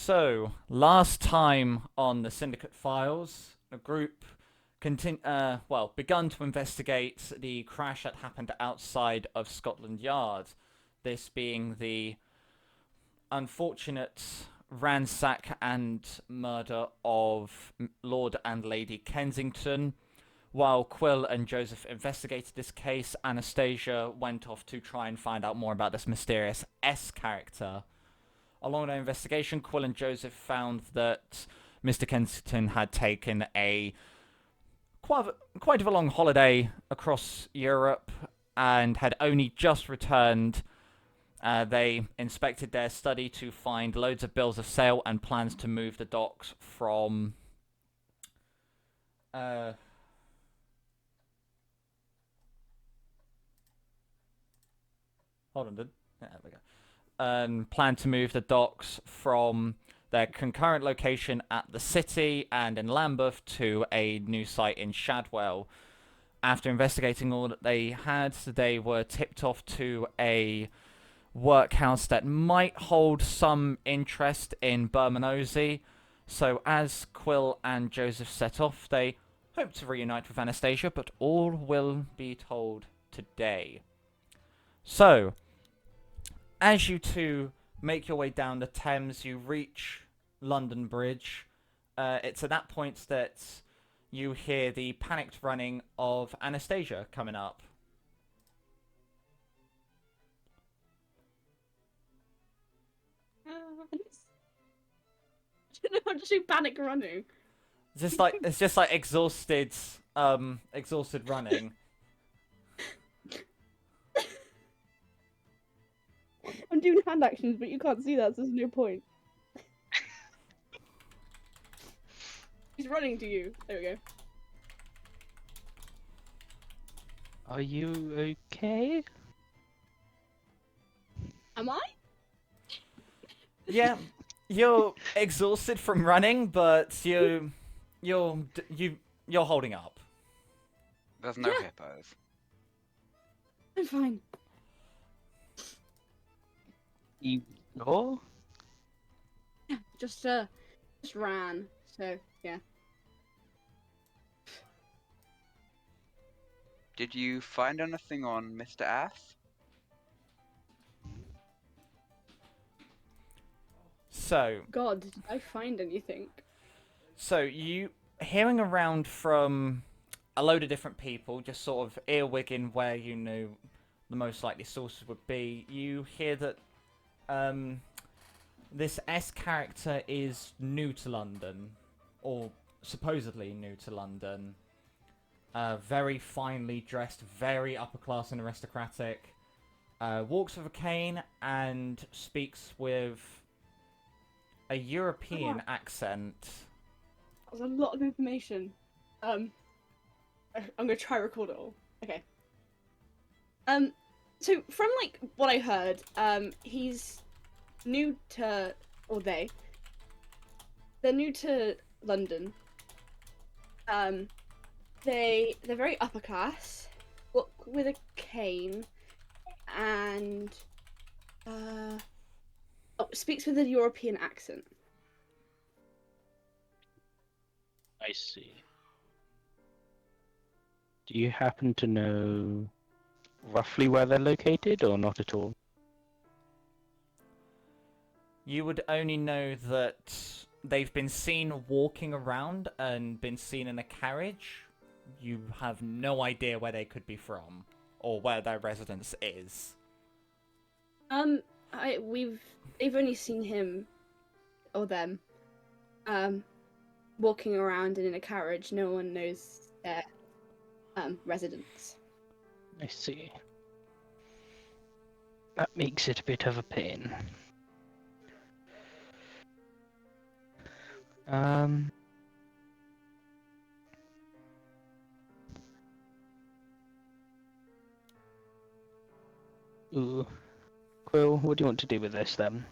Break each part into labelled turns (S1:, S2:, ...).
S1: So, last time on the Syndicate files, a group begun to investigate the crash that happened outside of Scotland Yard. This being the unfortunate ransack and murder of Lord and Lady Kensington. While Quill and Joseph investigated this case, Anastasia went off to try and find out more about this mysterious S character. Along their investigation, Quill and Joseph found that Mr. Kensington had taken a quite of a long holiday across Europe and had only just returned. They inspected their study to find loads of bills of sale and plans to move the docks from hold on, there we go. Plan to move the docks from their concurrent location at the city and in Lambeth to a new site in Shadwell. After investigating all that they had, they were tipped off to a workhouse that might hold some interest in Bermondsey. So as Quill and Joseph set off, they hope to reunite with Anastasia, but all will be told today. So, as you two make your way down the Thames, you reach London Bridge. It's at that point that you hear the panicked running of Anastasia coming up.
S2: I don't know how to do panic running.
S1: It's just like exhausted running.
S2: I'm doing hand actions, but you can't see that, so there's no point. He's running to you. There we go.
S3: Are you okay?
S2: Am I?
S1: Yeah, you're exhausted from running, but you're holding up.
S4: There's no
S2: Yeah.
S4: hippos.
S2: I'm fine.
S3: You sure?
S2: Yeah, just ran. So yeah.
S4: Did you find anything on Mr. S?
S1: So,
S2: God, did I find anything?
S1: you hearing around from a load of different people, just sort of earwigging where you knew the most likely sources would be. You hear that this S character is new to London, or supposedly new to London. Very finely dressed, very upper class and aristocratic. Walks with a cane and speaks with a European accent.
S2: That was a lot of information. I'm gonna try record it all. Okay. So from like what I heard, he's new to, or they're new to London. They're very upper class, walk with a cane, and speaks with a European accent.
S3: I see. Do you happen to know roughly where they're located, or not at all?
S1: You would only know that they've been seen walking around and been seen in a carriage. You have no idea where they could be from or where their residence is.
S2: They've only seen him or them, walking around and in a carriage. No one knows their residence.
S3: I see. That makes it a bit of a pain. Ooh. Quill, what do you want to do with this then?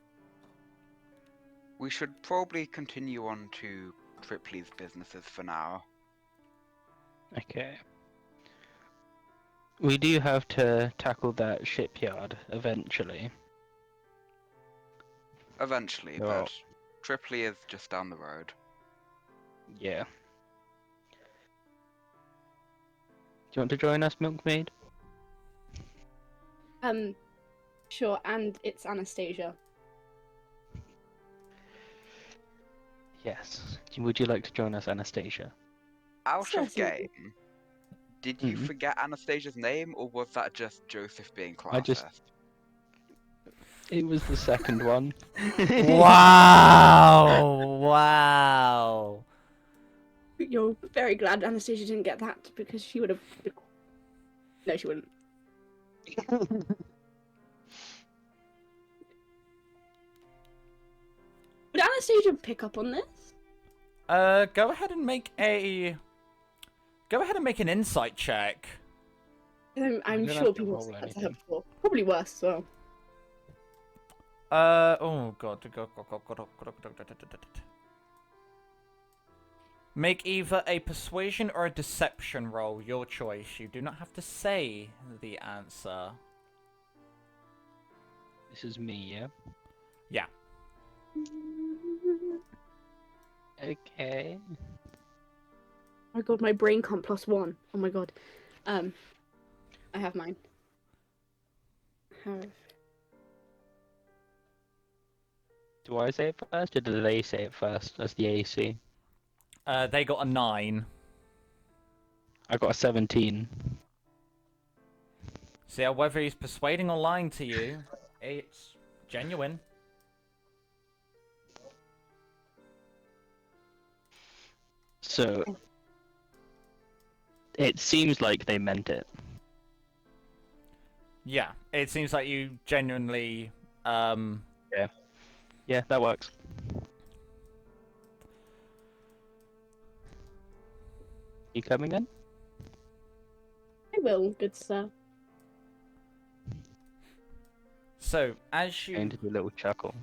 S4: We should probably continue on to Tripley's businesses for now.
S3: Okay. We do have to tackle that shipyard eventually.
S4: Eventually,
S3: Well,
S4: but Tripoli is just down the road.
S3: Yeah. Do you want to join us, Milkmaid?
S2: Sure, and it's Anastasia.
S3: Yes. Would you like to join us, Anastasia?
S4: Out of
S2: Certainly.
S4: game, did you
S3: Mhm.
S4: forget Anastasia's name, or was that just Joseph being
S3: I just-
S4: classist?
S3: It was the second one.
S1: Wow! Wow!
S2: You're very glad Anastasia didn't get that because she would have. No, she wouldn't. Would Anastasia pick up on this?
S1: Go ahead and make an insight check.
S2: I'm
S3: don't
S2: sure
S3: have to
S2: people
S3: roll
S2: have said that to her
S3: anything.
S2: before. Probably worse as well.
S1: Oh god. Make either a persuasion or a deception roll, your choice. You do not have to say the answer.
S3: This is me, yeah?
S1: Yeah.
S3: Okay.
S2: Oh my god, my brain can't +1. Oh my god. I have mine.
S3: Do I say it first, or do they say it first as the AC?
S1: They got a 9.
S3: I got a 17.
S1: So yeah, whether he's persuading or lying to you, it's genuine.
S3: So it seems like they meant it.
S1: Yeah, it seems like you genuinely,
S3: Yeah, that works. You coming in?
S2: I will, good sir.
S1: So as you
S3: Going to do a little chuckle.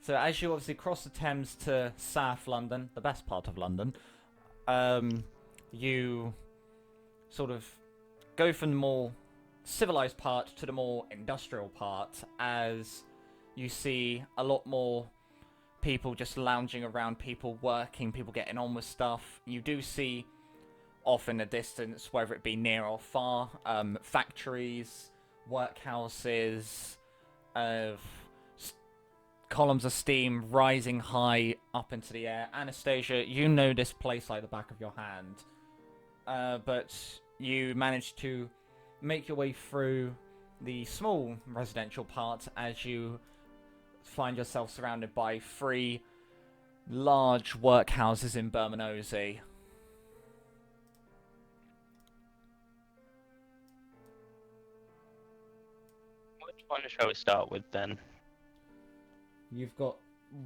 S1: obviously cross the Thames to South London, the best part of London, you sort of go from the more civilized part to the more industrial part, as you see a lot more people just lounging around, people working, people getting on with stuff. You do see off in the distance, whether it be near or far, factories, workhouses, columns of steam rising high up into the air. Anastasia, you know this place like the back of your hand. But you manage to make your way through the small residential part as you find yourself surrounded by 3 large workhouses in Bermondsey.
S3: Which one shall we start with then?
S1: You've got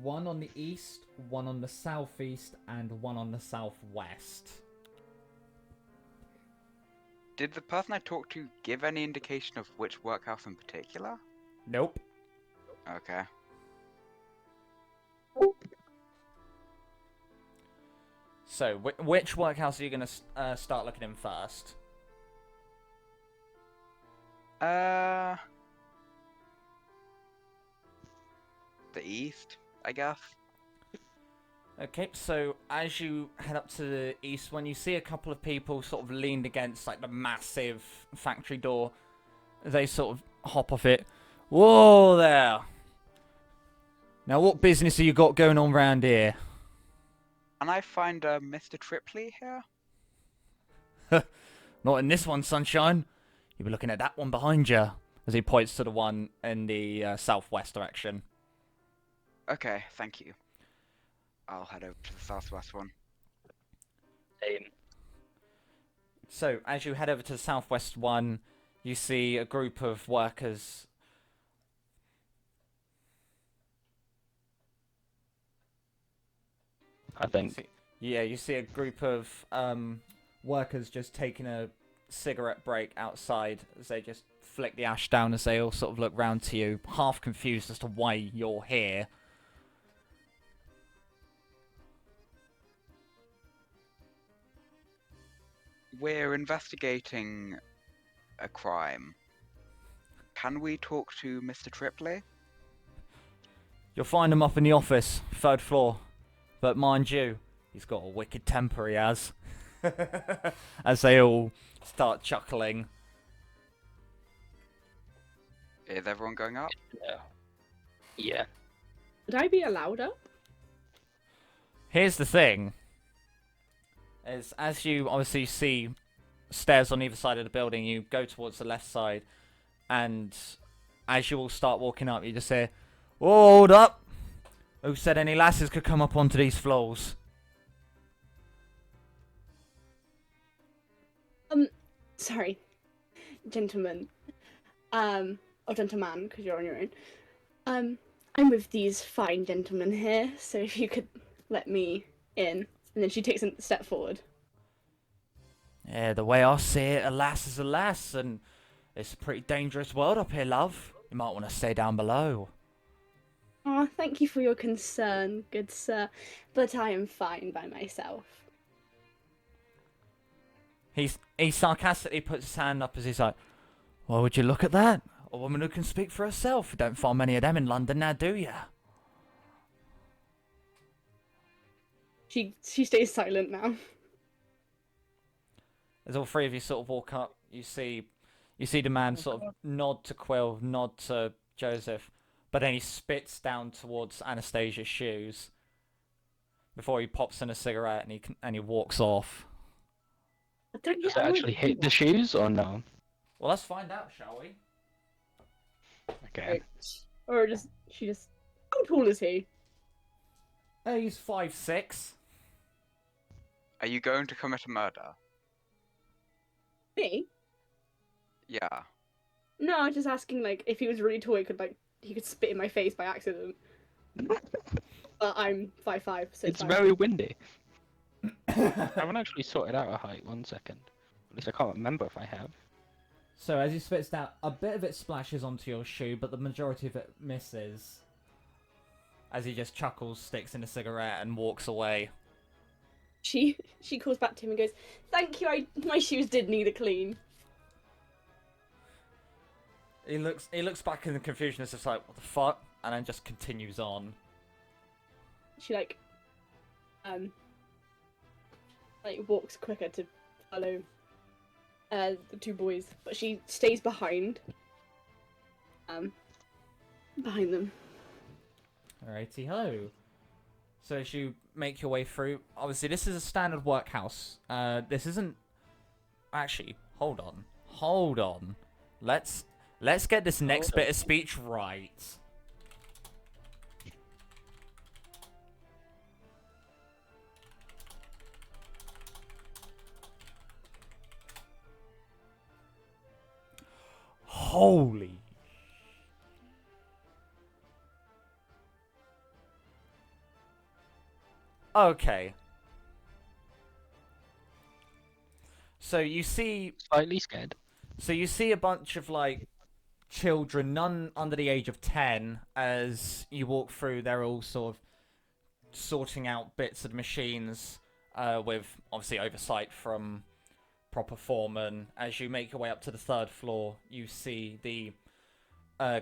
S1: one on the east, one on the southeast, and one on the southwest.
S4: Did the person I talked to give any indication of which workhouse in particular?
S1: Nope.
S4: Okay.
S1: So, which workhouse are you going to start looking in first?
S4: The east, I guess.
S1: Okay, so as you head up to the east, when you see a couple of people sort of leaned against like the massive factory door, they sort of hop off it. Whoa there! Now what business have you got going on round here?
S4: Can I find Mr. Tripley here?
S1: Not in this one, sunshine. You'll be looking at that one behind you. As he points to the one in the southwest direction.
S4: Okay, thank you. I'll head over to the southwest one.
S3: Same.
S1: So, as you head over to the southwest one, you see a group of workers.
S3: I think.
S1: You see a group of workers just taking a cigarette break outside as they just flick the ash down as they all sort of look round to you, half confused as to why you're here.
S4: We're investigating a crime. Can we talk to Mr. Tripley?
S1: You'll find him up in the office, 3rd floor. But mind you, he's got a wicked temper, he has. As they all start chuckling.
S4: Is everyone going up?
S3: Yeah. Yeah.
S2: Would I be allowed up?
S1: Here's the thing. As you obviously see stairs on either side of the building, you go towards the left side, and as you all start walking up, you just say, "Hold up! Who said any lasses could come up onto these floors?"
S2: Sorry, gentlemen. Or gentleman, because you're on your own. I'm with these fine gentlemen here, so if you could let me in. And then she takes a step forward.
S1: Yeah, the way I see it, a lass is a lass, and it's a pretty dangerous world up here, love. You might want to stay down below.
S2: Oh, thank you for your concern, good sir, but I am fine by myself.
S1: He sarcastically puts his hand up as he's like, "Well, would you look at that? A woman who can speak for herself. You don't find many of them in London now, do ya?"
S2: She stays silent now.
S1: As all 3 of you sort of walk up, you see the man sort of nod to Quill, nod to Joseph, but then he spits down towards Anastasia's shoes before he pops in a cigarette and he walks off.
S3: Does it actually hit the shoes or no?
S1: Well, let's find out, shall we?
S3: Okay.
S2: Or she just. How tall is he?
S1: He's 5'6".
S4: Are you going to commit a murder?
S2: Me?
S4: Yeah.
S2: No, I was just asking like if he was really tall, he could spit in my face by accident. But I'm 5'5", so
S3: It's
S2: fine.
S3: very windy. I haven't actually sorted out a height. 1 second. At least I can't remember if I have.
S1: So as he spits down, a bit of it splashes onto your shoe, but the majority of it misses. As he just chuckles, sticks in a cigarette, and walks away.
S2: She calls back to him and goes, "Thank you. My shoes did need a clean."
S1: He looks back in the confusion, as just like, "What the fuck?" and then just continues on.
S2: She walks quicker to follow the 2 boys, but she stays behind them.
S1: Alrighty ho. So as you make your way through, obviously this is a standard workhouse. This isn't actually. Hold on. Let's get this next bit of speech right. Holy. Okay. So you see
S3: Slightly scared.
S1: So you see a bunch of like children, none under the age of 10, as you walk through. They're all sort of sorting out bits of the machines, with obviously oversight from proper foreman. As you make your way up to the 3rd floor, you see the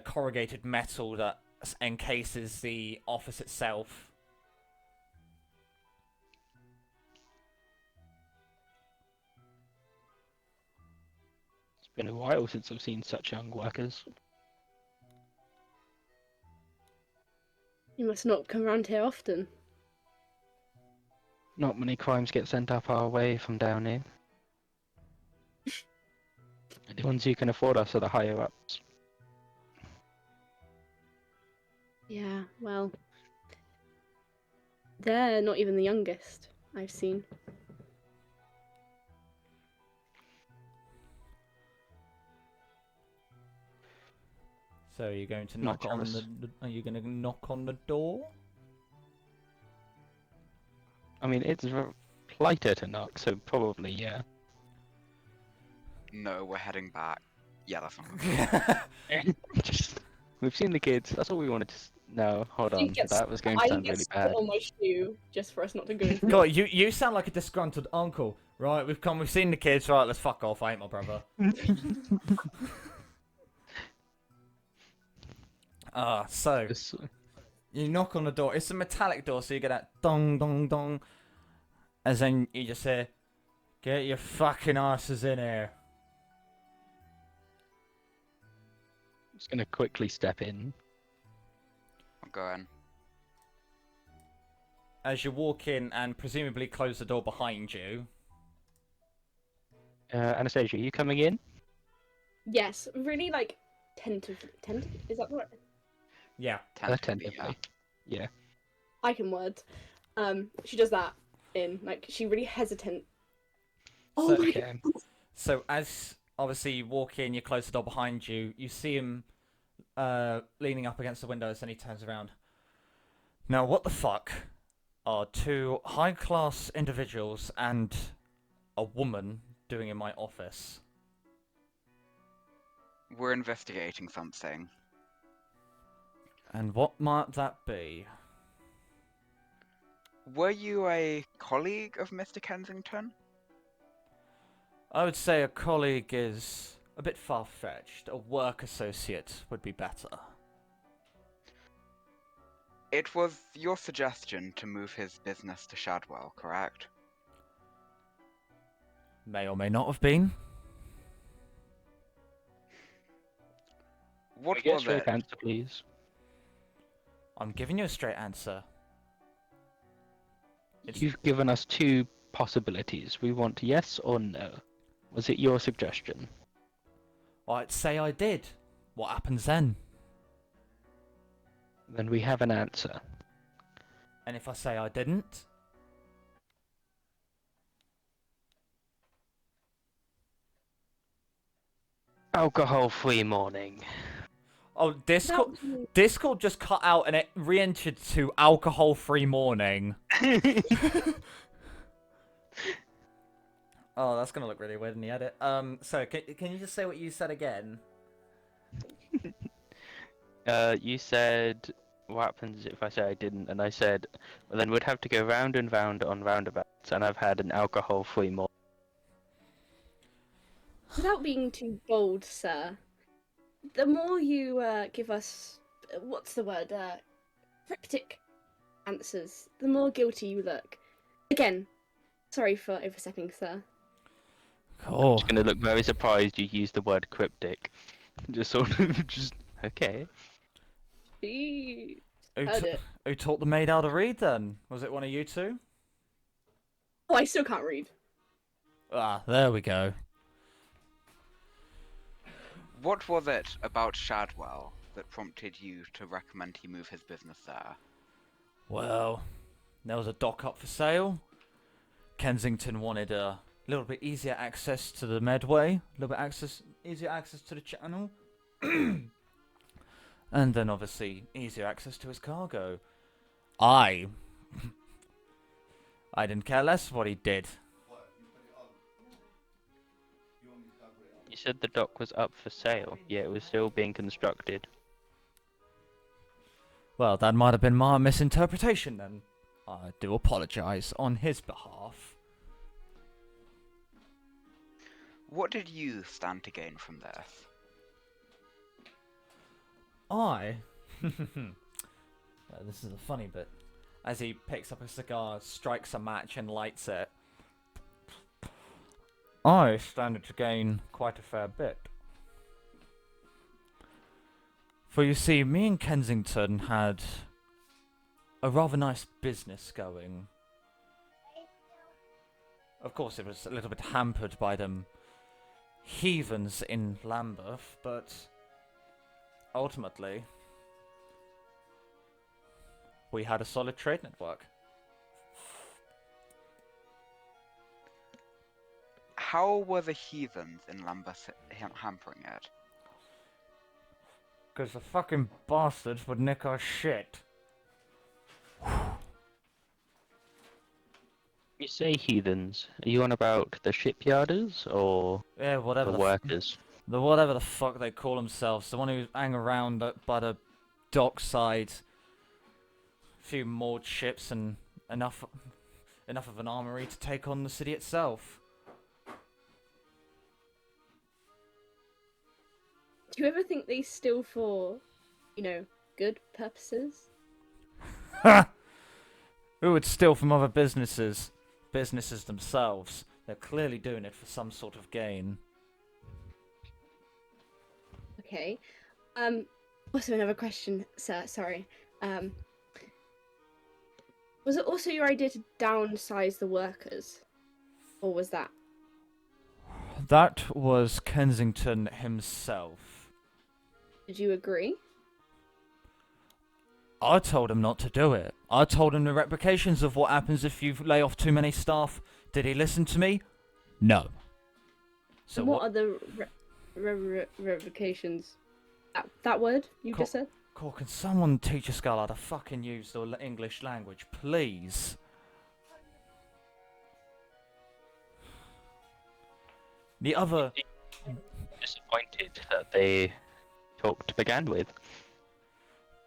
S1: corrugated metal that encases the office itself.
S3: Been a while since I've seen such young workers.
S2: You must not come around here often.
S3: Not many crimes get sent up our way from down here. The ones who can afford us are the higher ups.
S2: Yeah, well, they're not even the youngest I've seen.
S1: So are you going to
S3: Not
S1: knock on
S3: jealous.
S1: Are you going to knock on the door?
S3: I mean, it's politer to knock, so probably, yeah.
S4: No, we're heading back. Yeah, that's not.
S3: Just, we've seen the kids. That's all we wanted to. No, hold on.
S2: Get
S3: That was going to
S2: I
S3: sound
S2: get
S3: really
S2: spit
S3: bad.
S2: on my shoe just for us not to go.
S1: God, you sound like a disgruntled uncle. Right, we've seen the kids. Right, let's fuck off. I ain't my brother. So
S3: Just-
S1: You knock on the door. It's a metallic door, so you get that dong dong dong, as then you just hear, "Get your fucking asses in here."
S3: Just gonna quickly step in.
S4: I'll go in.
S1: As you walk in and presumably close the door behind you.
S3: Anastasia, you coming in?
S2: Yes, really like tentative. Is that right?
S1: Yeah.
S4: Tentatively,
S3: Attentively. Yeah.
S2: I can word. She does that in like she really hesitant. Oh
S1: So-
S2: my
S3: Okay.
S1: So as obviously you walk in, you close the door behind you. You see him leaning up against the windows, and he turns around. Now, what the fuck are two high-class individuals and a woman doing in my office?
S4: We're investigating something.
S1: And what might that be?
S4: Were you a colleague of Mr. Kensington?
S1: I would say a colleague is a bit far-fetched. A work associate would be better.
S4: It was your suggestion to move his business to Shadwell, correct?
S1: May or may not have been.
S4: What
S3: Get a
S4: was
S3: straight
S4: it?
S3: answer, please.
S1: I'm giving you a straight answer. It's-
S3: You've given us two possibilities. We want yes or no. Was it your suggestion?
S1: I'd say I did. What happens then?
S3: Then we have an answer.
S1: And if I say I didn't?
S3: Alcohol-free morning.
S1: Oh, Discord just cut out and it re-entered to alcohol-free morning. Oh, that's gonna look really weird in the edit. So can you just say what you said again?
S3: You said, what happens if I say I didn't? And I said, well, then we'd have to go round and round on roundabouts, and I've had an alcohol-free morning.
S2: Without being too bold, sir, the more you give us, what's the word, cryptic answers, the more guilty you look. Again, sorry for overstepping, sir.
S1: Cool.
S3: Just gonna look very surprised you used the word cryptic. Just sort of, just, okay.
S2: She
S1: Who,
S2: heard
S1: t-
S2: it.
S1: who taught the maid how to read then? Was it one of you two?
S2: Oh, I still can't read.
S1: Ah, there we go.
S4: What was it about Shadwell that prompted you to recommend he move his business there?
S1: Well, there was a dock up for sale. Kensington wanted a little bit easier access to the Medway, a little bit easier access to the channel, and then obviously easier access to his cargo. I didn't care less what he did.
S3: You said the dock was up for sale, yet it was still being constructed.
S1: Well, that might have been my misinterpretation then. I do apologise on his behalf.
S4: What did you stand to gain from this?
S1: This is a funny bit. As he picks up a cigar, strikes a match and lights it. I stand to gain quite a fair bit. For you see, me and Kensington had a rather nice business going. Of course, it was a little bit hampered by them heathens in Lambeth, but ultimately, we had a solid trade network.
S4: How were the heathens in Lambeth hampering it?
S1: Because the fucking bastards would nick our shit.
S3: You say heathens. Are you on about the shipyarders or
S1: Yeah, whatever
S3: the
S1: the
S3: workers?
S1: whatever the fuck they call themselves. The one who hang around by the dockside. A few moored ships and enough of an armory to take on the city itself.
S2: Do you ever think they steal for, good purposes?
S1: Who would steal from other businesses? Businesses themselves. They're clearly doing it for some sort of gain.
S2: Okay. Also another question, sir. Sorry. Was it also your idea to downsize the workers, or was that?
S1: That was Kensington himself.
S2: Did you agree?
S1: I told him not to do it. I told him the repercussions of what happens if you lay off too many staff. Did he listen to me? No. So
S2: and what are the revocations? That word you just said?
S1: Cool, can someone teach a skull how to fucking use the English language, please? The other...
S3: Disappointed that they talked to begin with.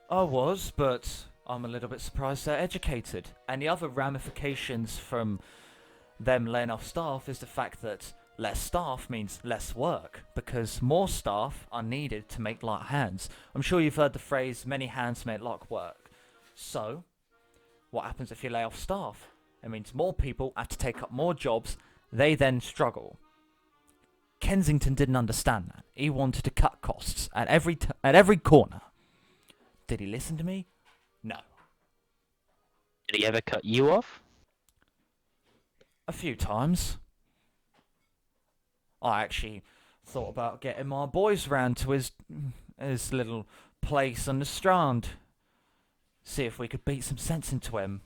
S1: I was, but I'm a little bit surprised they're educated. And the other ramifications from them laying off staff is the fact that less staff means less work, because more staff are needed to make light hands. I'm sure you've heard the phrase, many hands make light work. So, what happens if you lay off staff? It means more people have to take up more jobs, they then struggle. Kensington didn't understand that. He wanted to cut costs at every corner. Did he listen to me? No.
S3: Did he ever cut you off?
S1: A few times. I actually thought about getting my boys round to his little place on the Strand. See if we could beat some sense into him.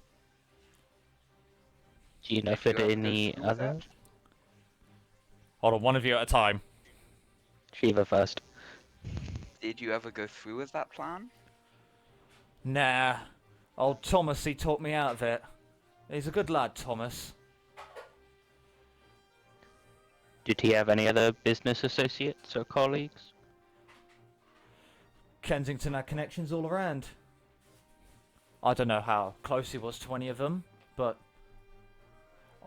S3: Do you know if there are any other?
S1: Hold on, one of you at a time.
S3: Shiva first.
S4: Did you ever go through with that plan?
S1: Nah. Old Thomas, he talked me out of it. He's a good lad, Thomas.
S3: Did he have any other business associates or colleagues?
S1: Kensington had connections all around. I don't know how close he was to any of them, but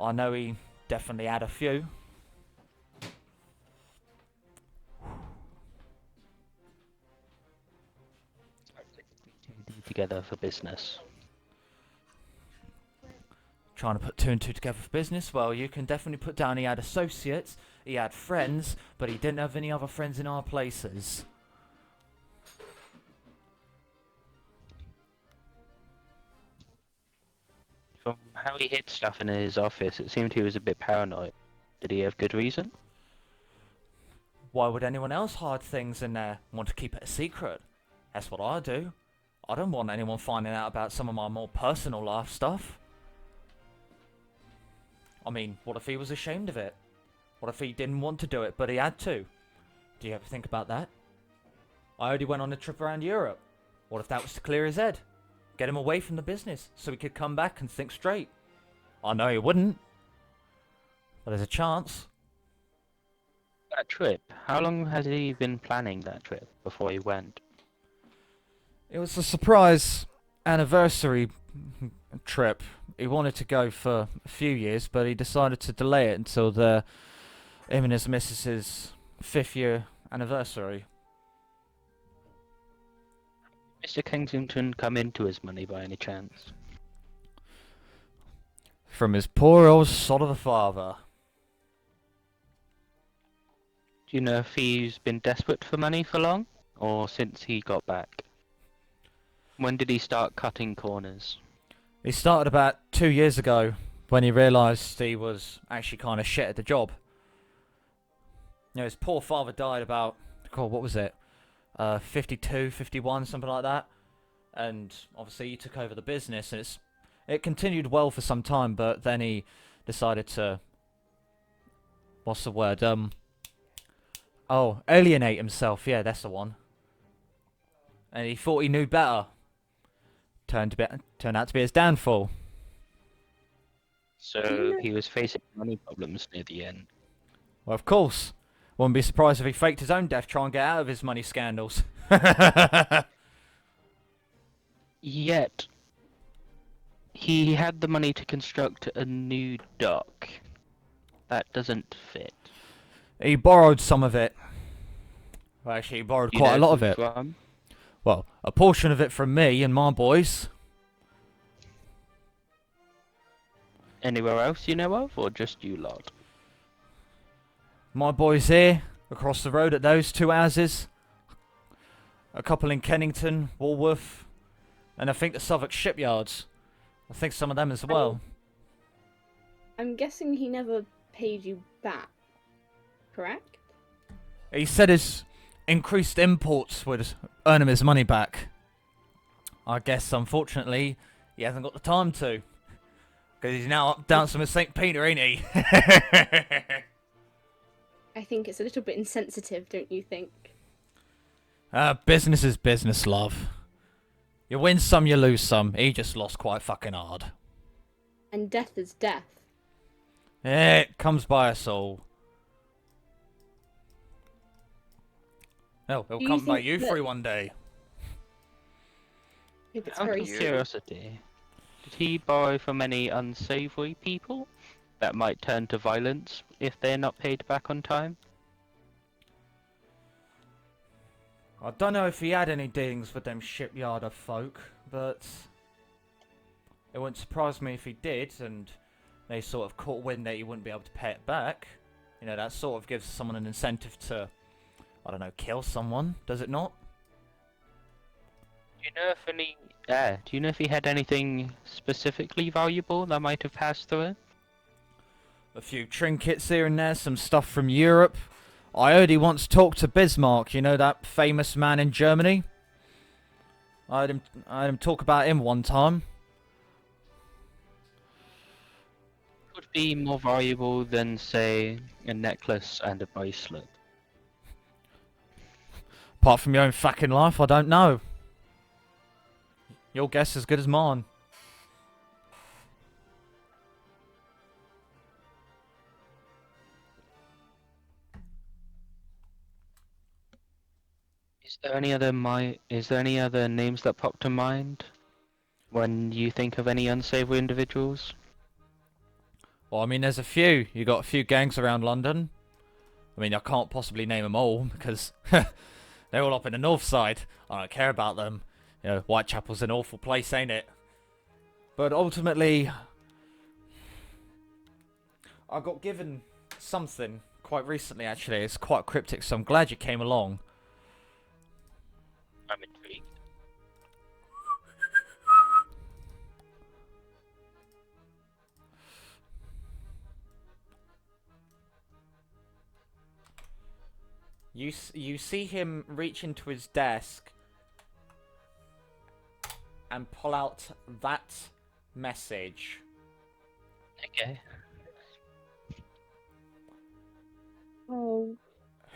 S1: I know he definitely had a few.
S3: Together for business.
S1: Trying to put two and two together for business? Well, you can definitely put down he had associates, he had friends, but he didn't have any other friends in our places.
S3: From how he hid stuff in his office, it seemed he was a bit paranoid. Did he have good reason?
S1: Why would anyone else hide things in there? Want to keep it a secret? That's what I do. I don't want anyone finding out about some of my more personal life stuff. I mean, what if he was ashamed of it? What if he didn't want to do it, but he had to? Do you ever think about that? I already went on a trip around Europe. What if that was to clear his head? Get him away from the business, so he could come back and think straight. I know he wouldn't. But there's a chance.
S3: That trip, how long has he been planning that trip before he went?
S1: It was a surprise anniversary trip. He wanted to go for a few years, but he decided to delay it until him and his missus's 5th year anniversary.
S3: Mr. Kensington come into his money by any chance?
S1: From his poor old sod of a father.
S3: Do you know if he's been desperate for money for long? Or since he got back? When did he start cutting corners?
S1: He started about 2 years ago when he realised he was actually kind of shit at the job. You know, his poor father died about, God, what was it? 52, 51, something like that. And obviously he took over the business, and it continued well for some time, but then he decided to, what's the word? Alienate himself. Yeah, that's the one. And he thought he knew better. Turned out to be his downfall.
S3: So he was facing money problems near the end.
S1: Well, of course. Wouldn't be surprised if he faked his own death trying to get out of his money scandals.
S3: Yet, he had the money to construct a new dock. That doesn't fit.
S1: He borrowed some of it. Well, actually, he borrowed quite a lot of it.
S3: From?
S1: Well, a portion of it from me and my boys.
S3: Anywhere else you know of, or just you lot?
S1: My boys here, across the road at those two houses. A couple in Kennington, Walworth, and I think the Southwark shipyards. I think some of them as well.
S2: I'm guessing he never paid you back, correct?
S1: He said his increased imports would earn him his money back. I guess, unfortunately, he hasn't got the time to. Because he's now up dancing with St. Peter, ain't he?
S2: I think it's a little bit insensitive, don't you think?
S1: Business is business, love. You win some, you lose some. He just lost quite fucking hard.
S2: And death is death.
S1: It comes by us all. Hell, it'll
S2: Do you
S1: come by
S2: think
S1: you
S2: that-
S1: three one day.
S2: If it's
S3: Out
S2: very
S3: of
S4: you.
S3: curiosity, did he borrow from any unsavory people that might turn to violence if they're not paid back on time?
S1: I don't know if he had any dealings with them shipyarder folk, but it wouldn't surprise me if he did, and they sort of caught wind that he wouldn't be able to pay it back. You know, that sort of gives someone an incentive to, I don't know, kill someone, does it not?
S3: Do you know if he had anything specifically valuable that might have passed through it?
S1: A few trinkets here and there, some stuff from Europe. I heard he once talked to Bismarck, you know, that famous man in Germany? I heard him talk about him one time.
S3: Would be more valuable than, say, a necklace and a bracelet.
S1: Apart from your own fucking life, I don't know. Your guess is as good as mine.
S3: Is there any other names that pop to mind when you think of any unsavory individuals?
S1: Well, I mean, there's a few. You got a few gangs around London. I mean, I can't possibly name them all because they're all up in the north side. I don't care about them. You know, Whitechapel's an awful place, ain't it? But ultimately, I got given something quite recently, actually. It's quite cryptic, so I'm glad you came along.
S3: I'm intrigued.
S1: You see him reach into his desk and pull out that message.
S3: Okay.
S2: Oh.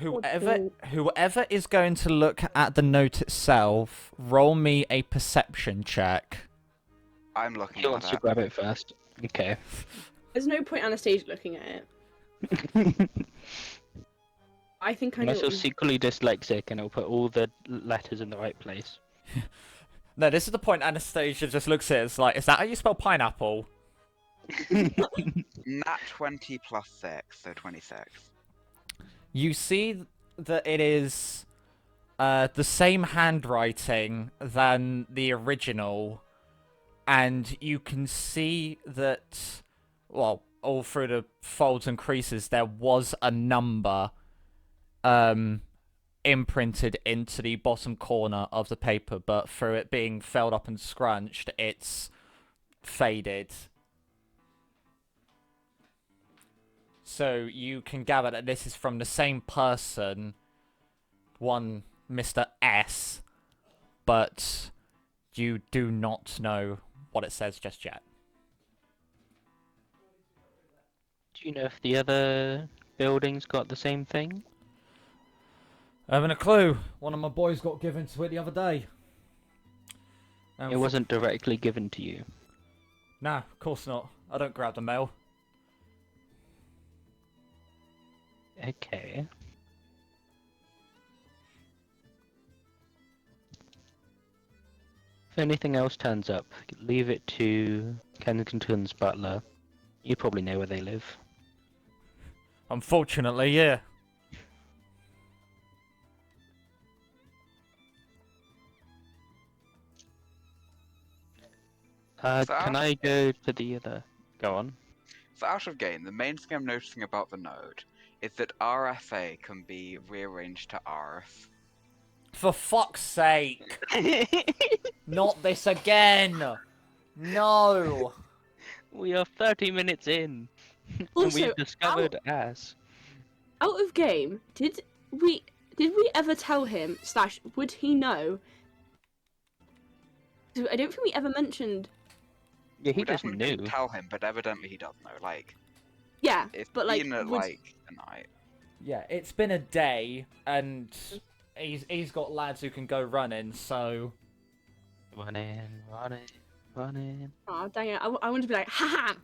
S1: Whoever is going to look at the note itself, roll me a perception check.
S4: I'm looking
S3: He
S4: at
S3: wants to
S4: it.
S3: grab it first. Okay.
S2: There's no point Anastasia looking at it. I think I know.
S3: Unless you're secretly dyslexic and it'll put all the letters in the right place.
S1: No, this is the point Anastasia just looks at it. It's like, is that how you spell pineapple?
S4: Nat 20 plus 6, so 26.
S1: You see that it is the same handwriting than the original, and you can see that, well, all through the folds and creases, there was a number imprinted into the bottom corner of the paper, but through it being felled up and scrunched, it's faded. So you can gather that this is from the same person, one Mr. S, but you do not know what it says just yet.
S3: Do you know if the other buildings got the same thing?
S1: I haven't a clue. One of my boys got given to it the other day.
S3: It wasn't directly given to you.
S1: Nah, of course not. I don't grab the mail.
S3: Okay. If anything else turns up, leave it to Kensington's butler. You probably know where they live.
S1: Unfortunately, yeah.
S3: Can I go to the other... Go on.
S4: So out of game, the main thing I'm noticing about the node is that RSA can be rearranged to RS.
S1: For fuck's sake! Not this again! No!
S3: We are 30 minutes in, and
S2: Also,
S3: we've discovered ass.
S2: Out of game, did we ever tell him / would he know? 'Cause I don't think we ever mentioned.
S3: Yeah, he
S4: We
S3: just
S4: definitely
S3: knew.
S4: didn't tell him, but evidently he does know. Like,
S2: Yeah,
S4: it's
S2: but like,
S4: been at
S2: would...
S4: like a night.
S1: Yeah, it's been a day, and he's got lads who can go running, so...
S3: Running, running, running.
S2: Oh dang it! I wanted to be like, haha.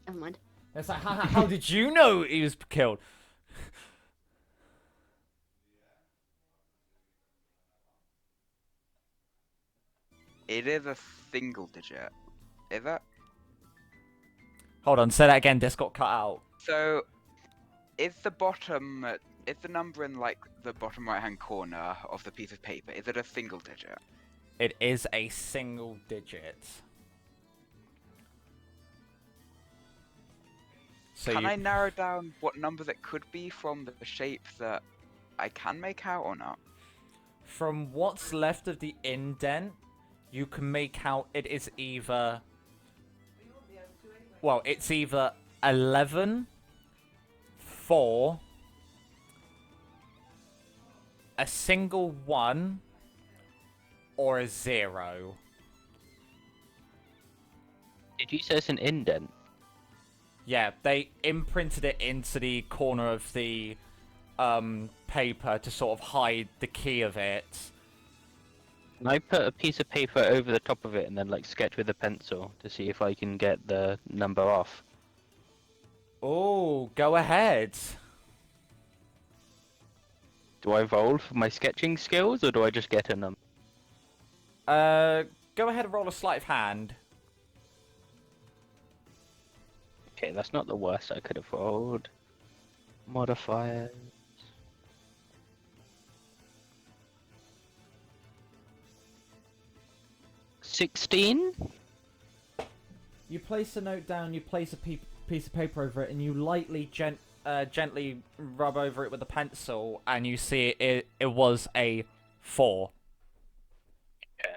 S2: Never mind.
S1: It's like, haha, how did you know he was killed?
S4: It is a single digit. Is it?
S1: Hold on, say that again, this got cut out.
S4: So, is the bottom, is the number in like the bottom right-hand corner of the piece of paper, is it a single digit?
S1: It is a single digit. So
S4: Can I narrow down what numbers it could be from the shape that I can make out or not?
S1: From what's left of the indent, you can make out it is either... Well, it's either 11, 4, a single 1, or a 0.
S3: Did you say it's an indent?
S1: Yeah, they imprinted it into the corner of the paper to sort of hide the key of it.
S3: Can I put a piece of paper over the top of it and then like sketch with a pencil to see if I can get the number off?
S1: Oh, go ahead.
S3: Do I roll for my sketching skills or do I just get a number?
S1: Go ahead and roll a sleight of hand.
S3: Okay, that's not the worst I could have rolled. Modifiers. 16?
S1: You place a note down, you place a piece of paper over it, and you lightly, gently rub over it with a pencil, and you see it was a 4.
S3: Okay.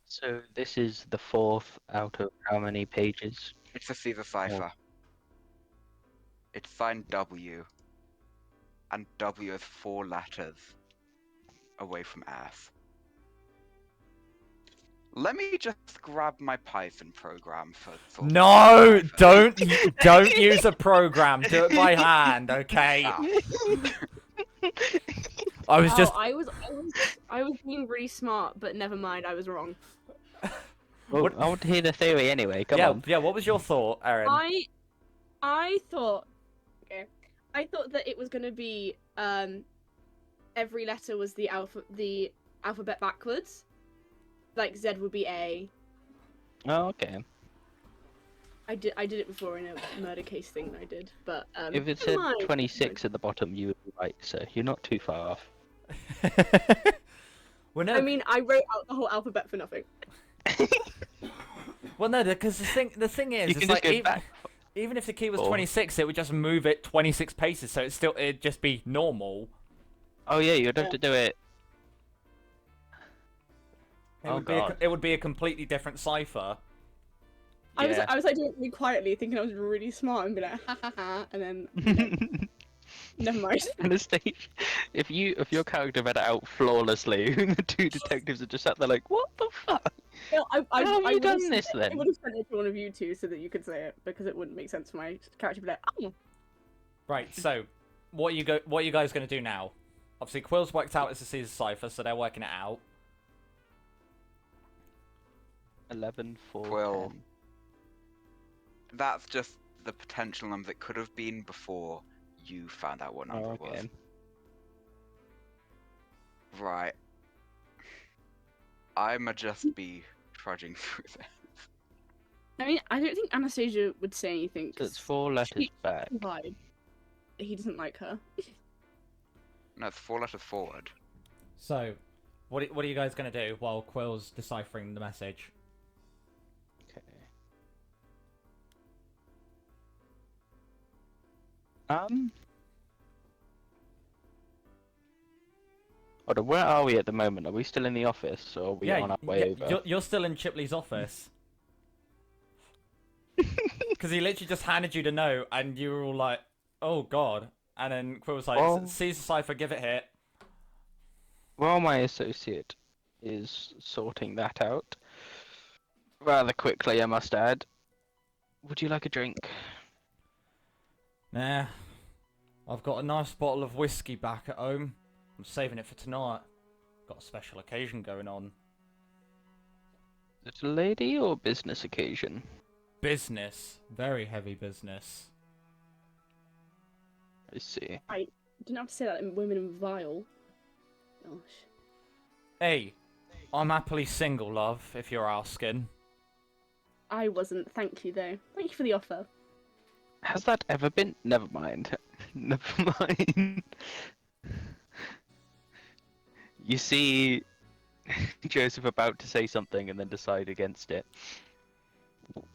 S3: So this is the 4th out of how many pages?
S4: It's a Caesar cipher. It's signed W. And W is 4 letters away from S. Let me just grab my Python program for sort of
S1: No,
S4: cipher.
S1: don't use a program. Do it by hand, okay?
S4: Ah.
S1: I was just...
S2: I was being really smart, but never mind, I was wrong.
S3: Well,
S1: What-
S3: I want to hear the theory anyway. Come
S1: yeah,
S3: on.
S1: yeah. What was your thought, Aaron?
S2: I thought that it was gonna be every letter was the alphabet backwards. Like Z would be A.
S3: Oh, okay.
S2: I did it before in a murder case thing I did, but
S3: If it
S2: never
S3: said
S2: mind.
S3: 26 at the bottom, you would be right, so you're not too far off.
S1: Well, no,
S2: I mean, I wrote out the whole alphabet for nothing.
S1: well, no, because the thing is,
S3: You
S1: it's
S3: can
S1: like
S3: just go back.
S1: even if the key was
S3: Or-
S1: 26, it would just move it 26 paces, so it'd just be normal.
S3: Oh yeah, you'd have to do it.
S1: It
S3: Oh,
S1: would
S3: God.
S1: it would be a completely different cipher.
S2: I
S3: Yeah.
S2: was like doing it really quietly, thinking I was really smart, and be like ha ha ha, and then never mind.
S3: Anastasia, if your character read it out flawlessly, the two detectives are just sat there like, what the fuck?
S2: Well,
S3: How have you
S2: would've
S3: done
S2: sent
S3: this,
S2: it-
S3: then?
S2: I would have sent it to one of you two so that you could say it, because it wouldn't make sense for my character to be like, oh.
S1: Right. So, what are you guys gonna do now? Obviously, Quill's worked out it's a Caesar cipher, so they're working it out.
S3: 11, 4,
S4: Quill.
S3: 10.
S4: That's just the potential number that could have been before you found out what number
S3: Oh,
S4: it was.
S3: okay.
S4: Right. I'ma just be trudging through this.
S2: I mean, I don't think Anastasia would say anything.
S3: So it's
S2: 'cause
S3: 4 letters
S2: she
S3: back.
S2: implied that he doesn't like her.
S4: No, it's 4 letters forward.
S1: So, what are you guys gonna do while Quill's deciphering the message?
S3: Um. Hold on, where are we at the moment? Are we still in the office, or are we on our way over?
S1: You're still in Chipley's office. Because he literally just handed you the note, and you were all like, "Oh God!" And then Quill was like,
S3: Well-
S1: "Seize the cipher, give it here."
S3: While my associate is sorting that out, rather quickly, I must add, would you like a drink?
S1: Nah, I've got a nice bottle of whiskey back at home. I'm saving it for tonight. Got a special occasion going on.
S3: Is it a lady or business occasion?
S1: Business, very heavy business.
S3: I see.
S2: You didn't have to say that in Women in Vile. Gosh.
S1: Hey, I'm happily single, love, if you're asking.
S2: I wasn't. Thank you, though. Thank you for the offer.
S3: Has that ever been? Never mind. Never mind. You see Joseph about to say something and then decide against it.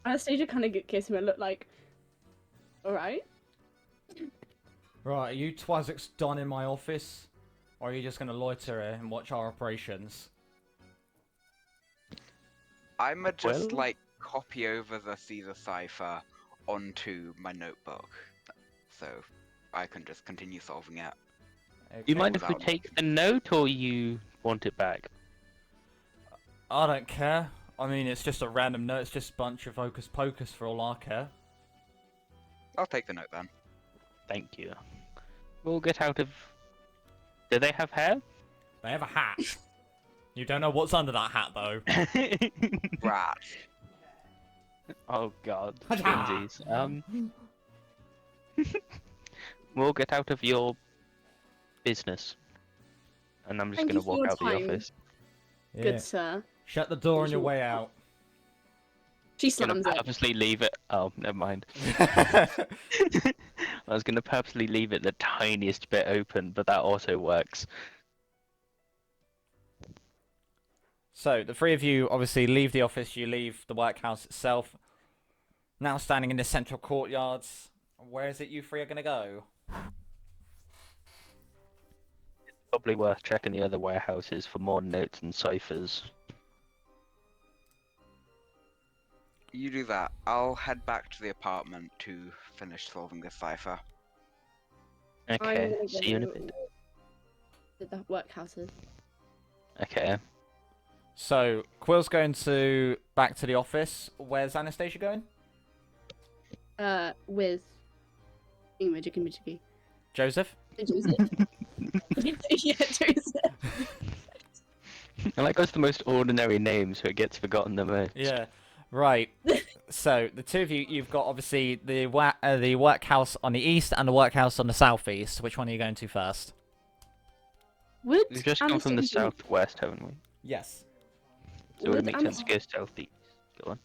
S2: Anastasia kind of gives him a look like, alright.
S1: Right, are you twazziks done in my office? Or are you just gonna loiter here and watch our operations?
S4: I'ma just
S3: Well-
S4: like copy over the Caesar cipher onto my notebook, so I can just continue solving it.
S1: Okay.
S3: Do you mind if we
S4: Without-
S3: take the note, or you want it back?
S1: I don't care. I mean, it's just a random note. It's just a bunch of hocus pocus for all I care.
S4: I'll take the note then.
S3: Thank you. We'll get out of... Do they have hair?
S1: They have a hat. You don't know what's under that hat, though.
S4: Rat.
S3: Oh god,
S1: Ha-ha!
S3: twinsies. We'll get out of your business. And I'm just
S2: Thank
S3: gonna
S2: you for
S3: walk
S2: your
S3: out the
S2: time.
S3: office.
S1: Yeah.
S2: Good sir.
S1: Shut the door on your way out.
S2: She
S3: Gonna
S2: slams it.
S3: purposely leave it... Oh, never mind. I was gonna purposely leave it the tiniest bit open, but that also works.
S1: So, the three of you obviously leave the office, you leave the workhouse itself. Now standing in the central courtyards. Where is it you three are going to go?
S3: Probably worth checking the other warehouses for more notes and ciphers.
S4: You do that. I'll head back to the apartment to finish solving this cipher.
S3: Okay, see you in a bit.
S2: The workhouses.
S3: Okay.
S1: So, Quill's going back to the office. Where's Anastasia going?
S2: With Imajiki.
S1: Joseph?
S2: Joseph. Yeah, Joseph.
S3: I like those the most ordinary names, so it gets forgotten the most.
S1: Yeah. Right. So, the two of you, you've got obviously the workhouse on the east and the workhouse on the southeast. Which one are you going to first?
S2: Would
S3: We've just come from the
S2: Anastasia-
S3: southwest, haven't we?
S1: Yes.
S3: So would it
S2: Would
S3: make sense to go southeast? Go on.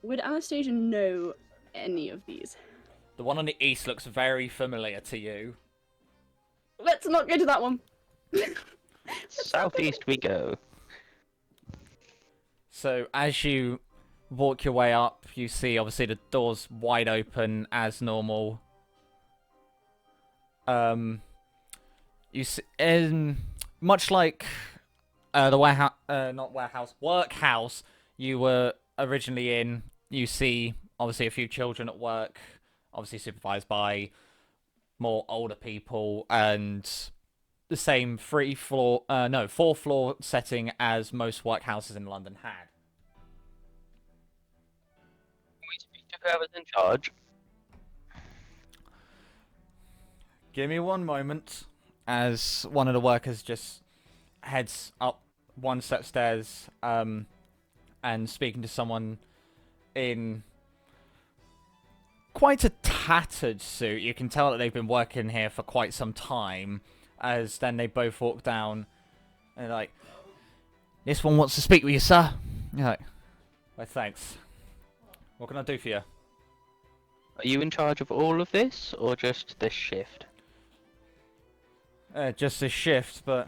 S2: Would Anastasia know any of these?
S1: The one on the east looks very familiar to you.
S2: Let's not go to that one.
S3: Southeast we go.
S1: So, as you walk your way up, you see obviously the doors wide open as normal. You see, much like the workhouse you were originally in. You see obviously a few children at work, obviously supervised by more older people, and the same 4th floor setting as most workhouses in London had.
S3: Can we speak to whoever's in charge?
S1: Give me one moment, as one of the workers just heads up one set of stairs, and speaking to someone in quite a tattered suit. You can tell that they've been working here for quite some time, as then they both walk down, and they're like, "This one wants to speak with you, sir." You're like, "Well, thanks. What can I do for you?"
S3: Are you in charge of all of this, or just this shift?
S1: Just this shift, but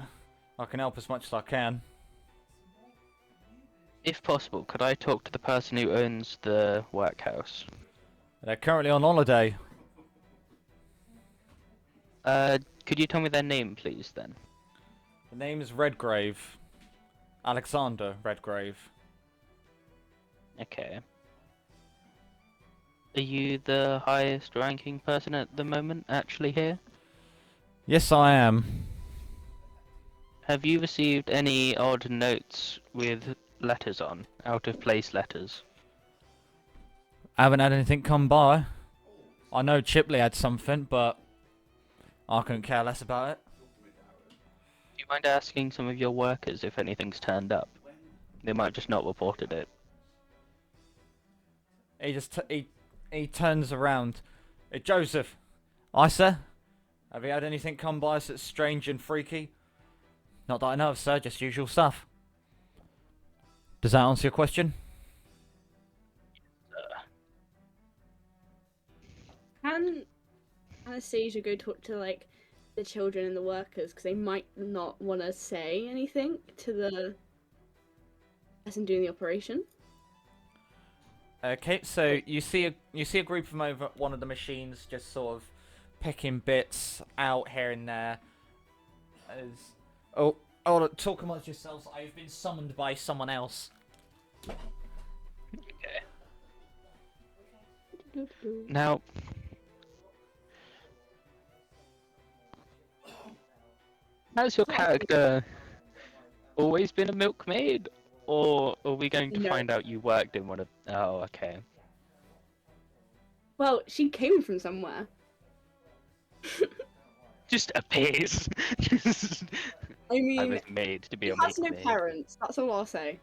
S1: I can help as much as I can.
S3: If possible, could I talk to the person who owns the workhouse?
S1: They're currently on holiday.
S3: Could you tell me their name, please, then?
S1: The name is Redgrave. Alexander Redgrave.
S3: Okay. Are you the highest ranking person at the moment actually here?
S1: Yes, I am.
S3: Have you received any odd notes with letters on, out of place letters?
S1: I haven't had anything come by. I know Chipley had something, but I couldn't care less about it.
S3: Do you mind asking some of your workers if anything's turned up? They might just not reported it.
S1: He turns around. Hey, Joseph. Aye, sir? Have you had anything come by that's strange and freaky? Not that I know of, sir. Just usual stuff. Does that answer your question?
S2: Can Anastasia go talk to like the children and the workers because they might not want to say anything to the person doing the operation?
S1: Okay, so you see a group of them over at one of the machines, just sort of picking bits out here and there. Talk amongst yourselves. I've been summoned by someone else.
S3: Okay. Now, has your character always been a milkmaid? Or are we going to
S2: No.
S3: find out you worked in one of... Oh, okay.
S2: Well, she came from somewhere.
S3: Just appears.
S2: I
S3: I
S2: mean,
S3: was made to be
S2: she
S3: a
S2: has no
S3: milkmaid.
S2: parents. That's all I'll say.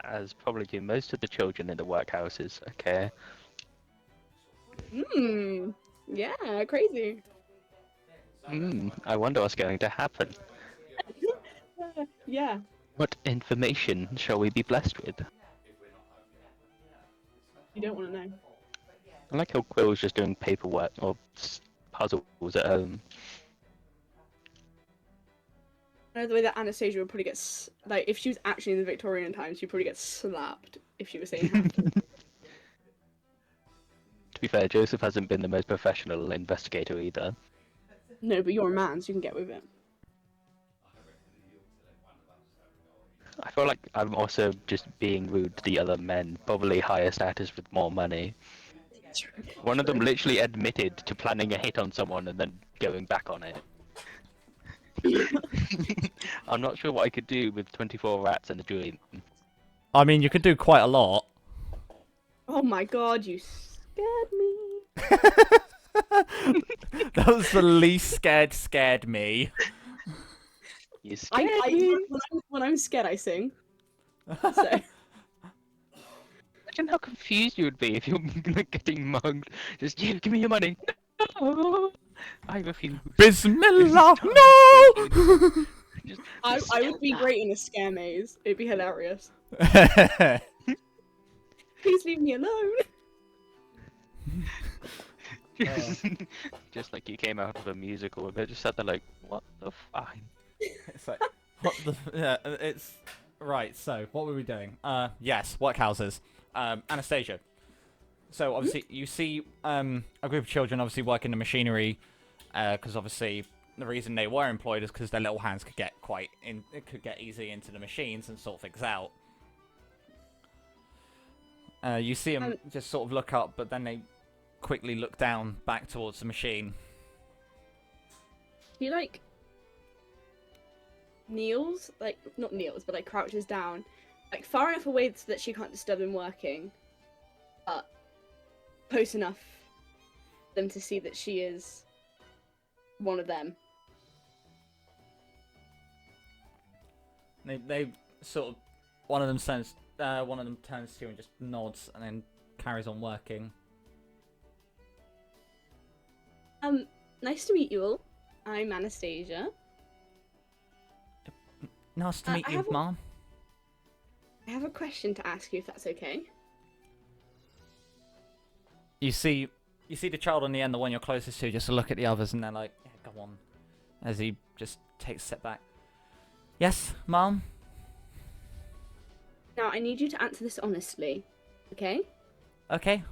S3: As probably do most of the children in the workhouses. Okay.
S2: Hmm. Yeah, crazy.
S3: I wonder what's going to happen.
S2: Yeah.
S3: What information shall we be blessed with?
S2: You don't want to know.
S3: I like how Quill's just doing paperwork or puzzles at home.
S2: I know the way that Anastasia would probably get like if she was actually in the Victorian times, she'd probably get slapped if she was saying half.
S3: To be fair, Joseph hasn't been the most professional investigator either.
S2: No, but you're a man, so you can get with it.
S3: I feel like I'm also just being rude to the other men, probably higher status with more money. One of them literally admitted to planning a hit on someone and then going back on it. I'm not sure what I could do with 24 rats and a dream.
S1: I mean, you could do quite a lot.
S2: Oh my god, you scared me.
S1: That was the least scared me.
S3: You scared me?
S2: When I'm scared, I sing. So.
S3: Imagine how confused you would be if you're getting mugged. Just, yeah, give me your money. No! I refuse.
S1: Bismillah, no!
S3: Just
S2: I would be great in a scare maze. It'd be hilarious. Please leave me alone.
S3: Just like you came out of a musical and they just sat there like, what the fine?
S1: It's like, what the? Yeah, it's right. So, what were we doing? Yes, workhouses. Anastasia. So obviously you see a group of children obviously working the machinery, because obviously the reason they were employed is because their little hands could get easy into the machines and sort things out. You see them just sort of look up, but then they quickly look down back towards the machine.
S2: He like kneels, like not kneels, but like crouches down, like far enough away so that she can't disturb him working, but close enough for them to see that she is one of them.
S1: They sort of one of them turns to you and just nods and then carries on working.
S2: Nice to meet you all. I'm Anastasia.
S1: Nice to meet
S2: I
S1: you,
S2: have a-
S1: Mom.
S2: I have a question to ask you, if that's okay.
S1: You see the child on the end, the one you're closest to, just look at the others, and they're like, "Yeah, go on," as he just takes a step back. Yes, Mom.
S2: Now, I need you to answer this honestly, okay?
S1: Okay.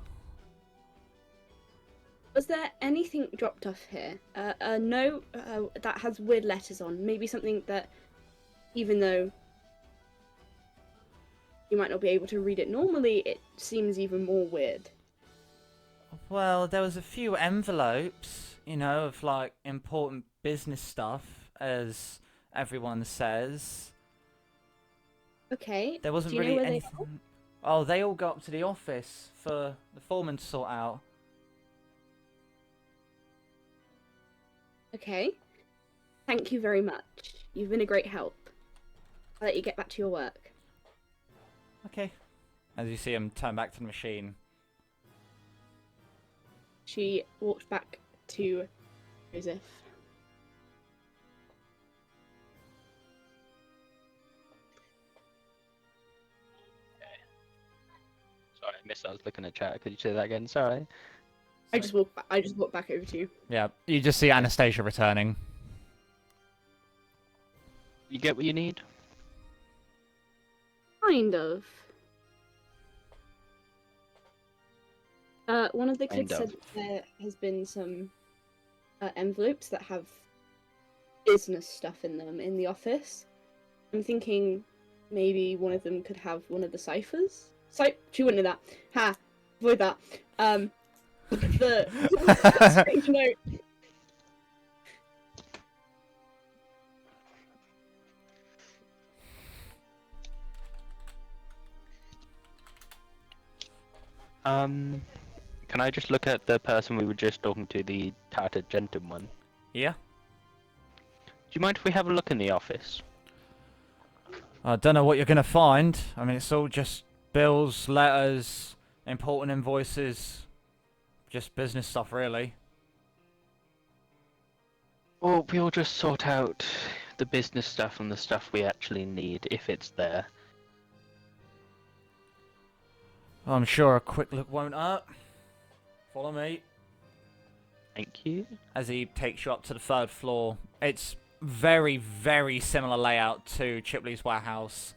S2: Was there anything dropped off here? A note that has weird letters on. Maybe something that, even though you might not be able to read it normally, it seems even more weird.
S1: Well, there was a few envelopes, you know, of like important business stuff, as everyone says.
S2: Okay.
S1: There wasn't
S2: Do you know
S1: really
S2: where they
S1: anything. Oh, they all got up to the office for the foreman to sort out.
S2: Okay. Thank you very much. You've been a great help. I'll let you get back to your work.
S1: Okay. As you see him turn back to the machine.
S2: She walks back to Joseph.
S3: Sorry, I missed. I was looking at chat. Could you say that again? Sorry.
S2: I just walk back over to you.
S1: Yeah, you just see Anastasia returning.
S3: You get what you need.
S2: Kind of. One of the
S3: Kind
S2: kids
S3: of.
S2: said that there has been some envelopes that have business stuff in them in the office. I'm thinking maybe one of them could have one of the ciphers. She wouldn't know that. Ha! Avoid that. The strange note.
S3: Can I just look at the person we were just talking to, the tattered gentleman?
S1: Yeah.
S3: Do you mind if we have a look in the office?
S1: I don't know what you're gonna find. I mean, it's all just bills, letters, important invoices, just business stuff, really.
S3: Well, we'll just sort out the business stuff and the stuff we actually need, if it's there.
S1: I'm sure a quick look won't hurt. Follow me.
S3: Thank you.
S1: As he takes you up to the 3rd floor. It's very, very similar layout to Chipley's warehouse.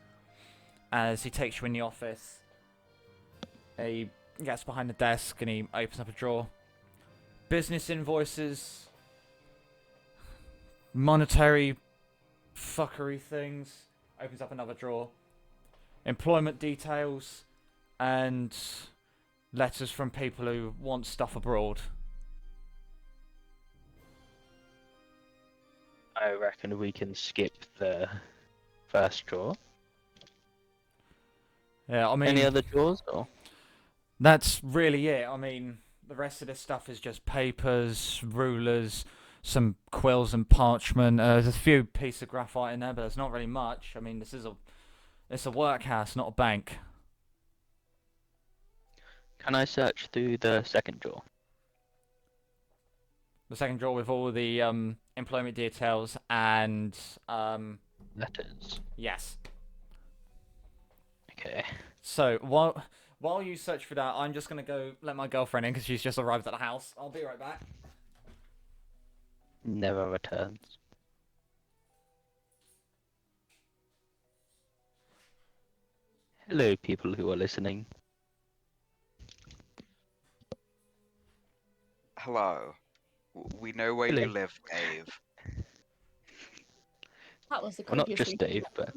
S1: As he takes you in the office, he gets behind the desk and he opens up a drawer. Business invoices, monetary fuckery things. Opens up another drawer. Employment details and letters from people who want stuff abroad.
S3: I reckon we can skip the first drawer.
S1: Yeah, I mean,
S3: Any other drawers? Or?
S1: that's really it. I mean, the rest of this stuff is just papers, rulers, some quills and parchment. There's a few pieces of graphite in there, but there's not really much. I mean, it's a workhouse, not a bank.
S3: Can I search through the second drawer?
S1: The second drawer with all the employment details and
S3: Letters.
S1: yes.
S3: Okay.
S1: So while you search for that, I'm just gonna go let my girlfriend in because she's just arrived at the house. I'll be right back.
S3: Never returns. Hello, people who are listening.
S4: Hello. We know where
S3: Hello.
S4: you live, Dave.
S2: That was the
S3: Well, not
S2: creepiest
S3: just
S2: thing.
S3: Dave, but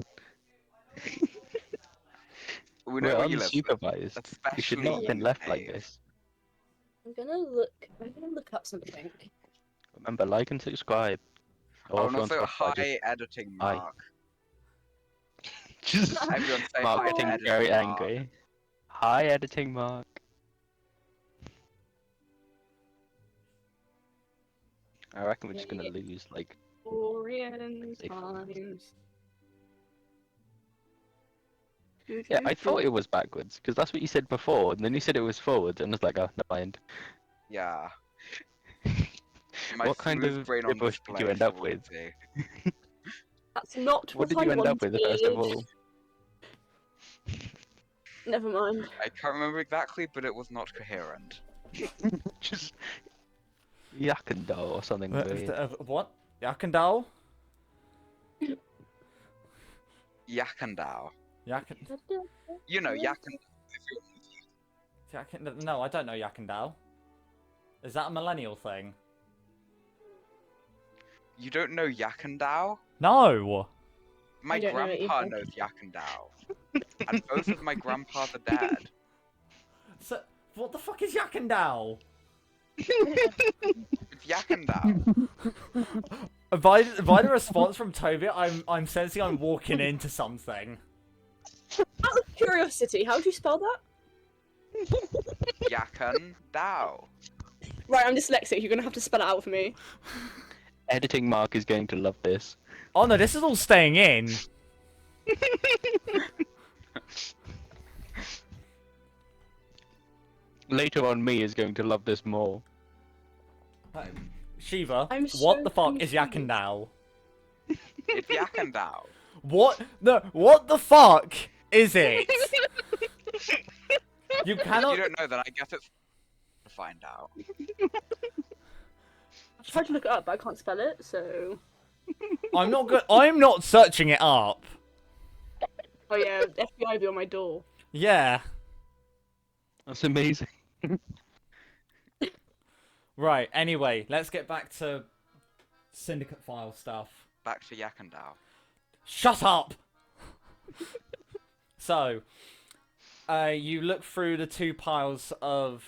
S4: We know
S3: we're
S4: where you live.
S3: unsupervised. We should not have been
S4: Especially
S3: left like
S4: Dave.
S3: this.
S2: I'm gonna look up something.
S3: Remember, like and subscribe. Or
S4: Oh,
S3: if
S4: and
S3: you're on
S4: also
S3: Spotify,
S4: hi editing
S3: Hi.
S4: Mark.
S3: just
S4: Everyone say
S3: Mark
S4: hi to
S3: getting
S4: editing
S3: very
S4: Mark.
S3: angry. Hi, editing Mark. I reckon we're just gonna lose like.
S2: Orion
S3: Safe.
S2: times.
S3: Yeah, I thought it was backwards because that's what you said before, and then you said it was forwards, and I was like, oh, never mind.
S4: Yeah. My
S3: What kind
S4: smooth
S3: of
S4: brain on
S3: gibberish did you
S4: display
S3: end up
S4: for
S3: with?
S4: Woolsey.
S2: That's not
S3: What
S2: what
S3: did
S2: I
S3: you end up with first of
S2: wanted.
S3: all?
S2: Never mind.
S4: I can't remember exactly, but it was not coherent.
S3: Just Yakandal or something weird.
S1: What? Yakandal?
S4: Yakandao.
S1: Yakan?
S4: You know, Yakandao.
S1: No, I don't know Yakandal. Is that a millennial thing?
S4: You don't know Yakandao?
S1: No!
S4: My
S2: I don't know it
S4: grandpa
S2: either.
S4: knows Yakandao. And both of my grandpas are dead.
S1: So, what the fuck is Yakandao?
S4: It's Yakandao.
S1: By the response from Toby, I'm sensing I'm walking into something.
S2: Out of curiosity, how do you spell that?
S4: Yakandao.
S2: Right, I'm dyslexic. You're gonna have to spell it out for me.
S3: Editing Mark is going to love this.
S1: Oh no, this is all staying in.
S3: Later on, me is going to love this more.
S1: Shiva,
S2: I'm
S1: what
S2: so
S1: the fuck is
S2: confused.
S1: Yakandao?
S4: It's Yakandao.
S1: What? No, what the fuck is it? You
S4: If
S1: cannot.
S4: you don't know, then I guess it's to find out.
S2: I tried to look it up, but I can't spell it, so.
S1: I'm not good. I'm not searching it up.
S2: Oh yeah, FBI will be on my door.
S1: Yeah.
S3: That's amazing.
S1: Right. Anyway, let's get back to Syndicate file stuff.
S4: Back to Yakandao.
S1: Shut up! So, you look through the two piles of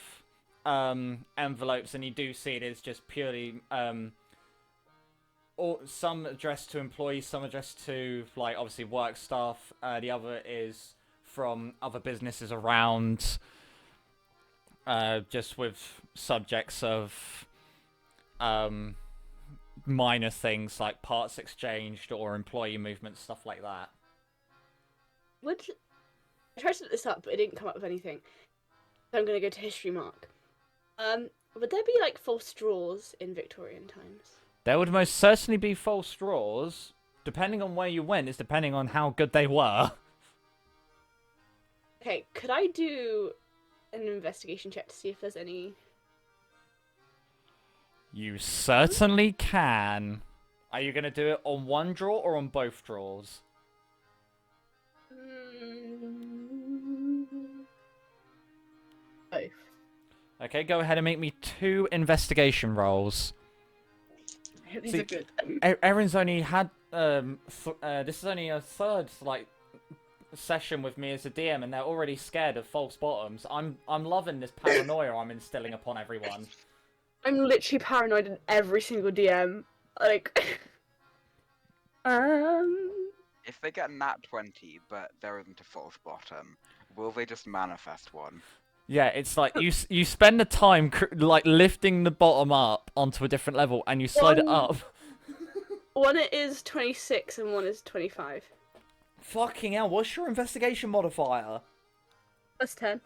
S1: envelopes and you do see it is just purely or some addressed to employees, some addressed to, like, obviously work staff. The other is from other businesses around, just with subjects of minor things like parts exchanged or employee movement, stuff like that.
S2: I tried to look this up, but it didn't come up with anything. So I'm gonna go to history mark. Would there be like false straws in Victorian times?
S1: There would most certainly be false straws. Depending on where you went, is depending on how good they were.
S2: Okay, could I do an investigation check to see if there's any?
S1: You certainly can. Are you going to do it on one draw or on both draws?
S2: Both.
S1: Okay, go ahead and make me 2 investigation rolls.
S2: I hope these
S1: See,
S2: are good.
S1: Erin's only had this is only a third like session with me as a DM, and they're already scared of false bottoms. I'm loving this paranoia I'm instilling upon everyone.
S2: I'm literally paranoid in every single DM. Like,
S4: If they get a nat 20, but there isn't a false bottom, will they just manifest one?
S1: Yeah, it's like you spend the time like lifting the bottom up onto a different level, and you slide it up.
S2: one is 26 and one is 25.
S1: Fucking hell! What's your investigation modifier?
S2: That's 10.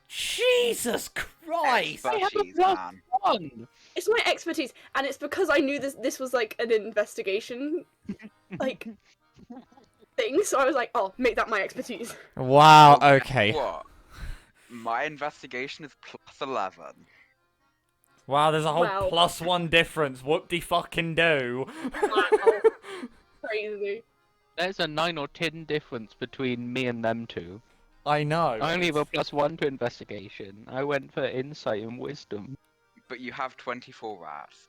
S1: Jesus Christ!
S4: Expertise, man.
S2: It's my expertise, and it's because I knew this was like an investigation, like thing. So I was like, oh, make that my expertise.
S1: Wow.
S4: Well, guess
S1: Okay.
S4: What? My investigation is plus 11.
S1: Wow. There's a whole
S2: Wow.
S1: +1 difference. Whoop-de fucking do.
S2: Wow. Crazy.
S3: There's a 9 or 10 difference between me and them two.
S1: I know.
S3: I only have a +1 to investigation. I went for insight and wisdom.
S4: But you have 24 rats.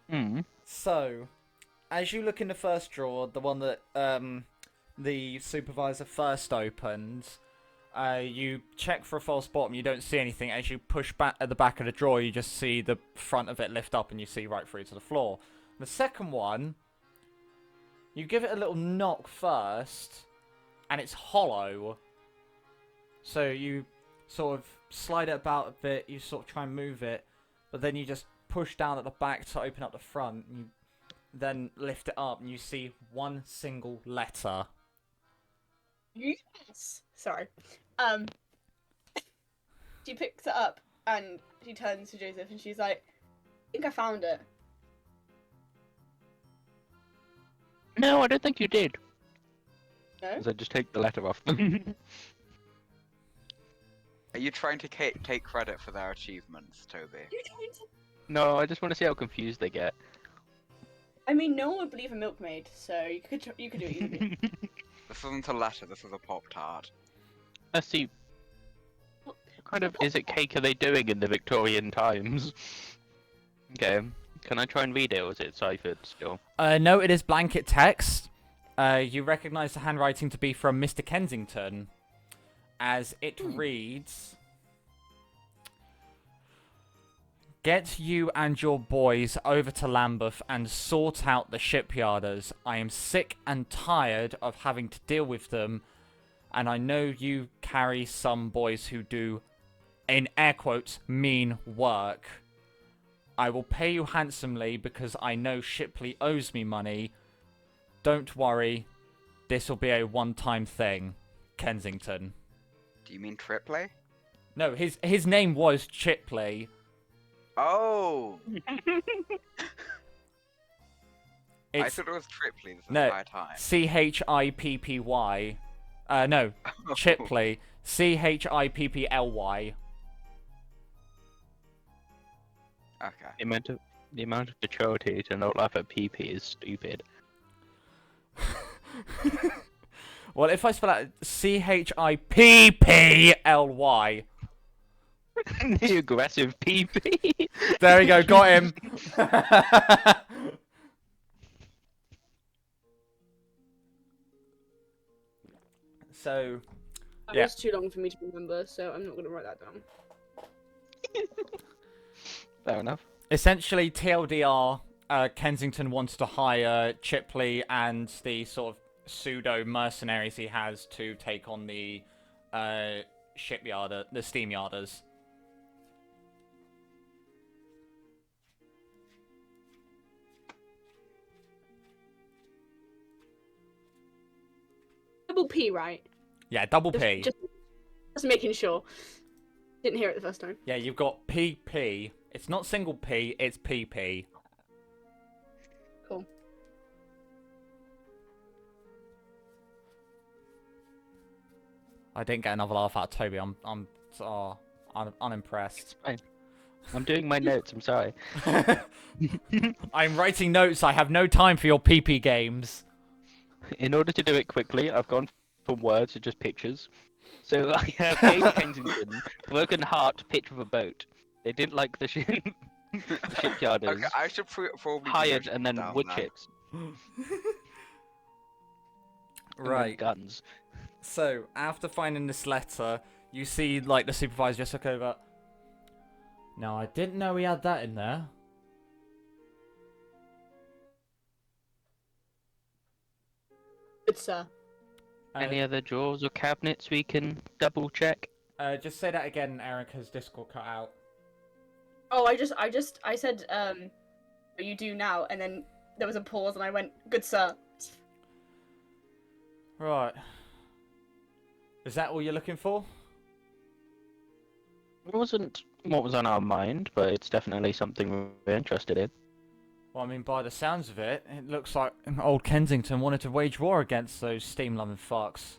S3: Hmm.
S1: So, as you look in the first drawer, the one that the supervisor first opened, you check for a false bottom. You don't see anything. As you push back at the back of the drawer, you just see the front of it lift up, and you see right through to the floor. The second one, you give it a little knock first, and it's hollow. So you sort of slide it about a bit. You sort of try and move it, but then you just push down at the back to open up the front. And you then lift it up, and you see one single letter.
S2: Yes. Sorry. She picks it up and she turns to Joseph and she's like, I think I found it.
S3: No, I don't think you did.
S2: No?
S3: As I just take the letter off them.
S4: Are you trying to take credit for their achievements, Toby?
S2: You're trying to...
S3: No, I just want to see how confused they get.
S2: I mean, no one would believe a milkmaid, so you could do it easily.
S4: This isn't a letter, this is a Pop-Tart.
S3: Let's see. kind of is it cake are they doing in the Victorian times? Okay, can I try and read it, or is it ciphered still?
S1: No, it is blanket text. You recognise the handwriting to be from Mr. Kensington, as it reads... Get you and your boys over to Lambeth and sort out the shipyarders. I am sick and tired of having to deal with them, and I know you carry some boys who do, in air quotes, mean work. I will pay you handsomely because I know Shipley owes me money. Don't worry, this will be a one-time thing. Kensington.
S4: Do you mean Tripley?
S1: No, his name was Chipley.
S4: Oh! I
S1: It's
S4: thought it was Tripley this
S1: no,
S4: entire time.
S1: Chippy. No, Chipley. Chipply.
S4: Okay.
S3: The amount of maturity to not laugh at PP is stupid.
S1: Well, if I spell out Chipply.
S3: The aggressive PP.
S1: There we go, got him. So,
S2: That
S1: yeah.
S2: was too long for me to remember, so I'm not going to write that down.
S3: Fair enough.
S1: Essentially, TLDR, Kensington wants to hire Chipley and the sort of pseudo mercenaries he has to take on the the steam yarders.
S2: Double P, right?
S1: Yeah, double P.
S2: Just making sure. Didn't hear it the first time.
S1: Yeah, you've got PP. It's not single P, it's PP.
S2: Cool.
S1: I didn't get another laugh out of Toby. I'm unimpressed.
S3: Fine. I'm doing my notes, I'm sorry.
S1: I'm writing notes. I have no time for your PP games.
S3: In order to do it quickly, I've gone from words to just pictures. So I have Dave Kensington, broken heart, picture of a boat. They didn't like the shipyarders.
S4: Okay, I should probably
S3: Hired
S4: note
S3: and then
S4: down
S3: wood
S4: now.
S3: chips. And then
S1: Right.
S3: guns.
S1: So, after finding this letter, you see, like, the supervisor just look over. No, I didn't know he had that in there.
S2: Good sir.
S3: Any other drawers or cabinets we can double check?
S1: Just say that again, Erica's Discord cut out.
S2: Oh, I said, what you do now, and then there was a pause, and I went, good sir.
S1: Right. Is that all you're looking for?
S3: It wasn't what was on our mind, but it's definitely something we're interested in.
S1: Well, I mean, by the sounds of it, it looks like old Kensington wanted to wage war against those steam-loving fucks.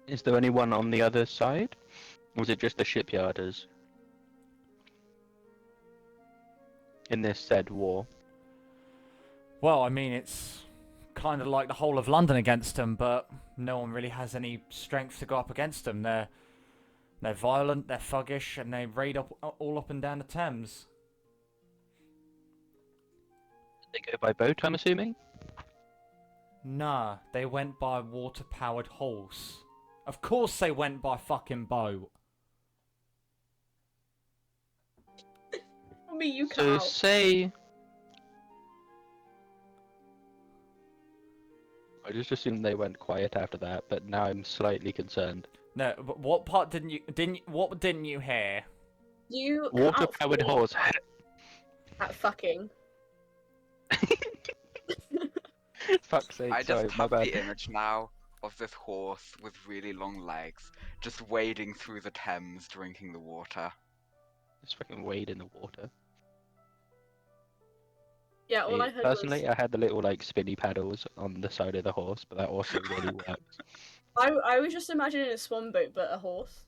S3: Is there anyone on the other side? Or was it just the shipyarders? In this said war?
S1: Well, I mean, it's kind of like the whole of London against them, but no one really has any strength to go up against them. They're violent, they're thuggish, and they raid all up and down the Thames.
S3: They go by boat, I'm assuming?
S1: Nah, they went by a water-powered horse. Of course they went by fucking boat.
S2: Me, you
S3: So
S2: out.
S3: say... I just assumed they went quiet after that, but now I'm slightly concerned.
S1: No, but what part didn't you hear?
S2: You
S3: Water-powered horse.
S2: at fucking.
S3: Fuck's sake,
S4: I
S3: sorry,
S4: just
S3: my
S4: have
S3: bad.
S4: the image now of this horse with really long legs, just wading through the Thames, drinking the water.
S3: Just fucking wade in the water.
S2: Yeah, all I heard
S3: Personally,
S2: was...
S3: I had the little like spinny paddles on the side of the horse, but that also really works.
S2: I was just imagining a swan boat, but a horse.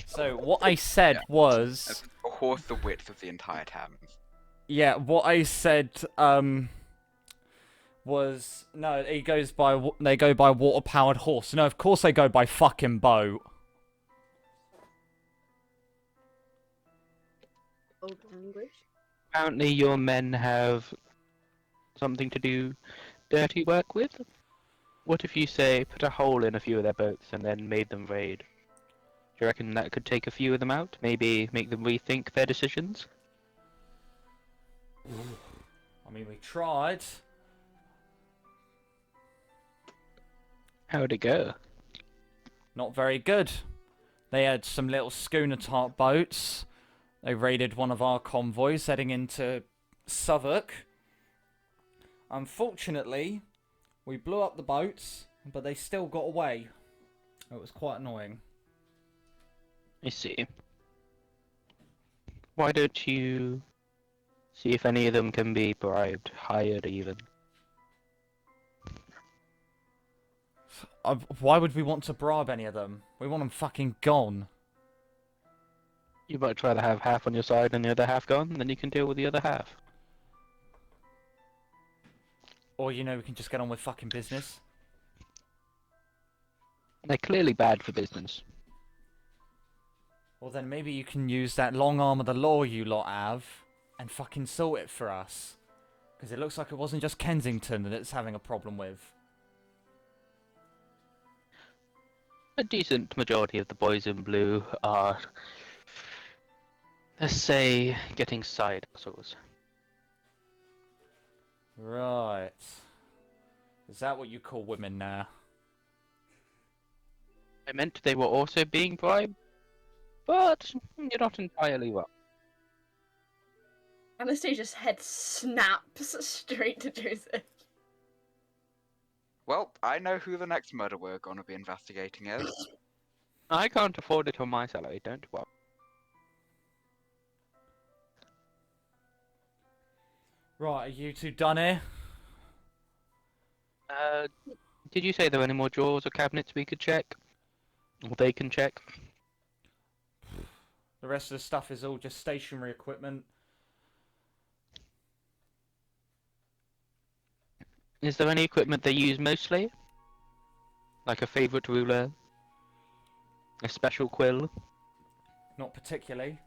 S1: So what I said was,
S4: It's a horse the width of the entire Thames.
S1: yeah, what I said was no. They go by water-powered horse. No, of course they go by fucking boat.
S2: Old language.
S3: Apparently your men have something to do dirty work with. What if you say put a hole in a few of their boats and then made them raid? Do you reckon that could take a few of them out? Maybe make them rethink their decisions?
S1: I mean, we tried.
S3: How'd it go?
S1: Not very good. They had some little schooner-type boats. They raided one of our convoys heading into Southwark. Unfortunately, we blew up the boats, but they still got away. It was quite annoying.
S3: I see. Why don't you see if any of them can be bribed, hired even?
S1: Why would we want to bribe any of them? We want them fucking gone.
S3: You might rather have half on your side and the other half gone, then you can deal with the other half.
S1: Or, we can just get on with fucking business.
S3: They're clearly bad for business.
S1: Well, then maybe you can use that long arm of the law you lot have and fucking sort it for us. Because it looks like it wasn't just Kensington that it's having a problem with.
S3: A decent majority of the boys in blue are, let's say, getting side hustles.
S1: Right. Is that what you call women now?
S3: I meant they were also being bribed, but you're not entirely wrong.
S2: Anastasia's head snaps straight to Joseph.
S4: Well, I know who the next murder we're gonna be investigating is.
S3: I can't afford it on my salary, don't worry.
S1: Right, are you two done here?
S3: Did you say there were any more drawers or cabinets we could check? Or they can check?
S1: The rest of the stuff is all just stationary equipment.
S3: Is there any equipment they use mostly? Like a favourite ruler? A special quill?
S1: Not particularly.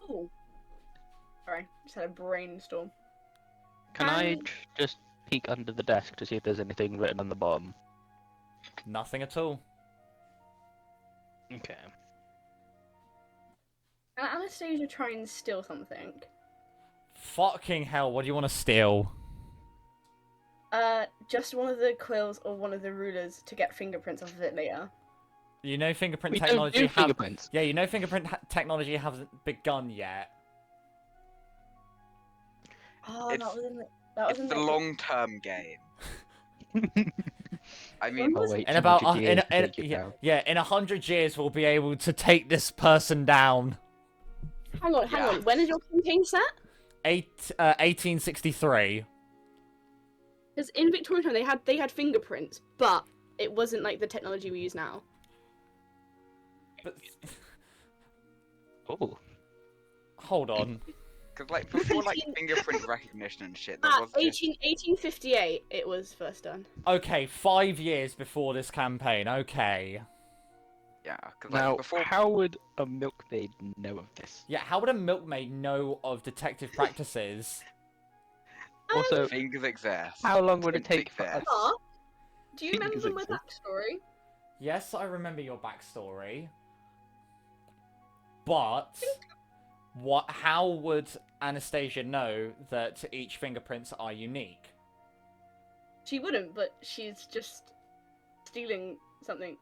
S2: Oh. Sorry, just had a brainstorm.
S3: Can I just peek under the desk to see if there's anything written on the bottom?
S1: Nothing at all.
S3: Okay.
S2: Can Anastasia try and steal something?
S1: Fucking hell, what do you want to steal?
S2: Just one of the quills or one of the rulers to get fingerprints off of it later.
S1: Fingerprint
S3: We don't
S1: technology
S3: do fingerprints.
S1: Yeah, fingerprint technology hasn't begun yet.
S2: Oh,
S4: It's-
S2: that was in the... That was
S4: It's
S2: in
S4: the
S2: the...
S4: long-term game. I mean,
S2: was
S3: wait
S1: In about
S3: 200 years to take it down.
S1: in 100 years we'll be able to take this person down.
S2: Hang on. When is your campaign set?
S1: 1863.
S2: Because in Victorian time they had fingerprints, but it wasn't like the technology we use now.
S1: But
S3: Oh.
S1: hold on.
S4: because like before like fingerprint recognition and shit, there
S2: Ah,
S4: was just
S2: 1858 it was first done.
S1: Okay, 5 years before this campaign. Okay.
S4: yeah. Because
S3: Now,
S4: like before,
S3: how would a milkmaid know of this?
S1: Yeah, how would a milkmaid know of detective practices?
S3: Also,
S4: fingers exist.
S3: how long would it
S4: Twins
S3: take for us?
S4: exist.
S2: Ah, do you
S3: Fingers
S2: remember my
S3: exist.
S2: backstory?
S1: Yes, I remember your backstory. But how would Anastasia know that each fingerprints are unique?
S2: She wouldn't, but she's just stealing something.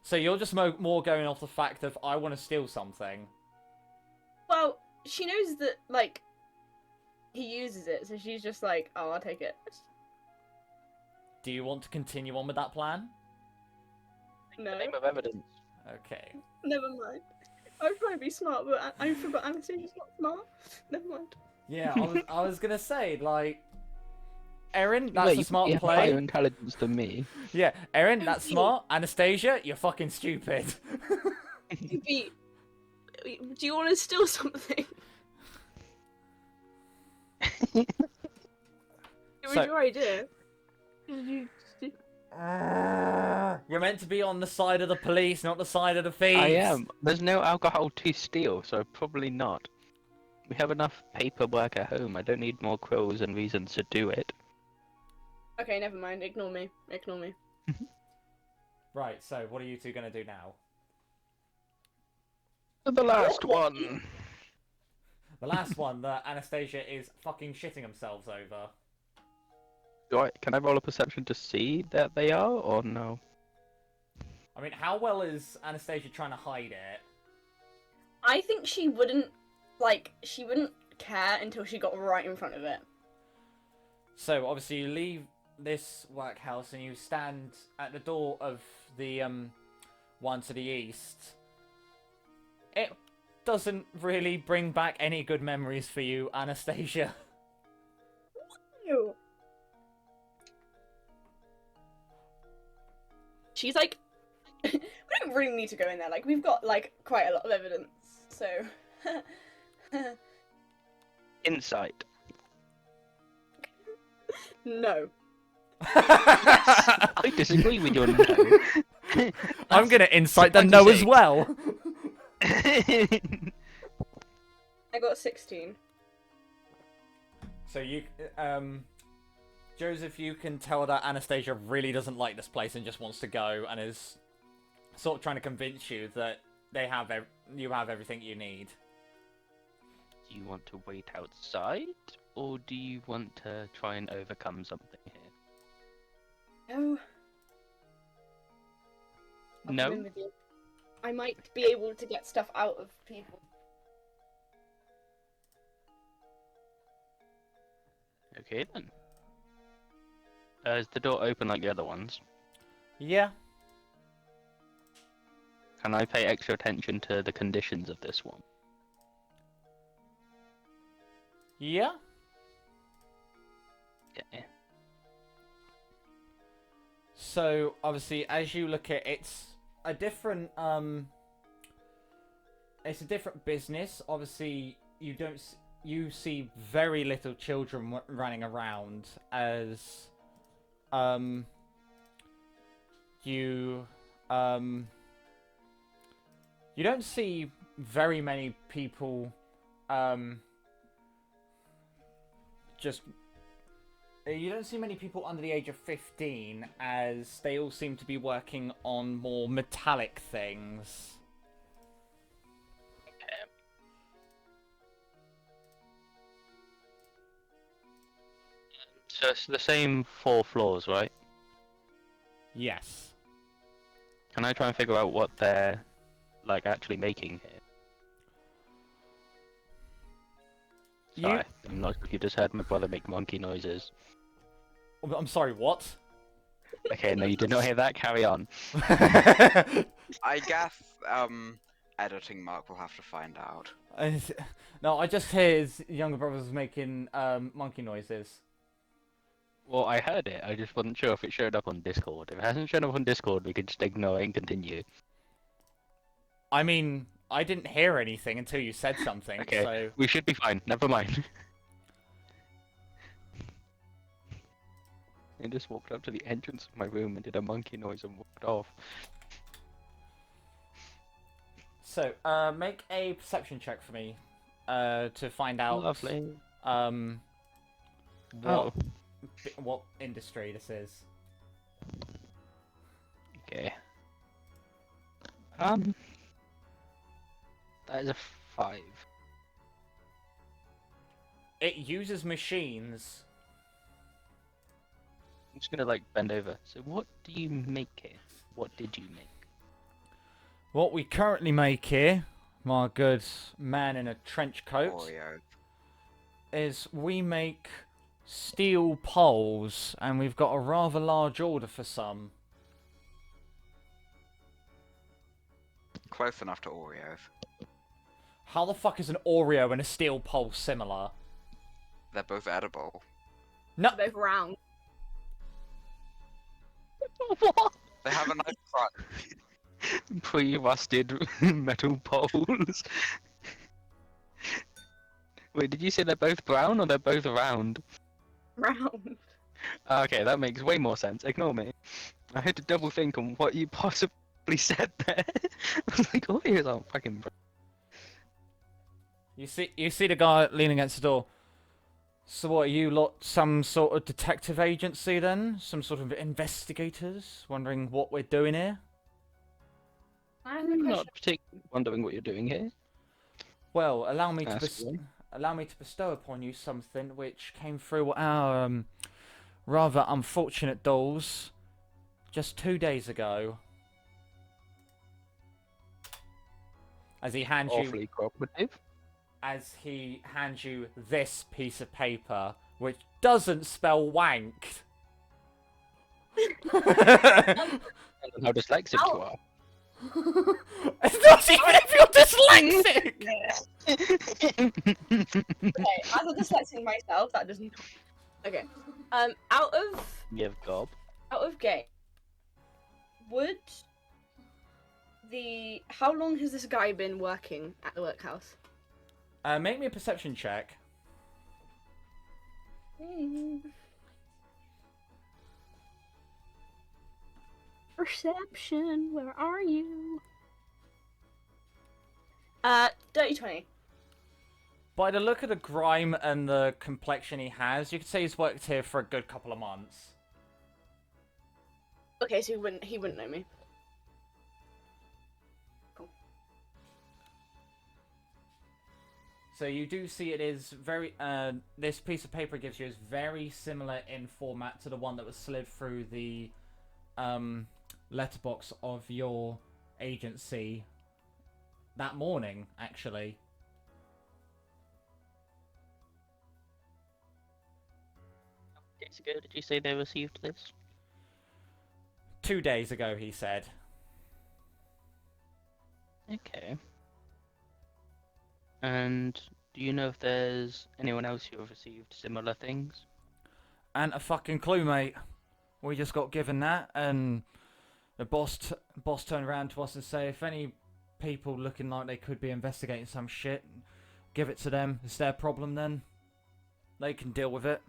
S1: So you're just more going off the fact of I want to steal something.
S2: Well, she knows that like he uses it, so she's just like, "Oh, I'll take it."
S1: Do you want to continue on with that plan?
S2: No,
S3: Name of evidence.
S1: Okay.
S2: never mind. I was trying to be smart, but I forgot Anastasia's not smart. Never mind.
S1: Yeah, I was gonna say, like, Erin, that's
S3: Wait,
S1: a smart
S3: you have
S1: play.
S3: higher intelligence than me.
S1: Yeah, Erin, that's
S2: Thank you.
S1: smart. Anastasia, you're fucking stupid.
S2: Do you want to steal something? It was
S1: So-
S2: your idea.
S1: You're meant to be on the side of the police, not the side of the thieves.
S3: I am. There's no alcohol to steal, so probably not. We have enough paperwork at home. I don't need more quills and reasons to do it.
S2: Okay, never mind. Ignore me. Ignore me.
S1: Right, so what are you two going to do now?
S3: The last one.
S1: The last one that Anastasia is fucking shitting themselves over.
S3: Can I roll a perception to see that they are, or no?
S1: I mean, how well is Anastasia trying to hide it?
S2: I think she wouldn't care until she got right in front of it.
S1: So, obviously, you leave this workhouse and you stand at the door of the one to the east. It doesn't really bring back any good memories for you, Anastasia.
S2: Ew. She's like, we don't really need to go in there. Like, we've got like quite a lot of evidence. So,
S3: Insight.
S2: no.
S3: I disagree with your no.
S1: I'm gonna incite the no as well.
S2: I got 16.
S1: So you, Joseph, you can tell that Anastasia really doesn't like this place and just wants to go, and is sort of trying to convince you that you have everything you need.
S3: Do you want to wait outside, or do you want to try and overcome something here?
S2: No. I'll come
S3: No?
S2: in with you. I might be able to get stuff out of people.
S3: Okay then. Is the door open like the other ones?
S1: Yeah.
S3: Can I pay extra attention to the conditions of this one?
S1: Yeah.
S3: Yeah.
S1: So obviously, as you look at it's a different business. Obviously, you see very little children running around as you don't see very many people you don't see many people under the age of 15, as they all seem to be working on more metallic things.
S3: So it's the same 4 floors, right?
S1: Yes.
S3: Can I try and figure out what they're like actually making here? Sorry, I'm not sure if you just heard my brother make monkey noises.
S1: I'm sorry, what?
S3: Okay, no, you did not hear that. Carry on.
S4: I guess editing Mark will have to find out.
S1: No, I just hear his younger brother's making monkey noises.
S3: Well, I heard it. I just wasn't sure if it showed up on Discord. If it hasn't shown up on Discord, we could just ignore it and continue.
S1: I mean, I didn't hear anything until you said something,
S3: Okay,
S1: so...
S3: we should be fine. Never mind. I just walked up to the entrance of my room and did a monkey noise and walked off.
S1: So, make a perception check for me, to find out...
S3: Lovely.
S1: What industry this is.
S3: Okay. That is a 5.
S1: It uses machines.
S3: I'm just gonna like bend over. So what do you make here? What did you make?
S1: What we currently make here, my good man in a trench coat,
S4: Oreo.
S1: is we make steel poles, and we've got a rather large order for some.
S4: Close enough to Oreos.
S1: How the fuck is an Oreo and a steel pole similar?
S4: They're both edible.
S1: No,
S2: They're both round.
S3: What?
S4: They have a nice crunch.
S3: Pre-rusted metal poles. Wait, did you say they're both brown or they're both round?
S2: Round.
S3: Okay, that makes way more sense. Ignore me. I had to double think on what you possibly said there. I was like, all ears aren't fucking brown.
S1: You see the guy leaning against the door. So what, are you lot some sort of detective agency then? Some sort of investigators? Wondering what we're doing here?
S2: I have a
S3: I'm
S2: question.
S3: not particularly wondering what you're doing here.
S1: Well, allow me to
S3: Ask away.
S1: bestow upon you something which came through our rather unfortunate doors just 2 days ago. As he hands you
S3: Awfully cooperative.
S1: this piece of paper, which doesn't spell wank.
S3: I don't know how dyslexic you
S2: Ow.
S3: are.
S1: It's not even if you're dyslexic!
S2: Okay, as a dyslexic myself, that doesn't. Okay. Out
S3: You have gob.
S2: of game, how long has this guy been working at the workhouse?
S1: Make me a perception check.
S2: Perception, where are you? Dirty 20.
S1: By the look of the grime and the complexion he has, you could say he's worked here for a good couple of months.
S2: Okay, so he wouldn't know me. Cool.
S1: So you do see it is very, this piece of paper it gives you is very similar in format to the one that was slid through the, letterbox of your agency that morning, actually.
S3: Days ago, did you say they received this?
S1: 2 days ago, he said.
S3: Okay. And do you know if there's anyone else who have received similar things?
S1: And a fucking clue, mate. We just got given that, and the boss turned around to us and say, if any people looking like they could be investigating some shit, give it to them. It's their problem then. They can deal with it.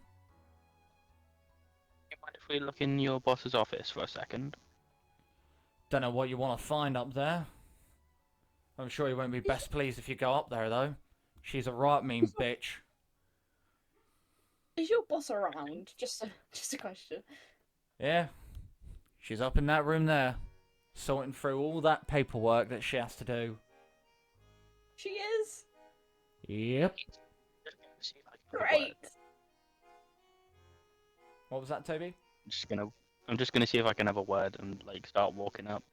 S3: You mind if we look in your boss's office for a second?
S1: Don't know what you want to find up there. I'm sure you won't be best pleased if you go up there, though. She's a right mean bitch.
S2: Is your boss around? Just a question.
S1: Yeah. She's up in that room there, sorting through all that paperwork that she has to do.
S2: She is.
S1: Yep.
S3: See if I can get a
S2: Great.
S3: word.
S1: What was that, Toby?
S3: I'm just gonna see if I can have a word and like start walking up.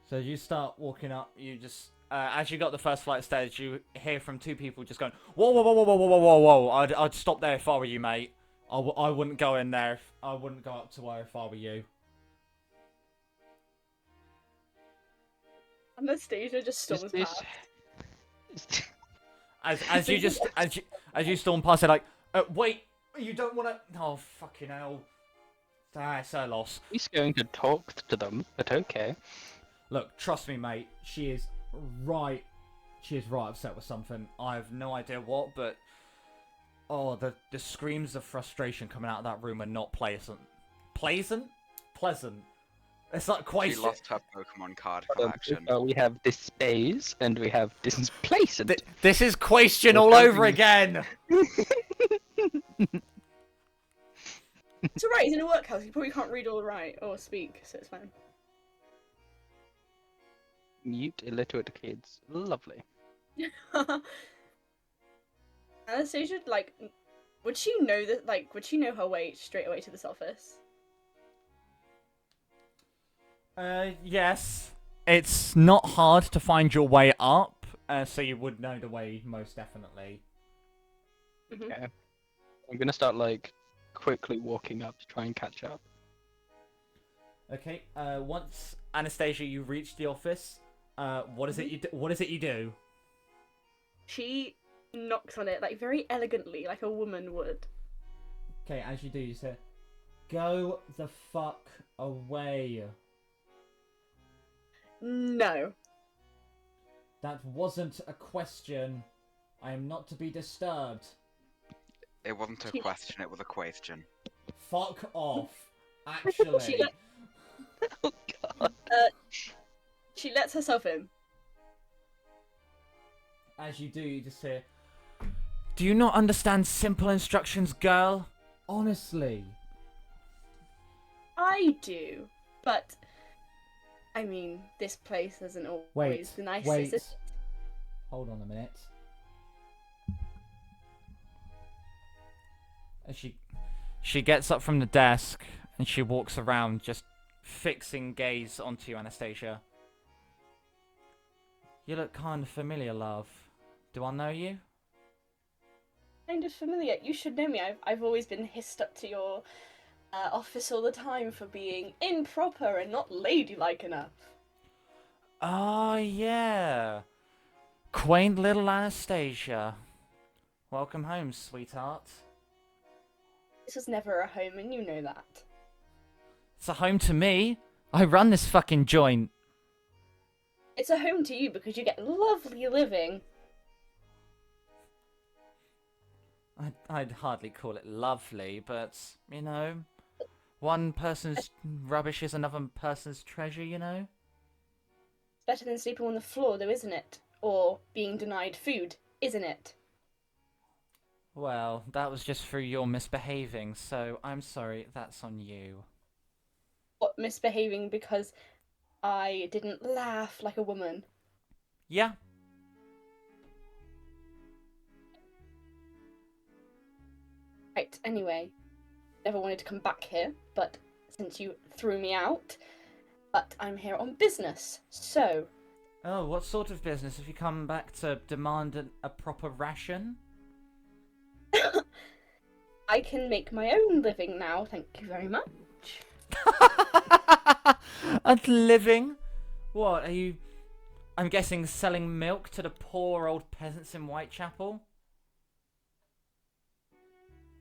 S1: So you start walking up, you just, as you got the first flight of stairs, you hear from two people just going, whoa, whoa, whoa, whoa, whoa, whoa, whoa, whoa, I'd stop there if I were you, mate. I wouldn't go in there, I wouldn't go up to her if I were you.
S2: Anastasia just storms past.
S1: As you storm past it, like, wait, you don't want to, oh, fucking hell. Ah, it's her loss.
S3: He's going to talk to them, but okay.
S1: Look, trust me, mate. She is right upset with something. I have no idea what, but oh, the screams of frustration coming out of that room are not pleasant. Pleasant? It's like quite.
S4: She lost her Pokemon card collection.
S3: We have displays and we have displacent.
S1: This is question all over again.
S2: It's alright, he's in a workhouse, he probably can't read or write or speak, so it's fine.
S3: Mute illiterate kids. Lovely.
S2: Anastasia, like, would she know that, like, would she know her way straight away to this office?
S1: Yes. It's not hard to find your way up, so you would know the way most definitely.
S2: Mm-hmm.
S3: Okay. I'm gonna start like quickly walking up to try and catch up.
S1: Okay. Once Anastasia, you reach the office. What is it you do? What is it you do?
S2: She knocks on it, like, very elegantly, like a woman would.
S1: Okay, as you do, you say, "Go the fuck away."
S2: No.
S1: That wasn't a question. I am not to be disturbed.
S4: It wasn't a question, it was a question.
S1: Fuck off.
S2: She
S1: Actually.
S2: let-
S3: Oh god.
S2: She lets herself in.
S1: As you do, you just hear, do you not understand simple instructions, girl? Honestly.
S2: I do, but I mean, this place isn't always
S1: Wait,
S2: the nicest.
S1: wait. Hold on a minute. As she gets up from the desk and she walks around, just fixing gaze onto you, Anastasia. You look kind of familiar, love. Do I know you?
S2: Kind of familiar. You should know me. I've always been hissed up to your office all the time for being improper and not ladylike enough.
S1: Oh, yeah. Quaint little Anastasia. Welcome home, sweetheart.
S2: This was never a home, and you know that.
S1: It's a home to me. I run this fucking joint.
S2: It's a home to you because you get lovely living.
S1: I'd hardly call it lovely, but, you know, one person's rubbish is another person's treasure, you know?
S2: It's better than sleeping on the floor, though, isn't it? Or being denied food, isn't it?
S1: Well, that was just through your misbehaving, so I'm sorry, that's on you.
S2: What, misbehaving because I didn't laugh like a woman?
S1: Yeah.
S2: Right, anyway. Never wanted to come back here, but since you threw me out, but I'm here on business, so...
S1: Oh, what sort of business? Have you come back to demand a proper ration?
S2: I can make my own living now, thank you very much.
S1: A living? What, are you... I'm guessing selling milk to the poor old peasants in Whitechapel?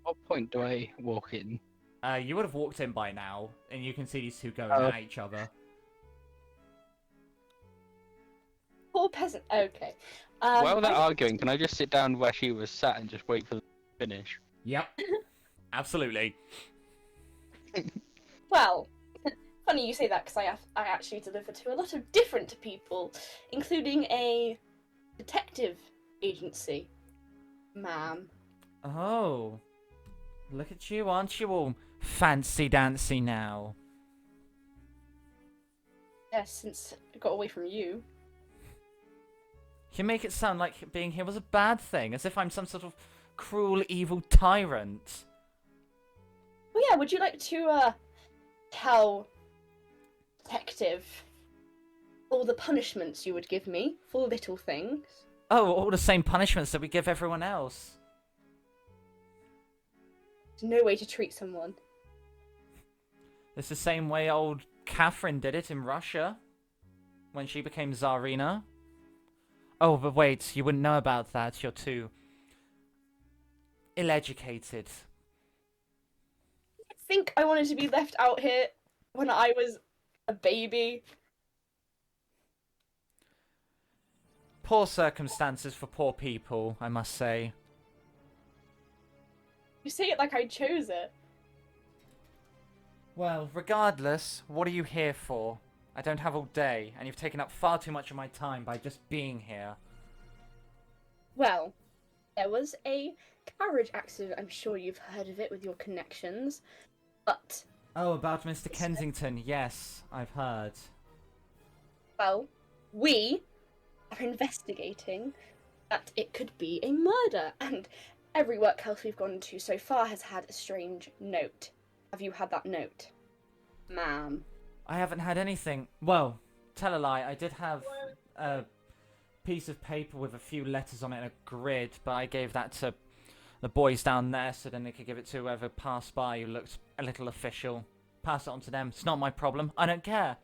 S3: What point do I walk in?
S1: You would have walked in by now, and you can see these two going
S3: Oh.
S1: at each other.
S2: Poor peasant. Okay.
S3: While they're
S2: I-
S3: arguing, can I just sit down where she was sat and just wait for them to finish?
S1: Yep. Absolutely.
S2: Well, funny you say that because I actually deliver to a lot of different people, including a detective agency, ma'am.
S1: Oh. Look at you, aren't you all fancy-dancy now?
S2: Yes, since I got away from you.
S1: You make it sound like being here was a bad thing, as if I'm some sort of cruel, evil tyrant.
S2: Oh yeah, would you like to tell detective all the punishments you would give me for little things?
S1: Oh, all the same punishments that we give everyone else.
S2: There's no way to treat someone.
S1: It's the same way old Catherine did it in Russia, when she became Tsarina. Oh, but wait, you wouldn't know about that. You're too ill-educated.
S2: I think I wanted to be left out here when I was a baby.
S1: Poor circumstances for poor people, I must say.
S2: You say it like I chose it.
S1: Well, regardless, what are you here for? I don't have all day, and you've taken up far too much of my time by just being here.
S2: Well, there was a carriage accident. I'm sure you've heard of it with your connections. But,
S1: Oh, about Mr. Kensington, yes, I've heard.
S2: well, we are investigating that it could be a murder, and every workhouse we've gone to so far has had a strange note. Have you had that note, ma'am?
S1: I haven't had anything. Well, tell a lie, I did have a piece of paper with a few letters on it and a grid, but I gave that to the boys down there so then they could give it to whoever passed by who looked a little official. Pass it on to them. It's not my problem. I don't care.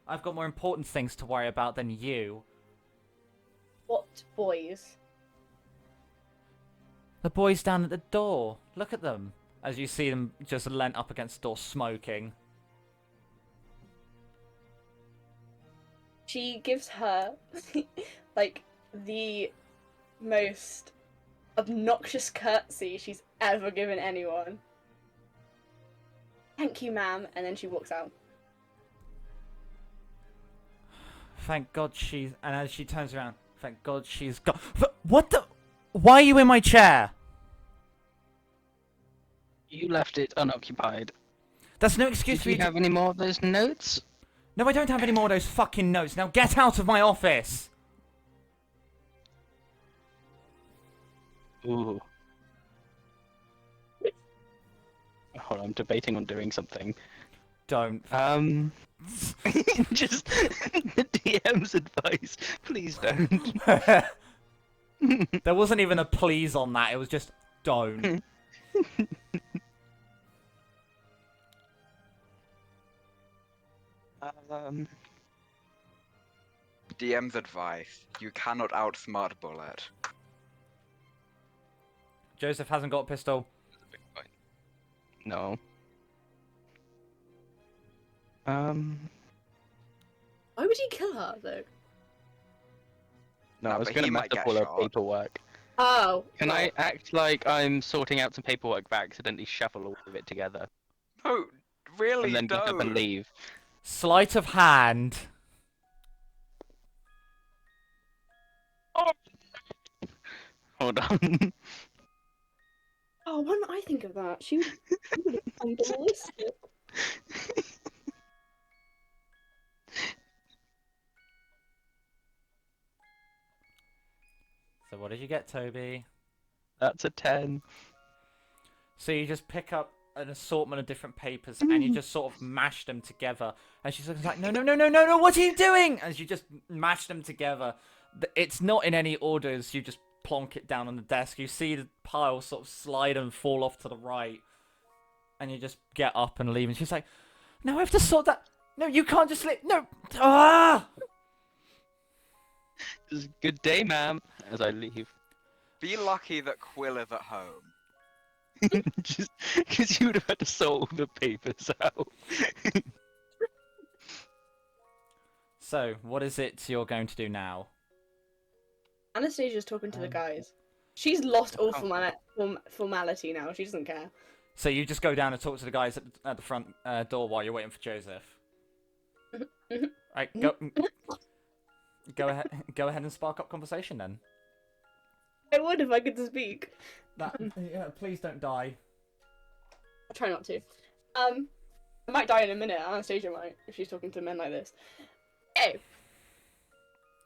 S1: I've got more important things to worry about than you.
S2: What boys?
S1: The boys down at the door. Look at them. As you see them just leant up against the door smoking.
S2: She gives her, like, the most obnoxious curtsy she's ever given anyone. Thank you, ma'am. And then she walks out.
S1: Thank God she's... And as she turns around, thank God she's gone. What the... Why are you in my chair?
S3: You left it unoccupied.
S1: That's no excuse
S3: Did
S1: for
S3: you
S1: you to...
S3: have any more of those notes?
S1: No, I don't have any more of those fucking notes. Now get out of my office!
S3: Ooh. Hold on, I'm debating on doing something.
S1: Don't.
S3: Just the DM's advice. Please don't.
S1: There wasn't even a please on that. It was just, don't.
S4: DM's advice: you cannot outsmart Bullet.
S1: Joseph hasn't got a pistol.
S3: No.
S2: Why would he kill her, though?
S3: No,
S4: No,
S3: I was
S4: but
S3: going
S4: he
S3: to
S4: might
S3: mess
S4: get
S3: up all her
S4: shot.
S3: paperwork.
S2: Oh.
S3: Can I act like I'm sorting out some paperwork but accidentally shuffle all of it together?
S4: No, really,
S3: And then get up and
S4: don't.
S3: leave?
S1: Sleight of hand.
S3: Oh. Hold on.
S2: Oh, why didn't I think of that? She would have been ballistic.
S1: So what did you get, Toby?
S3: That's a 10.
S1: So you just pick up an assortment of different papers and you just sort of mash them together. And she's like, no, no, no, no, no, no, what are you doing? And you just mash them together. It's not in any orders. You just plonk it down on the desk. You see the pile sort of slide and fall off to the right. And you just get up and leave. And she's like, no, I have to sort that. No, you can't just leave. No. Ah!
S3: Good day, ma'am. As I leave.
S4: Be lucky that Quill is at home.
S3: Just because you would have had to sort all the papers out.
S1: So, what is it you're going to do now?
S2: Anastasia's talking to the guys. She's lost all formality now. She doesn't care.
S1: So you just go down and talk to the guys at the front door while you're waiting for Joseph. Right, go ahead. Go ahead and spark up conversation then.
S2: I would if I could speak.
S1: Please don't die.
S2: I'll try not to. I might die in a minute. Anastasia might, if she's talking to men like this. Okay.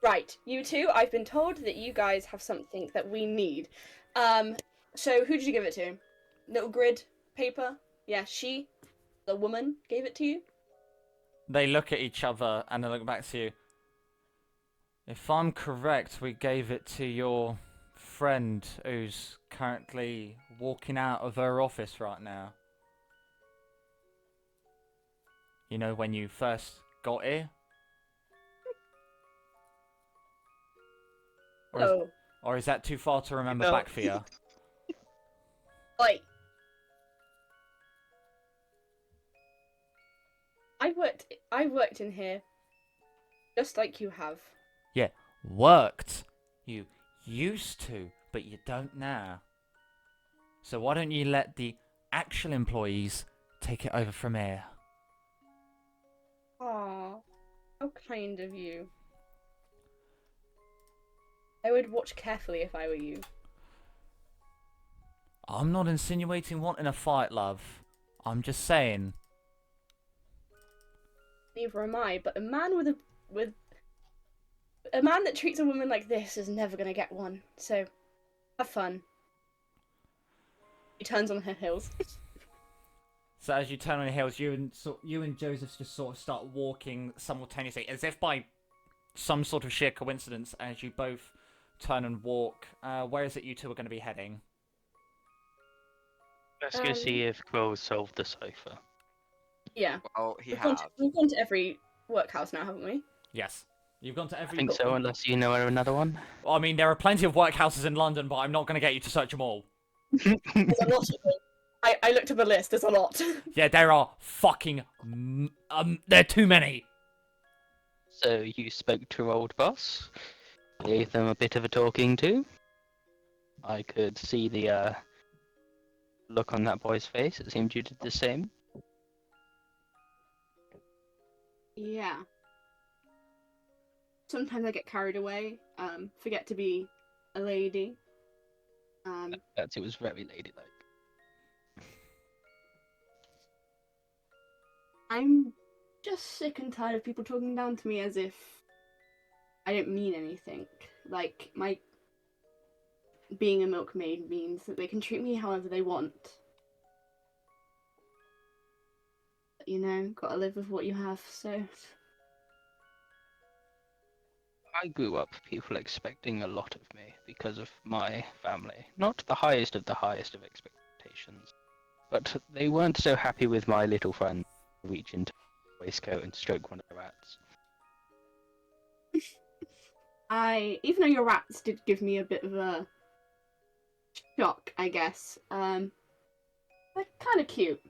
S2: Right, you two, I've been told that you guys have something that we need. So who did you give it to? Little grid paper? Yeah, the woman, gave it to you?
S1: They look at each other and they look back to you. If I'm correct, we gave it to your friend who's currently walking out of her office right now. You know, when you first got here? Or is that too far to remember
S3: No.
S1: back for you?
S2: Like, I worked in here, just like you have.
S1: Yeah, worked. You used to, but you don't now. So why don't you let the actual employees take it over from here?
S2: Aw, how kind of you. I would watch carefully if I were you.
S1: I'm not insinuating wanting a fight, love. I'm just saying.
S2: Neither am I, but a man with a man that treats a woman like this is never gonna get one. So, have fun. She turns on her heels.
S1: So as you turn on your heels, you and Joseph just sort of start walking simultaneously, as if by some sort of sheer coincidence. As you both turn and walk, where is it you two are going to be heading?
S3: Let's go see if Quill solved the cipher.
S2: Yeah.
S4: Well, he
S2: We've
S4: has.
S2: gone to every workhouse now, haven't we?
S1: Yes, you've gone to
S3: I
S1: every.
S3: think so, unless you know another one.
S1: I mean, there are plenty of workhouses in London, but I'm not going to get you to search them all.
S2: There's a lot of them. I looked up a list. There's a lot.
S1: Yeah, there are fucking there are too many.
S3: So you spoke to your old boss, gave them a bit of a talking to. I could see the look on that boy's face. It seemed you did the same.
S2: Yeah. Sometimes I get carried away, forget to be a lady.
S3: It was very ladylike.
S2: I'm just sick and tired of people talking down to me as if I don't mean anything. Like, my being a milkmaid means that they can treat me however they want. But, you know, gotta live with what you have, so...
S3: I grew up people expecting a lot of me because of my family. Not the highest of expectations, but they weren't so happy with my little friend reach into my waistcoat and stroke one of the rats.
S2: Even though your rats did give me a bit of a shock, I guess, they're kind of cute.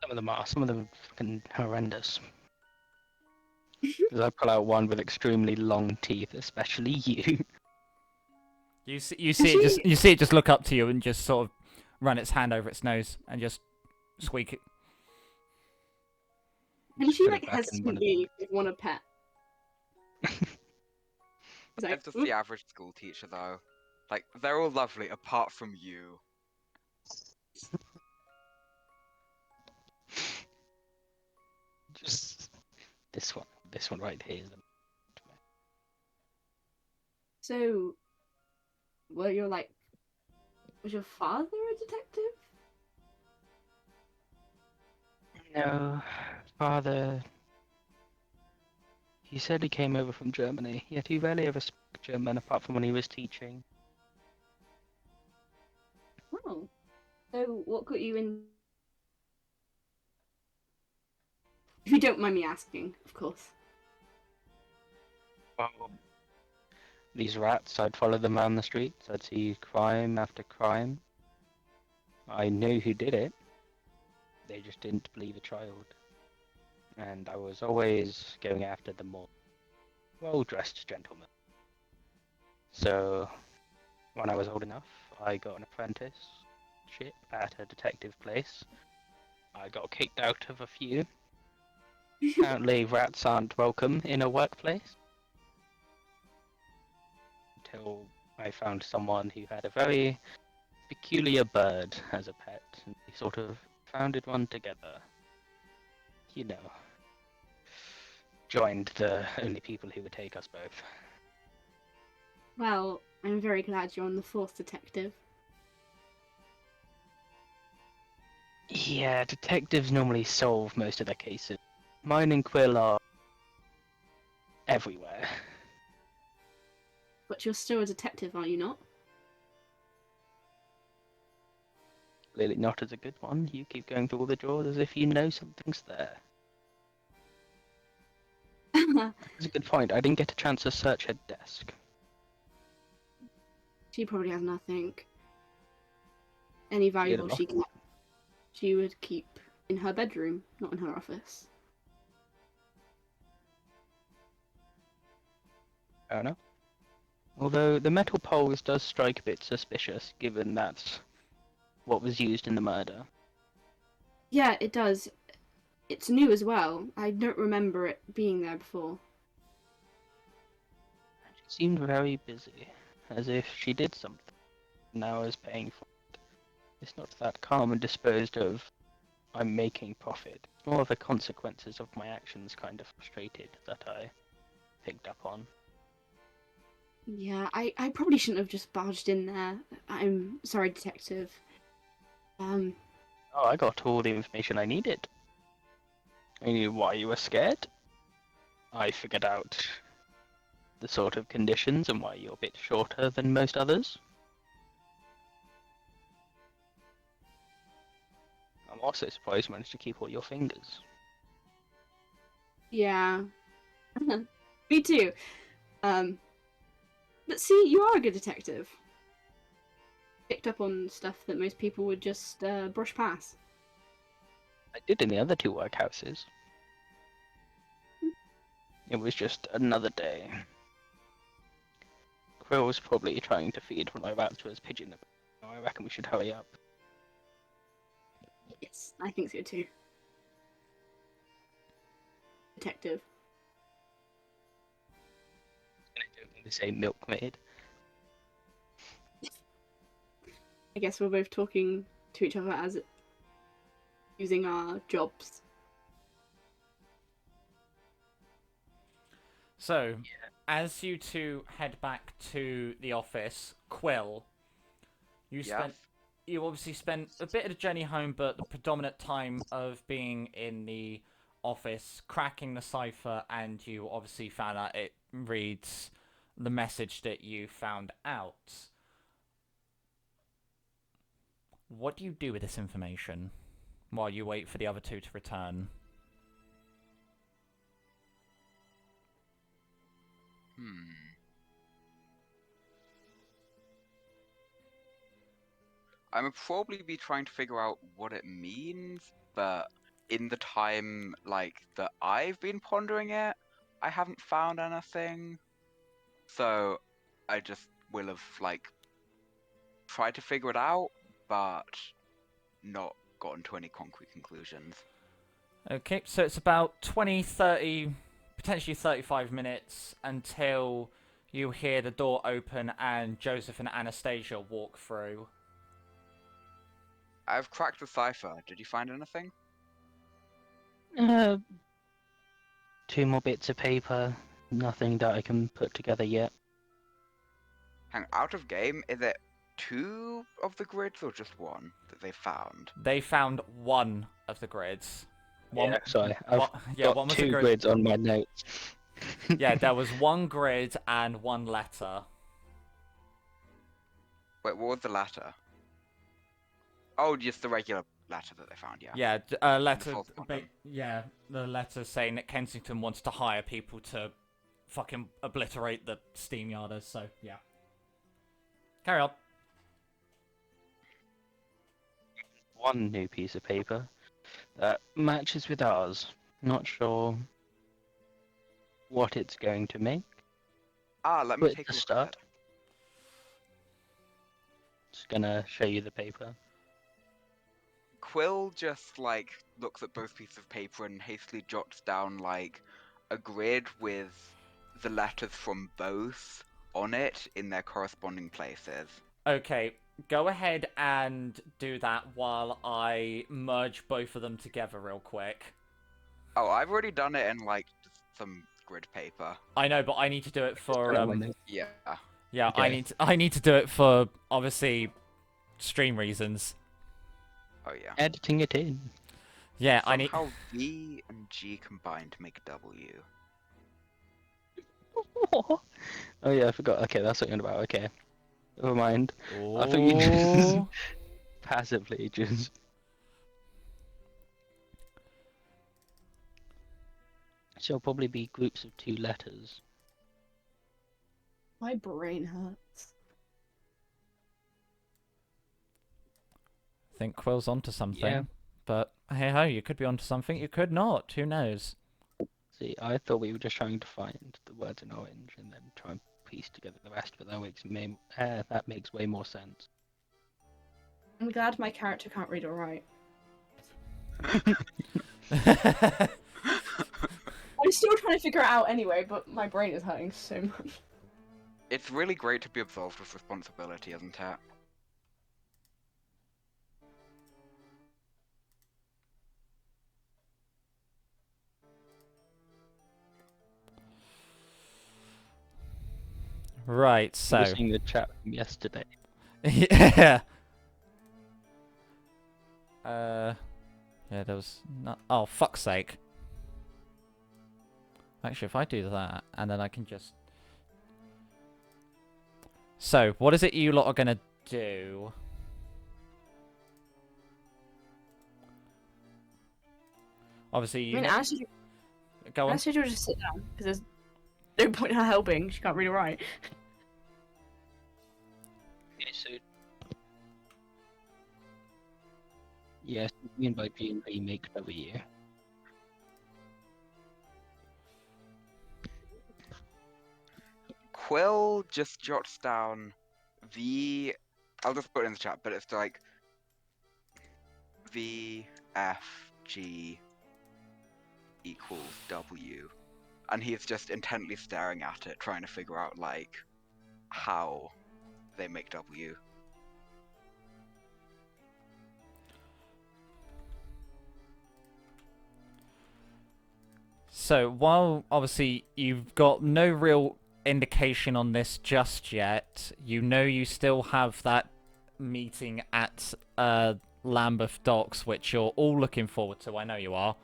S3: Some of them are fucking horrendous. Because I pull out one with extremely long teeth, especially you.
S1: You see it just look up to you and just sort of run its hand over its nose and just squeak it.
S2: And
S3: Just
S2: she
S3: put
S2: like
S3: it back in one of
S2: hesitantly want a pet. It's like,
S4: Lives of the average school teacher, though. Like, they're all lovely apart from you.
S3: Just this one right here.
S2: so, well, you're like, was your father a detective?
S3: No, father. He said he came over from Germany, yet he rarely ever spoke German apart from when he was teaching.
S2: Oh, so what got you in? If you don't mind me asking, of course.
S3: Well, these rats, I'd follow them around the streets, I'd see crime after crime. I knew who did it. They just didn't believe a child. And I was always going after the more well-dressed gentlemen. So, when I was old enough, I got an apprenticeship at a detective place. I got kicked out of a few. Apparently, rats aren't welcome in a workplace. Until I found someone who had a very peculiar bird as a pet, and we sort of founded one together. You know, joined the only people who would take us both.
S2: Well, I'm very glad you're on the fourth detective.
S3: Yeah, detectives normally solve most of their cases. Mine and Quill are everywhere.
S2: But you're still a detective, are you not?
S3: Clearly not as a good one. You keep going through all the drawers as if you know something's there. That's a good point. I didn't get a chance to search her desk.
S2: She probably has nothing. Any valuable she would keep in her bedroom, not in her office.
S3: I don't know. Although the metal poles does strike a bit suspicious, given that's what was used in the murder.
S2: Yeah, it does. It's new as well. I don't remember it being there before.
S3: She seemed very busy, as if she did something. Now is paying for it. It's not that calm and disposed of, I'm making profit. It's more of the consequences of my actions kind of frustrated that I picked up on.
S2: Yeah, I probably shouldn't have just barged in there. I'm sorry, detective.
S3: Oh, I got all the information I needed. I knew why you were scared. I figured out the sort of conditions and why you're a bit shorter than most others. I'm also surprised you managed to keep all your fingers.
S2: Yeah. Me too. But see, you are a good detective. Picked up on stuff that most people would just brush past.
S3: I did in the other two workhouses. It was just another day. Quill's probably trying to feed one of Raptor's pigeon. I reckon we should hurry up.
S2: Yes, I think so too. Detective.
S3: I don't want to say milkmaid.
S2: I guess we're both talking to each other as using our jobs.
S1: So, as you two head back to the office, Quill, you obviously spent a bit of the journey home, but the predominant time of being in the office, cracking the cipher, and you obviously found out it reads the message that you found out. What do you do with this information while you wait for the other two to return?
S4: I would probably be trying to figure out what it means, but in the time that I've been pondering it, I haven't found anything. So I just will have tried to figure it out, but not gotten to any concrete conclusions.
S1: Okay, so it's about 20, 30, potentially 35 minutes until you hear the door open and Joseph and Anastasia walk through.
S4: I've cracked the cipher. Did you find anything?
S3: 2 more bits of paper. Nothing that I can put together yet.
S4: Hang out of game, is it 2 of the grids or just 1 that they found?
S1: They found one of the grids.
S3: Yeah, sorry. I've got
S1: one was
S3: 2
S1: a grid.
S3: grids on my notes.
S1: Yeah, there was 1 grid and 1 letter.
S4: Wait, what was the latter? Oh, just the regular letter that they found, yeah.
S1: Yeah, letter.
S4: fourth one.
S1: Yeah, the letter saying that Kensington wants to hire people to fucking obliterate the steam yarders. So yeah, carry on.
S3: 1 new piece of paper that matches with ours. Not sure what it's going to make.
S4: Let me
S3: But
S4: take
S3: to
S4: a look
S3: start,
S4: at it.
S3: just gonna show you the paper.
S4: Quill just looks at both pieces of paper and hastily jots down a grid with the letters from both on it in their corresponding places.
S1: Okay, go ahead and do that while I merge both of them together real quick.
S4: Oh, I've already done it in just some grid paper.
S1: I know, but I need to do it for
S4: Yeah.
S1: yeah,
S3: Okay.
S1: I need to do it for obviously stream reasons.
S4: Oh yeah.
S3: Editing it in.
S1: Yeah, I need.
S4: Somehow V and G combined to make W.
S3: Oh yeah, I forgot. Okay, that's what you're about. Okay. Never mind. I thought you just
S1: Oh.
S3: passively just... So it'll probably be groups of 2 letters.
S2: My brain hurts.
S1: I think Quill's onto something.
S3: Yeah.
S1: But hey ho, you could be onto something, you could not. Who knows?
S3: See, I thought we were just trying to find the words in orange and then try and piece together the rest, but that makes way more sense.
S2: I'm glad my character can't read or write. I'm still trying to figure it out anyway, but my brain is hurting so much.
S4: It's really great to be absolved of responsibility, isn't it?
S1: Right, so.
S3: Listening to the chat from yesterday.
S1: Yeah. Yeah, there was not. Oh, fuck's sake. Actually, if I do that, and then I can just. So, what is it you lot are gonna do? Obviously, you
S2: I mean, Anastasia,
S1: go on.
S2: Anastasia will just sit down, because there's no point in her helping, she can't read or write.
S3: Okay, so... Yes, we and by G and B make W.
S4: Quill just jots down I'll just put it in the chat, but it's like VFG equals W. And he's just intently staring at it, trying to figure out, like, how they make W.
S1: So, while obviously you've got no real indication on this just yet, you know you still have that meeting at Lambeth Docks, which you're all looking forward to. I know you are.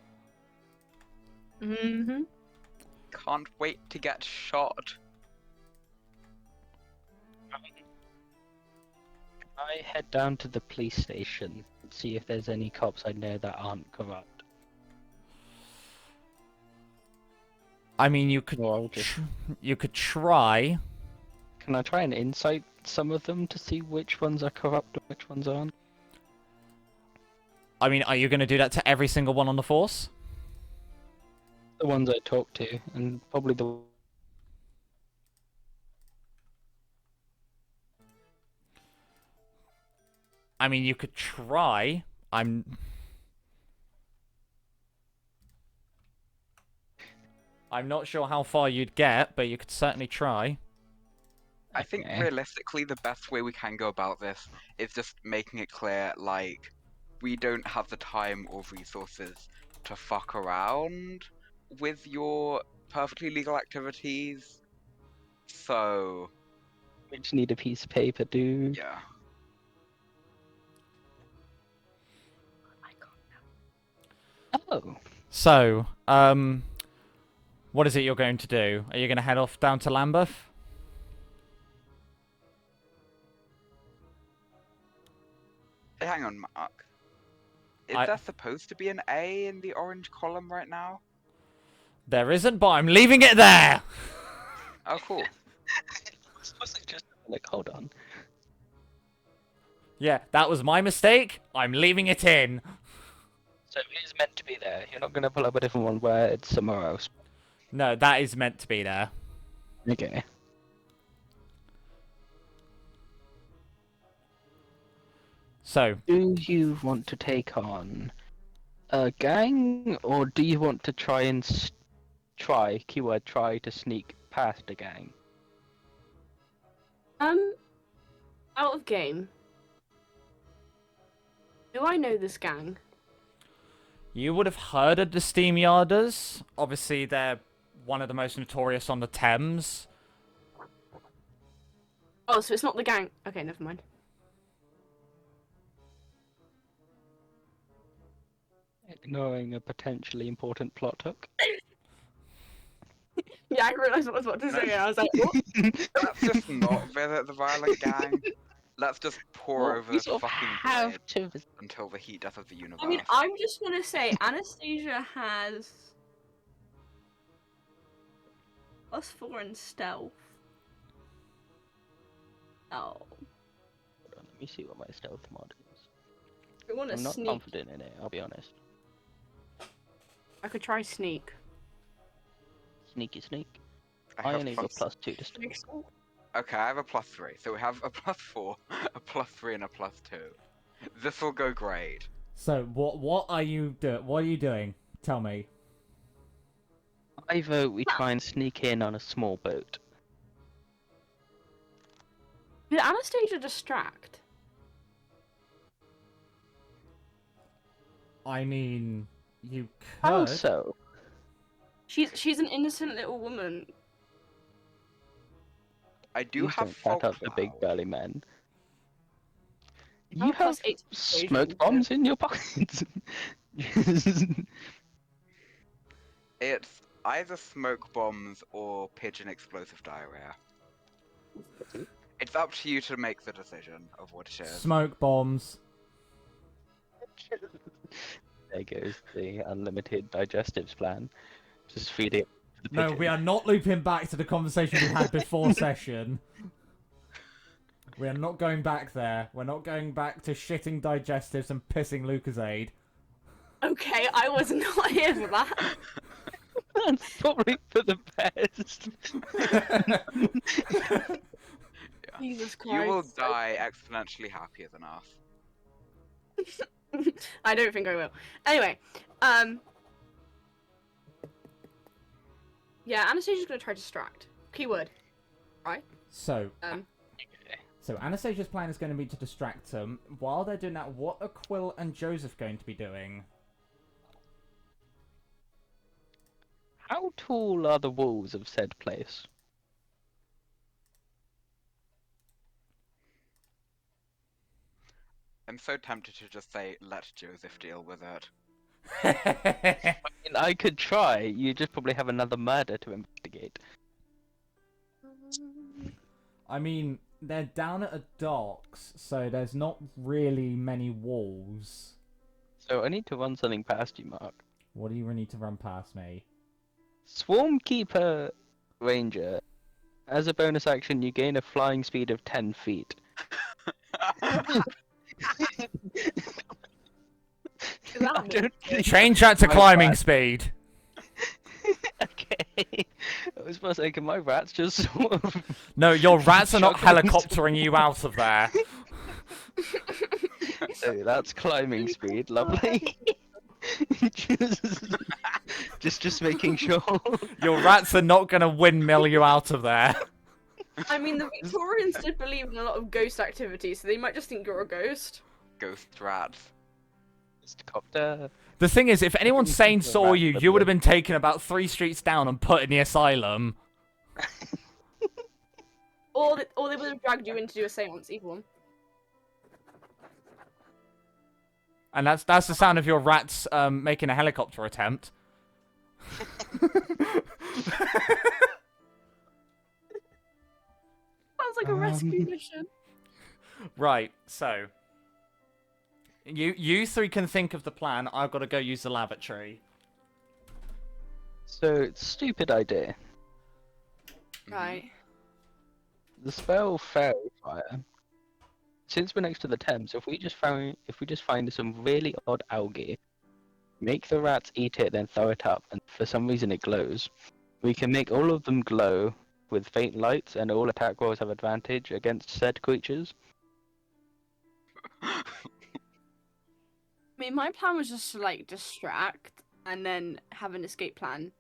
S2: Mm-hmm.
S4: Can't wait to get shot.
S3: I head down to the police station and see if there's any cops I know that aren't corrupt.
S1: I mean, you could
S3: Or I'll just...
S1: you could try.
S3: Can I try and insight some of them to see which ones are corrupt and which ones aren't?
S1: I mean, are you going to do that to every single one on the force?
S3: The ones I talk to, and probably the...
S1: I mean, you could try. I'm not sure how far you'd get, but you could certainly try.
S4: I think
S3: Okay.
S4: realistically the best way we can go about this is just making it clear, like, we don't have the time or resources to fuck around with your perfectly legal activities. So,
S3: We just need a piece of paper, dude.
S4: yeah.
S3: Oh.
S1: So, what is it you're going to do? Are you going to head off down to Lambeth?
S4: Hey, hang on, Mark. Is
S1: I-
S4: there supposed to be an A in the orange column right now?
S1: There isn't, but I'm leaving it there!
S4: Oh, cool.
S3: Was it just like, hold on.
S1: Yeah, that was my mistake. I'm leaving it in.
S3: So it is meant to be there. You're not going to pull up a different one where it's somewhere else.
S1: No, that is meant to be there.
S3: Okay.
S1: So,
S3: Do you want to take on a gang, or do you want to try and keyword try to sneak past a gang?
S2: Out of game. Do I know this gang?
S1: you would have heard of the Steamyarders. Obviously, they're one of the most notorious on the Thames.
S2: Oh, so it's not the gang. Okay, never mind.
S3: Ignoring a potentially important plot hook.
S2: Yeah, I realised what I was about to say. I was like, what?
S4: Let's just not visit the violent gang. Let's just pour
S3: Well,
S4: over
S3: we
S4: this
S3: sort of
S4: fucking
S3: have
S4: bread
S3: to.
S4: until the heat death of the universe.
S2: I mean, I'm just gonna say Anastasia has +4 in stealth. Oh,
S3: Hold on, let me see what my stealth mod is.
S2: I want to
S3: I'm not
S2: sneak.
S3: confident in it, I'll be honest.
S2: I could try sneak.
S3: Sneaky sneak.
S4: I
S3: I
S4: have
S3: only got +2 to stealth.
S4: Okay, I have a +3, so we have a +4, a +3, and a +2. This will go great.
S1: So, what are you doing? What are you doing? Tell me.
S3: I vote we try and sneak in on a small boat.
S2: Did Anastasia distract?
S1: I mean, you
S3: How
S1: could.
S3: so?
S2: She's an innocent little woman.
S4: I do
S3: Please
S4: have
S3: don't
S4: fog
S3: back up the big
S4: cloud.
S3: burly men.
S2: Oh,
S3: You have
S2: +8
S3: smoke
S2: persuasion.
S3: bombs in your pockets.
S4: It's either smoke bombs or pigeon explosive diarrhea. It's up to you to make the decision of what it is.
S1: Smoke bombs.
S3: There goes the unlimited digestives plan. Just feed it to the
S1: No,
S3: pigeon.
S1: we are not looping back to the conversation we had before session. We are not going back there. We're not going back to shitting digestives and pissing Lucasade.
S2: Okay, I was not here for that.
S3: That's probably for the best.
S2: Jesus Christ.
S4: You will die exponentially happier than us.
S2: I don't think I will. Anyway, yeah, Anastasia's gonna try to distract. Keyword, right?
S5: So,
S2: Um,
S5: so Anastasia's plan is going to be to distract them. While they're doing that, what are Quill and Joseph going to be doing?
S3: How tall are the walls of said place?
S4: I'm so tempted to just say, let Joseph deal with it.
S3: I mean, I could try. You just probably have another murder to investigate.
S5: I mean, they're down at a docks, so there's not really many walls.
S3: So I need to run something past you, Mark.
S5: What do you need to run past me?
S3: Swarmkeeper Ranger. As a bonus action, you gain a flying speed of 10 feet. I don't think
S1: Change that to
S3: my
S1: climbing
S3: rat-
S1: speed.
S3: Okay. I was supposed to say, can my rats just sort of...
S1: No, your rats are not
S3: Chugging
S1: helicoptering you out of there.
S3: So that's climbing speed, lovely. just making sure.
S1: Your rats are not gonna windmill you out of there.
S2: I mean, the Victorians did believe in a lot of ghost activity, so they might just think you're a ghost.
S4: Ghost rats.
S3: Copter.
S1: The thing is, if anyone sane
S3: Rat
S1: saw you, you would have
S3: fiddler.
S1: been taken about 3 streets down and put in the asylum.
S2: Or they would have dragged you in to do a seance, either one.
S1: And that's the sound of your rats making a helicopter attempt.
S2: Sounds like a rescue mission.
S1: Right, so you three can think of the plan. I've got to go use the lavatory.
S3: So, stupid idea.
S2: Right.
S3: The spell Fairy Fire. Since we're next to the Thames, if we just find some really odd algae, make the rats eat it, then throw it up, and for some reason it glows, we can make all of them glow with faint lights, and all attack rolls have advantage against said creatures.
S2: I mean, my plan was just to, like, distract and then have an escape plan.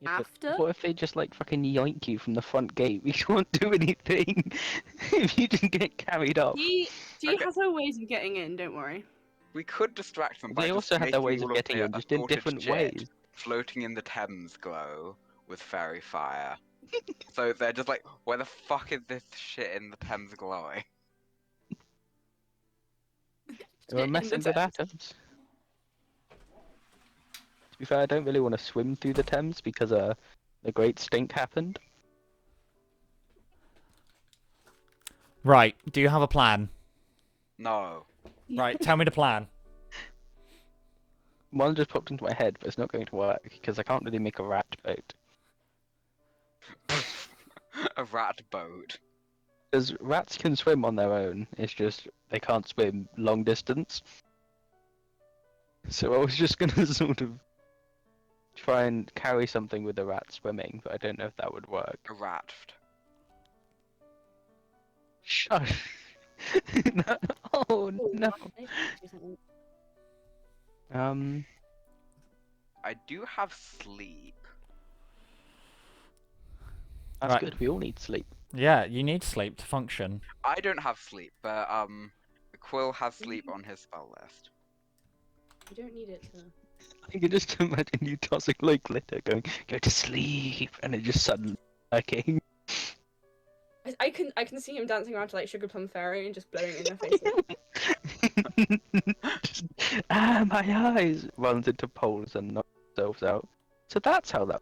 S3: Yeah, but
S2: After?
S3: what if they just like fucking yoink you from the front gate? We can't do anything if you didn't get carried off.
S2: He
S4: Okay.
S2: has her ways of getting in, don't worry.
S4: We could distract them by
S3: They
S4: just
S3: also had their
S4: making
S3: ways of
S4: all
S3: getting
S4: the
S3: in, just in
S4: assorted
S3: different
S4: shit
S3: ways.
S4: floating in the Thames glow with fairy fire. So they're just like, where the fuck is this shit in the Thames glowing?
S3: We're
S2: In
S3: messing
S2: the
S3: with
S2: Thames.
S3: atoms. To be fair, I don't really want to swim through the Thames because the Great Stink happened.
S1: Right, do you have a plan?
S4: No.
S1: Right, tell me the plan.
S3: One just popped into my head, but it's not going to work because I can't really make a rat boat.
S4: A rat boat.
S3: Because rats can swim on their own, it's just they can't swim long distance. So I was just gonna sort of try and carry something with the rat swimming, but I don't know if that would work.
S4: A raft.
S3: Shush! No. Oh no.
S4: I do have sleep.
S3: That's
S1: Right.
S3: good. We all need sleep.
S1: Yeah, you need sleep to function.
S4: I don't have sleep, but Quill has sleep on his spell list.
S2: You don't need it to.
S3: I can just imagine you tossing like glitter, going, "Go to sleep," and it just suddenly working.
S2: I can see him dancing around to like Sugar Plum Fairy and just blowing in their faces.
S3: Just, my eyes! Runs into poles and knocks themselves out. So that's how that.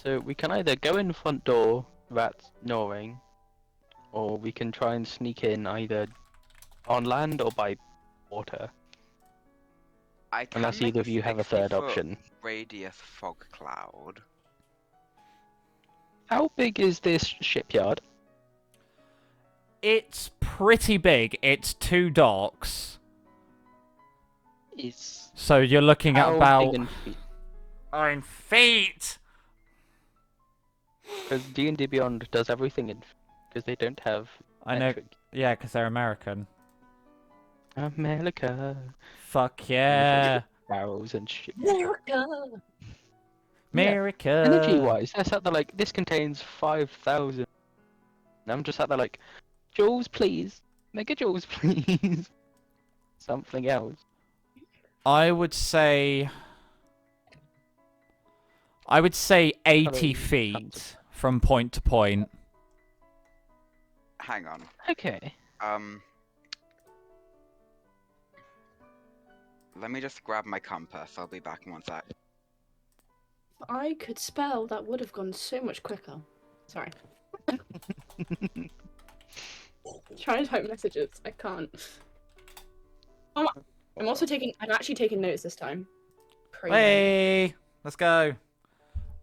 S3: So we can either go in the front door, rats gnawing, or we can try and sneak in either on land or by water.
S4: I can
S3: Unless
S4: make
S3: either of you have a third
S4: 60-foot
S3: option.
S4: Radius fog cloud.
S3: How big is this shipyard?
S1: It's pretty big. It's 2 docks.
S3: It's
S1: So you're looking at
S3: how
S1: about
S3: big in feet?
S1: 9 feet.
S3: Because D&D Beyond does everything in because they don't have
S1: I know.
S3: metric.
S1: Yeah, because they're American.
S3: America.
S1: Fuck yeah.
S3: Barrels and shit.
S2: America.
S1: America.
S3: Energy-wise, they're sat there like, this contains 5,000. And I'm just sat there like, joules, please. Megajoules, please. Something else.
S1: I would say 80
S3: Hello,
S1: feet from point to point.
S4: Hang on.
S3: Okay.
S4: Let me just grab my compass. I'll be back in 1 sec.
S2: If I could spell, that would have gone so much quicker. Sorry. Trying to type messages. I can't. Oh, I'm actually taking notes this time. Crazy.
S1: Hey, let's go.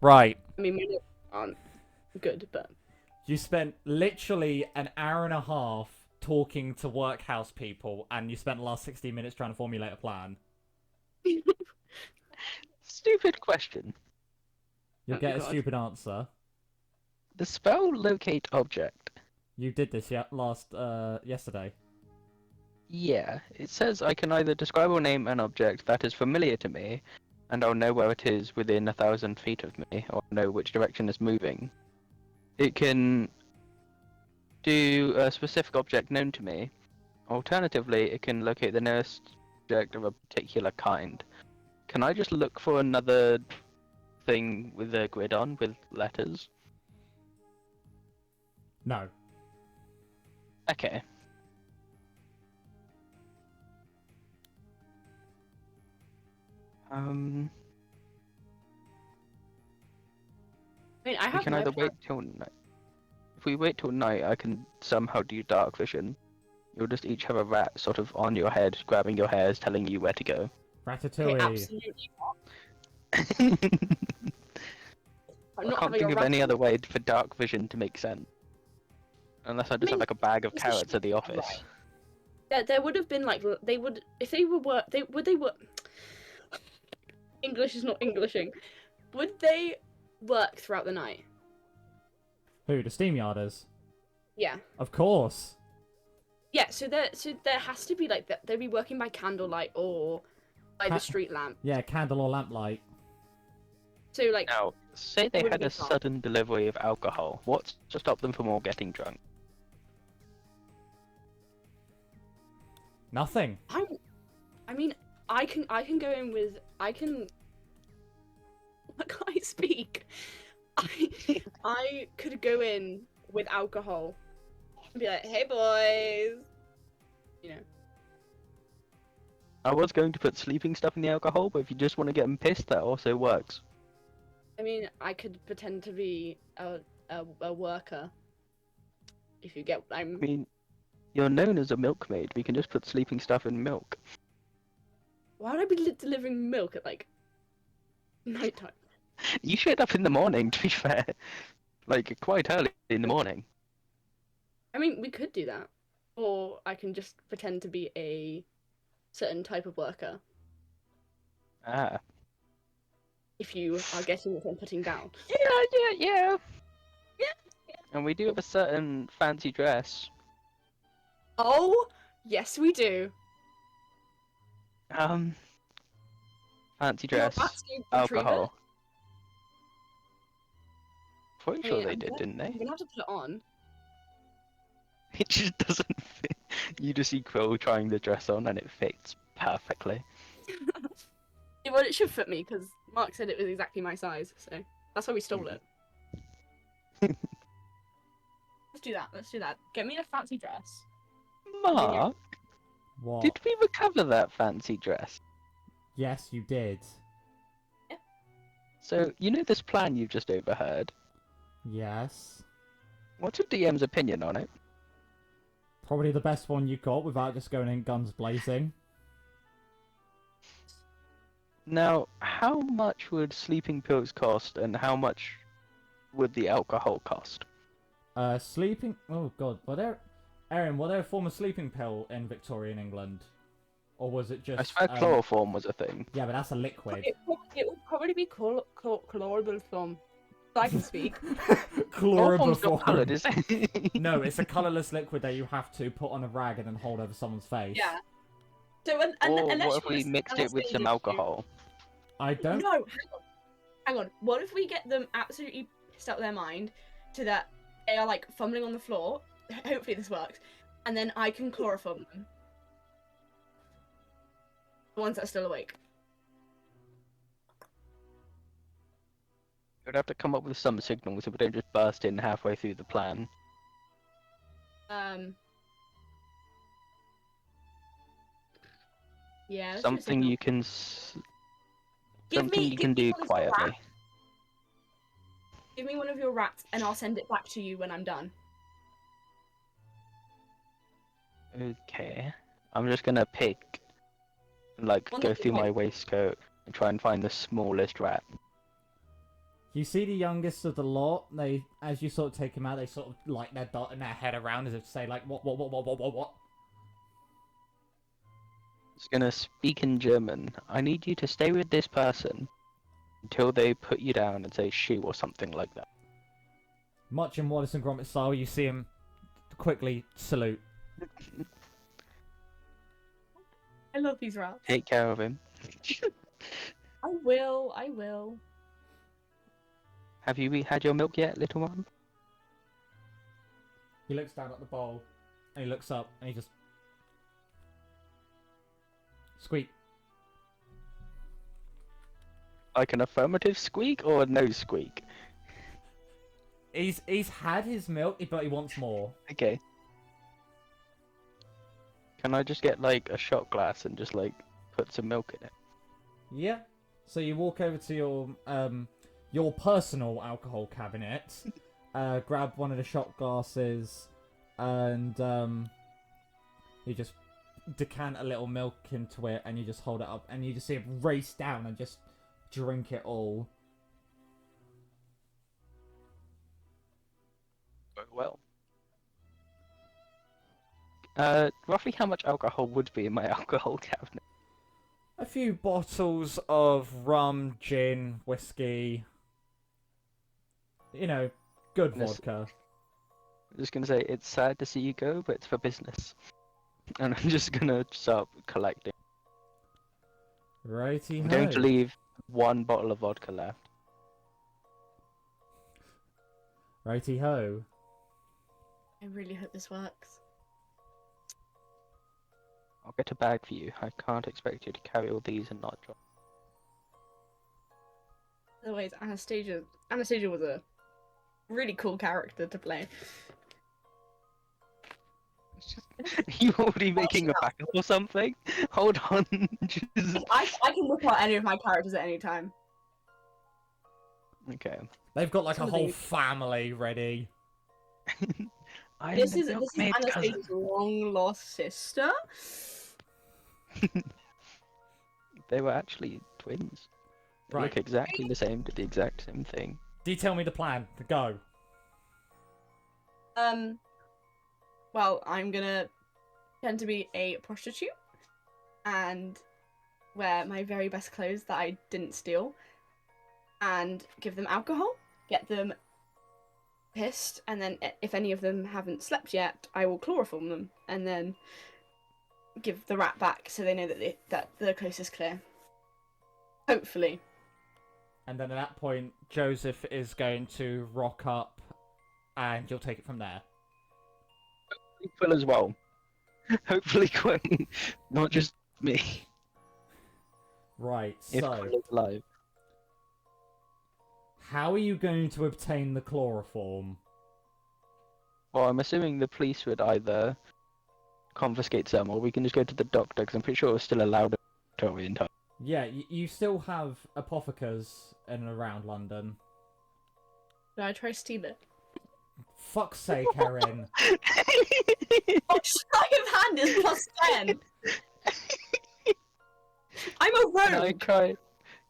S1: Right.
S2: I mean, my notes aren't good, but
S5: You spent literally an hour and a half talking to workhouse people, and you spent the last 16 minutes trying to formulate a plan.
S3: Stupid question.
S5: You'll
S2: Oh,
S5: get a
S2: God.
S5: stupid answer.
S3: The spell locate object.
S5: You did this yesterday.
S3: Yeah, it says I can either describe or name an object that is familiar to me, and I'll know where it is within 1,000 feet of me, or know which direction it's moving. It can do a specific object known to me. Alternatively, it can locate the nearest object of a particular kind. Can I just look for another thing with a grid on with letters?
S5: No.
S3: Okay.
S2: I mean, I
S3: We
S2: have
S3: can
S2: my
S3: either
S2: plan.
S3: wait till night. If we wait till night, I can somehow do dark vision. You'll just each have a rat sort of on your head, grabbing your hairs, telling you where to go.
S2: Okay,
S5: Ratatouille.
S2: absolutely not. I'm
S3: I
S2: not
S3: can't
S2: having
S3: think
S2: a
S3: of any
S2: raffle.
S3: other way for dark vision to make sense. Unless I just have
S2: mean,
S3: like a bag of
S2: it's a
S3: carrots at the
S2: shame,
S3: office.
S2: right. There would have been like they would if they were work they work. English is not Englishing. Would they work throughout the night?
S5: Who? The steam yarders?
S2: Yeah.
S5: Of course.
S2: Yeah. So there has to be like they'd be working by candlelight or by the street lamp.
S5: Yeah, candle or lamplight.
S2: So like
S3: Now, say they
S2: Would
S3: had
S2: be
S3: a
S2: fine.
S3: sudden delivery of alcohol. What's to stop them from all getting drunk?
S5: Nothing.
S2: I mean I can go in with I can. What can I speak? I could go in with alcohol and be like, "Hey boys," you know.
S3: I was going to put sleeping stuff in the alcohol, but if you just want to get them pissed, that also works.
S2: I mean, I could pretend to be a worker. If you get,
S3: I mean, you're known as a milkmaid. We can just put sleeping stuff in milk.
S2: Why would I be delivering milk at like nighttime?
S3: You showed up in the morning, to be fair. Like, quite early in the morning.
S2: I mean, we could do that, or I can just pretend to be a certain type of worker.
S3: Ah.
S2: If you are getting what I'm putting down.
S3: Yeah.
S2: Yeah.
S3: And we do have a certain fancy dress.
S2: Oh, yes, we do.
S3: Fancy
S2: You're
S3: dress,
S2: asking
S3: alcohol. Pretty
S2: I
S3: sure
S2: mean,
S3: they did, didn't
S2: I'm
S3: they?
S2: gonna have to put it on.
S3: It just doesn't fit. You just see Quill trying the dress on and it fits perfectly.
S2: Yeah, well, it should fit me because Mark said it was exactly my size, so that's why we stole it. Let's do that. Let's do that. Get me a fancy dress.
S3: Mark,
S5: What?
S3: did we recover that fancy dress?
S5: Yes, you did.
S3: So, you know this plan you've just overheard?
S5: Yes.
S3: What's your DM's opinion on it?
S5: Probably the best one you got without just going in guns blazing.
S3: Now, how much would sleeping pills cost and how much would the alcohol cost?
S5: Sleeping. Oh god, were there? Erin, were there a form of sleeping pill in Victorian England? Or was it just...
S3: I swear chloroform was a thing.
S5: Yeah, but that's a liquid.
S6: It would probably be chlorable form. So I can speak.
S3: Chloroform's not
S5: Chloroform.
S3: coloured, is it?
S5: No, it's a colourless liquid that you have to put on a rag and then hold over someone's face.
S6: Yeah. So
S3: Or
S6: unless
S3: what if we
S6: you-
S3: mixed
S6: unless
S3: it with
S6: they
S3: some
S6: give you-
S3: alcohol?
S5: I don't...
S6: No, hang on. What if we get them absolutely pissed out of their mind to that they are like fumbling on the floor? Hopefully this works. And then I can chloroform them. The ones that are still awake.
S3: We'd have to come up with some signal so we don't just burst in halfway through the plan.
S6: Yeah. let's do a
S3: Something
S6: signal.
S3: you can
S6: Give me
S3: do
S6: one of your
S3: quietly.
S6: rats. Give me one of your rats, and I'll send it back to you when I'm done.
S3: Okay. I'm just gonna pick, like,
S6: One
S3: go
S6: that you
S3: through my
S6: like.
S3: waistcoat and try and find the smallest rat.
S5: You see the youngest of the lot, they, as you sort of take him out, they sort of, like, they're dotting their head around as if to say, like, what?
S3: It's gonna speak in German. I need you to stay with this person until they put you down and say shoo or something like that.
S5: Much in Wallace and Gromit style, you see him quickly salute.
S6: I love these rats.
S3: Take care of him.
S6: I will.
S3: Have you had your milk yet, little one?
S5: He looks down at the bowl, and he looks up, and he just... Squeak.
S3: Like an affirmative squeak or a no squeak?
S5: He's had his milk, but he wants more.
S3: Okay. Can I just get, like, a shot glass and just, like, put some milk in it?
S5: Yeah. So you walk over to your personal alcohol cabinet, grab one of the shot glasses, and you just decant a little milk into it, and you just hold it up, and you just see it race down and just drink it all.
S3: Very well. Roughly how much alcohol would be in my alcohol cabinet?
S5: A few bottles of rum, gin, whiskey. You know, good
S3: Yes.
S5: vodka.
S3: I'm just gonna say, it's sad to see you go, but it's for business. And I'm just gonna start collecting.
S5: Righty
S3: I'm going to leave one bottle of vodka left.
S5: Righty ho.
S6: I really hope this works.
S3: I'll get a bag for you. I can't expect you to carry all these and not drop.
S6: Otherwise, Anastasia was a really cool character to play.
S3: You already making a backup or something? Hold on. Just...
S6: I can whip out any of my characters at any time.
S3: Okay.
S5: They've got like a
S6: Some of
S5: whole
S6: these-
S5: family ready.
S3: I'm
S6: This
S3: the
S6: is
S3: milkmaid
S6: Anastasia's long lost sister.
S3: cousin. They were actually twins. They
S5: Right.
S3: look exactly the same, did the exact same thing.
S5: Detail me the plan. Go.
S6: Well, I'm gonna pretend to be a prostitute and wear my very best clothes that I didn't steal and give them alcohol, get them pissed, and then if any of them haven't slept yet, I will chloroform them and then give the rat back so they know that the coast is clear. Hopefully.
S5: And then at that point, Joseph is going to rock up, and you'll take it from there.
S3: Quill as well. Hopefully Quill, not just me.
S5: Right,
S3: If
S5: so
S3: Quill is alive.
S5: how are you going to obtain the chloroform?
S3: Well, I'm assuming the police would either confiscate some, or we can just go to the doctor, because I'm pretty sure it's still allowed in Victorian time.
S5: Yeah, you still have apothecars in and around London.
S6: Did I try to steal it?
S5: Fuck's sake, Erin.
S6: Oh, sleight of hand is +10! I'm a rogue!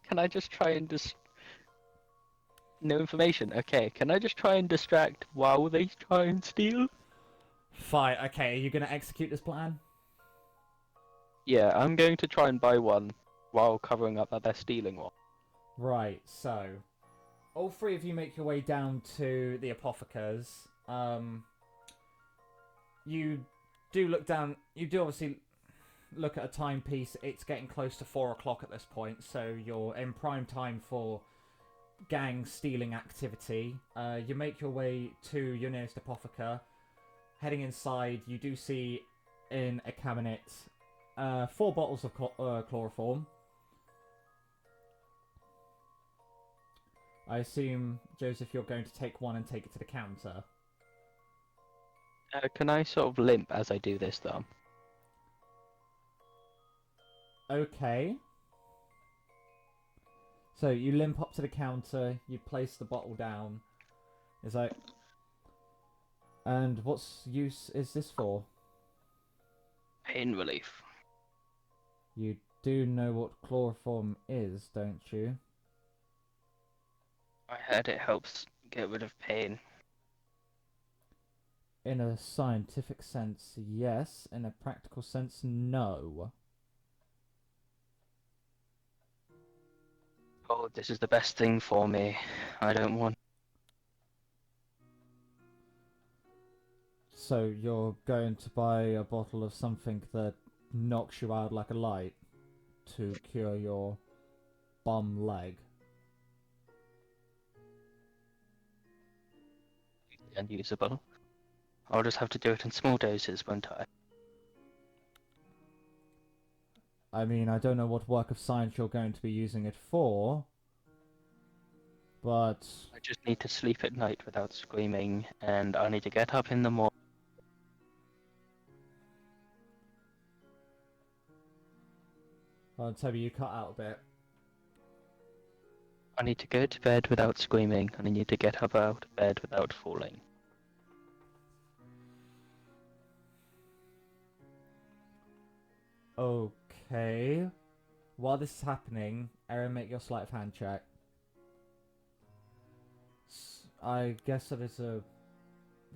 S3: Can I just try and no information. Okay, can I just try and distract while they try and steal?
S5: Fine. Okay, are you gonna execute this plan?
S3: Yeah, I'm going to try and buy one while covering up that they're stealing one.
S5: Right. So, all three of you make your way down to the apothecaries. You do look down. You do obviously look at a timepiece. It's getting close to 4 o'clock at this point, so you're in prime time for gang stealing activity. You make your way to your nearest apotheker. Heading inside, you do see in a cabinet 4 bottles of chloroform. I assume, Joseph, you're going to take one and take it to the counter.
S3: Can I sort of limp as I do this, though?
S5: Okay. So you limp up to the counter, you place the bottle down. It's like, and what's use is this for?
S3: Pain relief.
S5: You do know what chloroform is, don't you?
S3: I heard it helps get rid of pain.
S5: In a scientific sense, yes. In a practical sense, no.
S3: Oh, this is the best thing for me. I don't want.
S5: So you're going to buy a bottle of something that knocks you out like a light to cure your bum leg.
S3: Unusable. I'll just have to do it in small doses, won't I?
S5: I mean, I don't know what work of science you're going to be using it for, but
S3: I just need to sleep at night without screaming, and I need to get up in the morning.
S5: Toby, you cut out a bit.
S3: I need to go to bed without screaming, and I need to get up out of bed without falling.
S5: Okay. While this is happening, Erin, make your sleight of hand check. I guess that is a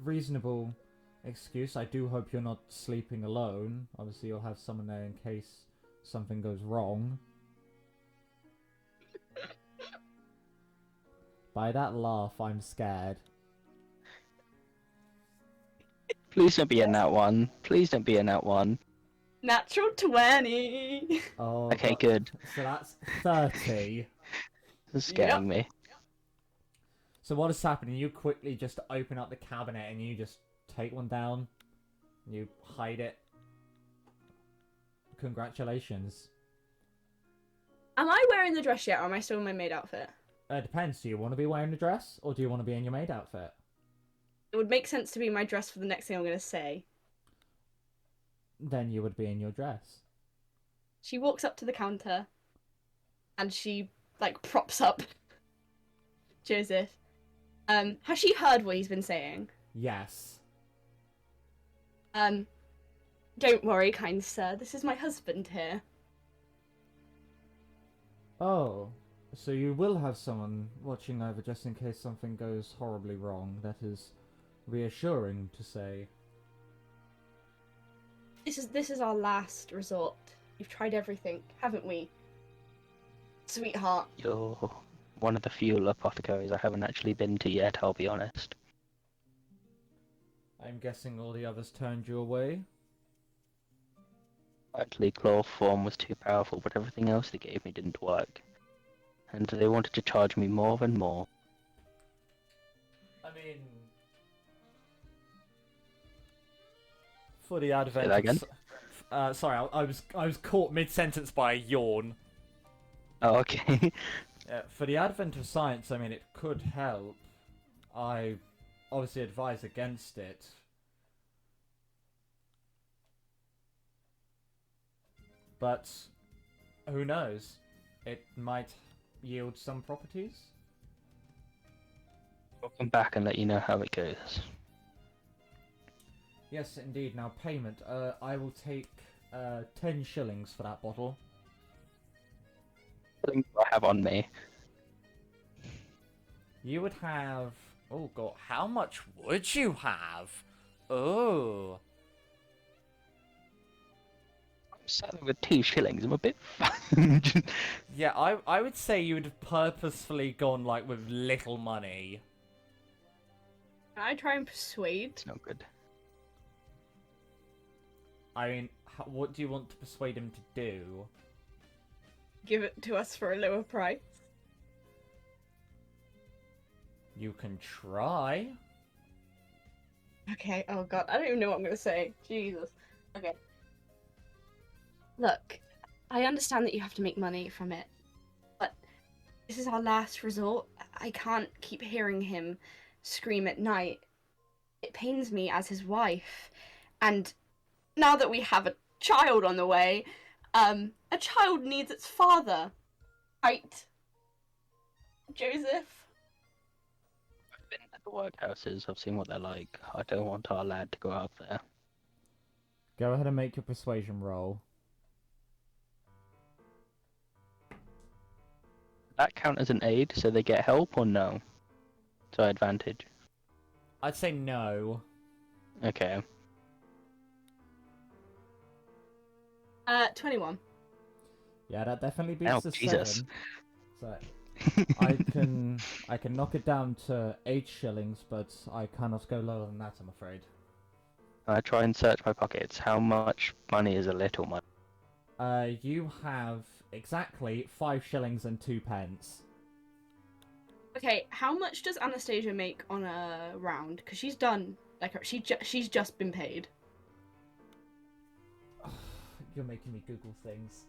S5: reasonable excuse. I do hope you're not sleeping alone. Obviously, you'll have someone there in case something goes wrong. By that laugh, I'm scared.
S3: Please don't be in that one. Please don't be in that one.
S6: Natural 20.
S5: Oh,
S3: Okay, good.
S5: So that's 30.
S3: This is scaring me.
S5: So what is happening? You quickly just open up the cabinet and you just take one down. You hide it. Congratulations.
S6: Am I wearing the dress yet, or am I still in my maid outfit?
S5: It depends. Do you want to be wearing the dress, or do you want to be in your maid outfit?
S6: It would make sense to be my dress for the next thing I'm going to say.
S5: Then you would be in your dress.
S6: She walks up to the counter, and she, like, props up Joseph. Has she heard what he's been saying?
S5: Yes.
S6: Don't worry, kind sir. This is my husband here.
S5: Oh, so you will have someone watching over just in case something goes horribly wrong. That is reassuring to say.
S6: This is our last resort. We've tried everything, haven't we? Sweetheart.
S3: You're one of the few apothecaries I haven't actually been to yet, I'll be honest.
S5: I'm guessing all the others turned you away?
S3: Actually, chloroform was too powerful, but everything else they gave me didn't work. And they wanted to charge me more and more.
S5: I mean, for the advent.
S3: Say that again?
S5: Sorry, I was caught mid-sentence by a yawn.
S3: Oh, okay.
S5: For the advent of science, I mean, it could help. I obviously advise against it. But who knows? It might yield some properties.
S3: I'll come back and let you know how it goes.
S5: Yes, indeed. Now, payment. I will take 10 shillings for that bottle.
S3: Things I have on me.
S1: You would have... Oh god, how much would you have? Oh.
S3: I'm selling with 2 shillings. I'm a bit.
S1: Yeah, I would say you would have purposefully gone like with little money.
S6: Can I try and persuade?
S3: It's not good.
S1: I mean, what do you want to persuade him to do?
S6: Give it to us for a lower price.
S1: You can try.
S6: Okay, oh god, I don't even know what I'm gonna say. Jesus. Okay. Look, I understand that you have to make money from it, but this is our last resort. I can't keep hearing him scream at night. It pains me as his wife. And now that we have a child on the way, a child needs its father. Right? Joseph?
S3: I've been at the workhouses. I've seen what they're like. I don't want our lad to go out there.
S5: Go ahead and make your persuasion roll.
S3: That count as an aid, so they get help or no? So advantage.
S1: I'd say no.
S3: Okay.
S6: 21.
S5: Yeah, that definitely beats
S3: Oh,
S5: the
S3: Jesus.
S5: 7. So I can knock it down to 8 shillings, but I cannot go lower than that, I'm afraid.
S3: I try and search my pockets. How much money is a little money?
S5: You have exactly 5 shillings and 2 pence.
S6: Okay, how much does Anastasia make on a round? Because she's done, like, she's just been paid.
S5: You're making me Google things.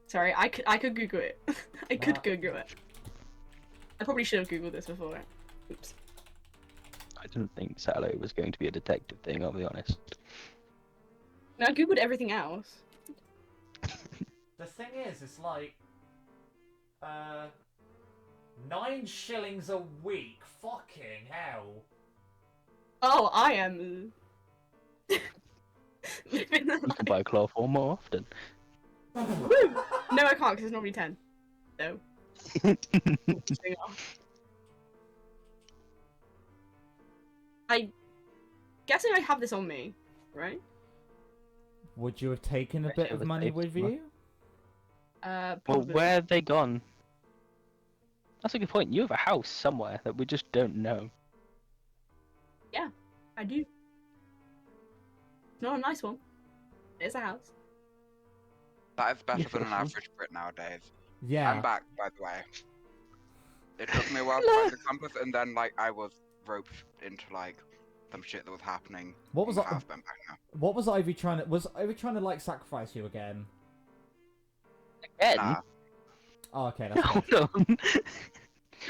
S6: Sorry, I could Google it. I could
S5: Nah.
S6: Google it. I probably should have Googled this before. Oops.
S3: I didn't think Salo was going to be a detective thing, I'll be honest.
S6: No, I Googled everything else.
S1: The thing is, it's like, 9 shillings a week. Fucking hell.
S6: Oh, I am living the
S3: You can buy chloroform more often.
S6: life. No, I can't because it's normally 10. No. I guessing I have this on me, right?
S5: Would you have taken a
S3: Yes,
S5: bit
S3: it
S5: of
S3: would
S5: money
S3: take
S5: with
S3: some money.
S5: you?
S3: Well,
S6: Probably.
S3: where have they gone? That's a good point. You have a house somewhere that we just don't know.
S6: I do. Not a nice one. It's a house.
S4: That is better than an
S3: Beautiful.
S4: average Brit nowadays.
S5: Yeah.
S4: I'm back, by the way. It took me a while to find the compass, and then like I was roped into like some shit that was happening.
S5: What was
S4: I'm
S5: I-
S4: back now.
S5: What was Ivy trying to... Was Ivy trying to, like, sacrifice you again?
S3: Again?
S4: Nah,
S5: Oh, okay, that's good.
S3: Hold on.
S4: it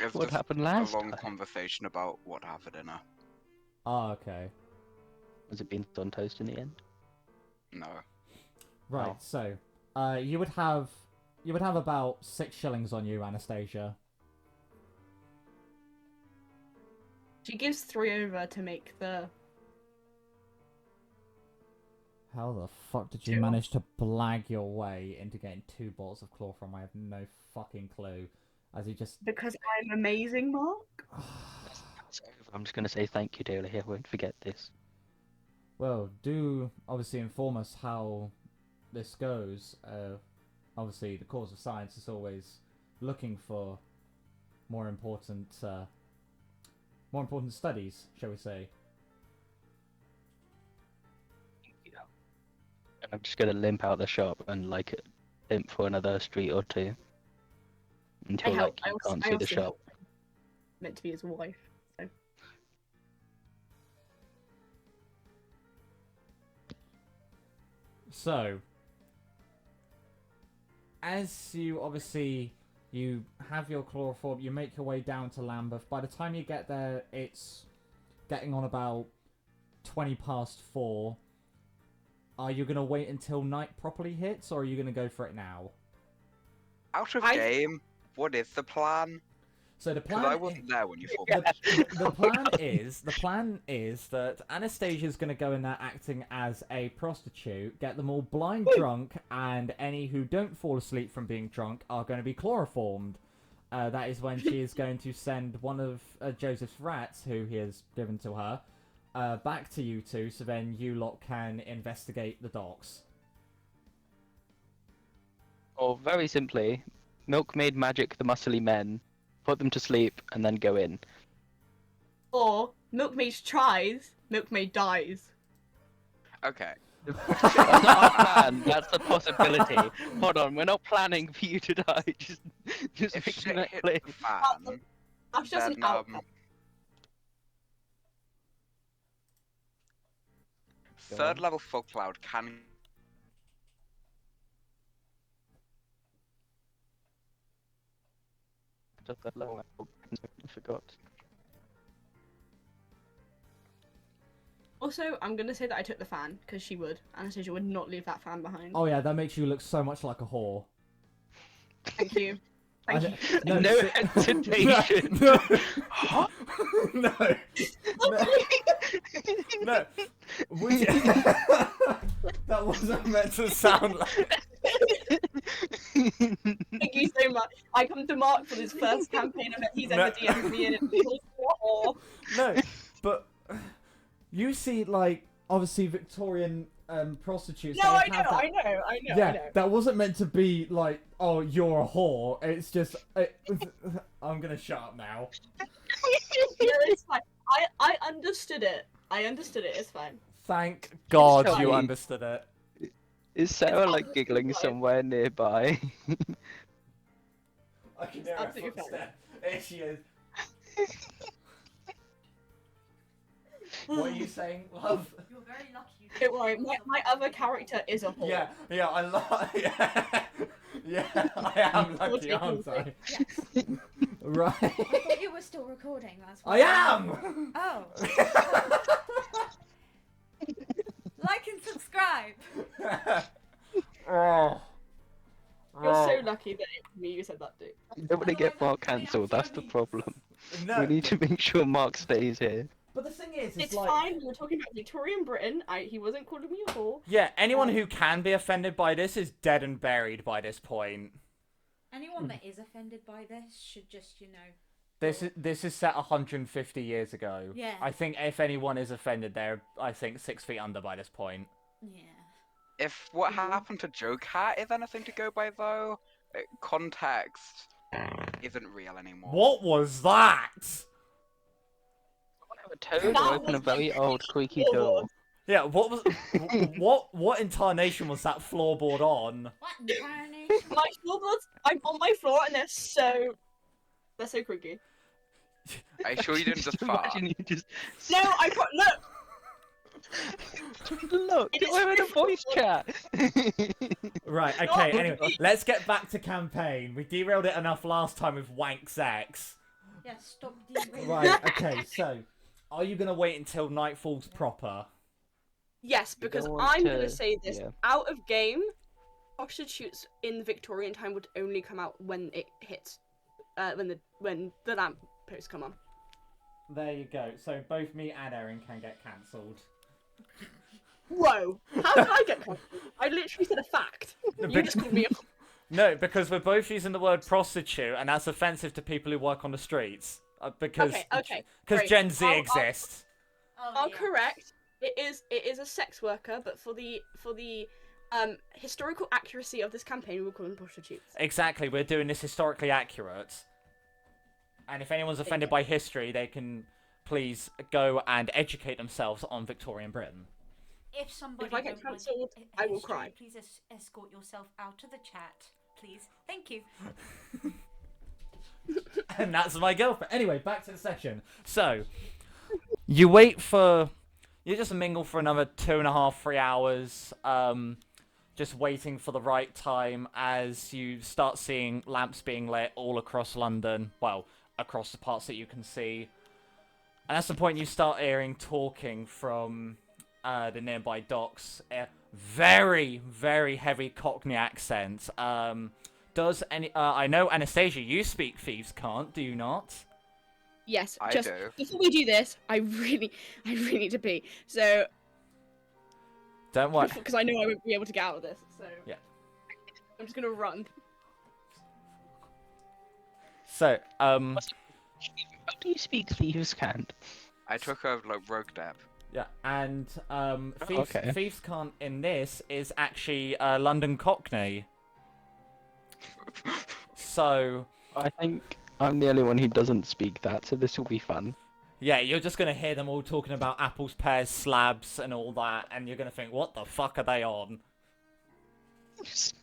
S4: was
S3: What
S4: just
S3: happened
S4: a
S3: last
S4: long
S3: time?
S4: conversation about what happened in her.
S5: Oh, okay.
S3: Was it beans on toast in the end?
S4: No.
S5: Right,
S3: Oh.
S5: so... you would have about 6 shillings on you, Anastasia.
S6: She gives 3 over to make the.
S5: How the fuck did you
S6: 2.
S5: manage to blag your way into getting 2 bottles of chloroform? I have no fucking clue. As you just...
S6: Because I'm amazing, Mark.
S3: I'm just going to say thank you, dearly. I won't forget this.
S5: Well, do obviously inform us how this goes. Obviously, the cause of science is always looking for more important studies, shall we say?
S3: And I'm just going to limp out the shop and like limp for another street or two until like you can't see the shop.
S6: help. Meant to be his wife. So.
S5: So, as you obviously you have your chloroform, you make your way down to Lambeth. By the time you get there, it's getting on about 20 past 4. Are you gonna wait until night properly hits, or are you gonna go for it now?
S4: Out of
S6: I-
S4: game, what is the plan?
S5: So the
S4: Because
S5: plan.
S4: I wasn't there when you fought
S5: The,
S4: me.
S5: the plan is that Anastasia's going to go in there acting as a prostitute, get them all blind drunk, and any who don't fall asleep from being drunk are going to be chloroformed. That is when she is going to send one of Joseph's rats, who he has given to her, back to you two, so then you lot can investigate the docks.
S3: Or very simply, milkmaid magic the muscly men, put them to sleep, and then go in.
S6: Or milkmaid tries, milkmaid dies.
S4: Okay.
S3: That's not our plan. That's the possibility. Hold on, we're not planning for you to die. Just
S4: If
S3: making
S4: shit
S3: that
S4: hit
S3: clear.
S4: the fan,
S6: That's just an
S4: then
S6: outcome.
S4: third level fog cloud can
S3: Just that low level. I forgot.
S6: Also, I'm gonna say that I took the fan because she would. Anastasia would not leave that fan behind.
S5: Oh yeah, that makes you look so much like a whore.
S6: Thank you. Thank you.
S3: No
S5: si-
S3: hesitation.
S5: No. No. No. Would you... That wasn't meant to sound like.
S6: Thank you so much. I come to Mark for this first campaign event he's ever DM'd me in. And he calls me a whore.
S5: No, but you see, like, obviously Victorian prostitutes.
S6: No,
S5: they
S6: I
S5: have
S6: know,
S5: that-
S6: I know, I know,
S5: Yeah,
S6: I know.
S5: that wasn't meant to be like, oh, you're a whore. It's just, I'm gonna shut up now.
S6: No, it's fine. I understood it. I understood it. It's fine.
S1: Thank God
S3: tell
S1: you
S3: me-
S1: understood it.
S3: Is Sarah like giggling somewhere nearby?
S5: I can hear
S6: Absolutely fine.
S5: There she is. What are you saying, love?
S7: You're very lucky.
S6: Don't worry, my other character is a whore.
S5: Yeah, I love. Yeah, I am lucky, aren't I?
S7: Yes.
S5: Right.
S7: I thought you were still recording. That's
S5: I am.
S7: Oh. Like and subscribe.
S5: Oh.
S6: You're so lucky that it was me you said that to.
S3: You don't want to get Mark cancelled, that's the problem.
S5: No,
S3: We need to make sure Mark stays here.
S5: but the thing is,
S6: It's
S5: like,
S6: fine. We were talking about Victorian Britain. He wasn't calling me a whore.
S1: Yeah, anyone who can be offended by this is dead and buried by this point.
S7: Anyone that is offended by this should just,
S1: This is set 150 years ago.
S7: Yeah.
S1: I think if anyone is offended, they're 6 feet under by this point.
S7: yeah.
S4: If what happened to Joe Cat is anything to go by, though, context isn't real anymore.
S1: What was that?
S3: Have a toad
S6: That
S3: or open a
S6: was
S3: very
S6: like
S3: old creaky
S6: floorboard.
S3: door.
S1: Yeah, what was what incarnation was that floorboard on?
S7: What incarnation?
S6: My floorboards. I'm on my floor and they're so creaky.
S4: Are you sure you didn't just fart?
S3: Imagine you just
S6: No, I put look.
S3: look.
S6: It is
S3: We're in a voice chat.
S1: Right, okay, anyway, let's get back to campaign. We derailed it enough last time with wank sex.
S7: Yeah, stop derailing.
S5: right, okay, so, are you gonna wait until night falls proper?
S6: Yes,
S3: You
S6: because
S3: don't want
S6: I'm
S3: to-
S6: gonna say this
S3: yeah.
S6: out of game. Prostitutes in Victorian time would only come out when it hits, when the lamp posts come on.
S5: There you go. So both me and Erin can get cancelled.
S6: Whoa! How did I get cancelled? I literally said a fact. You just called me a.
S1: No, because we're both using the word prostitute, and that's offensive to people who work on the streets. Because
S6: Okay,
S1: because
S6: great.
S1: Gen Z
S6: I'll-
S1: exists.
S7: Oh,
S6: I'll
S7: yeah.
S6: correct. It is a sex worker, but for the historical accuracy of this campaign, we'll call them prostitutes.
S1: Exactly, we're doing this historically accurate. And if anyone's offended by history, they can please go and educate themselves on Victorian Britain.
S7: If somebody
S6: If I get
S7: don't like
S6: cancelled,
S7: hi-
S6: I will
S7: history,
S6: cry.
S7: Please escort yourself out of the chat, please. Thank you.
S1: And that's my girlfriend. Anyway, back to the session. So, you wait for... You just mingle for another 2.5, 3 hours, just waiting for the right time as you start seeing lamps being lit all across London. Well, across the parts that you can see. And that's the point you start hearing talking from the nearby docks. Very, very heavy Cockney accent. Does any... I know, Anastasia, you speak Thieves' Cant, do you not?
S2: Yes,
S4: I
S2: just
S4: do.
S2: before we do this, I really need to pee. So,
S1: Don't worry.
S2: because I know I won't be able to get out of this. So
S1: Yeah.
S2: I'm just gonna run.
S1: So,
S3: How do you speak Thieves' Cant?
S4: I took a rogue dab.
S1: Yeah, and
S3: okay.
S1: Thieves' Cant in this is actually London Cockney. So,
S3: I think I'm the only one who doesn't speak that, so this will be fun.
S1: yeah, you're just going to hear them all talking about apples, pears, slabs, and all that, and you're going to think, what the fuck are they on?
S3: Just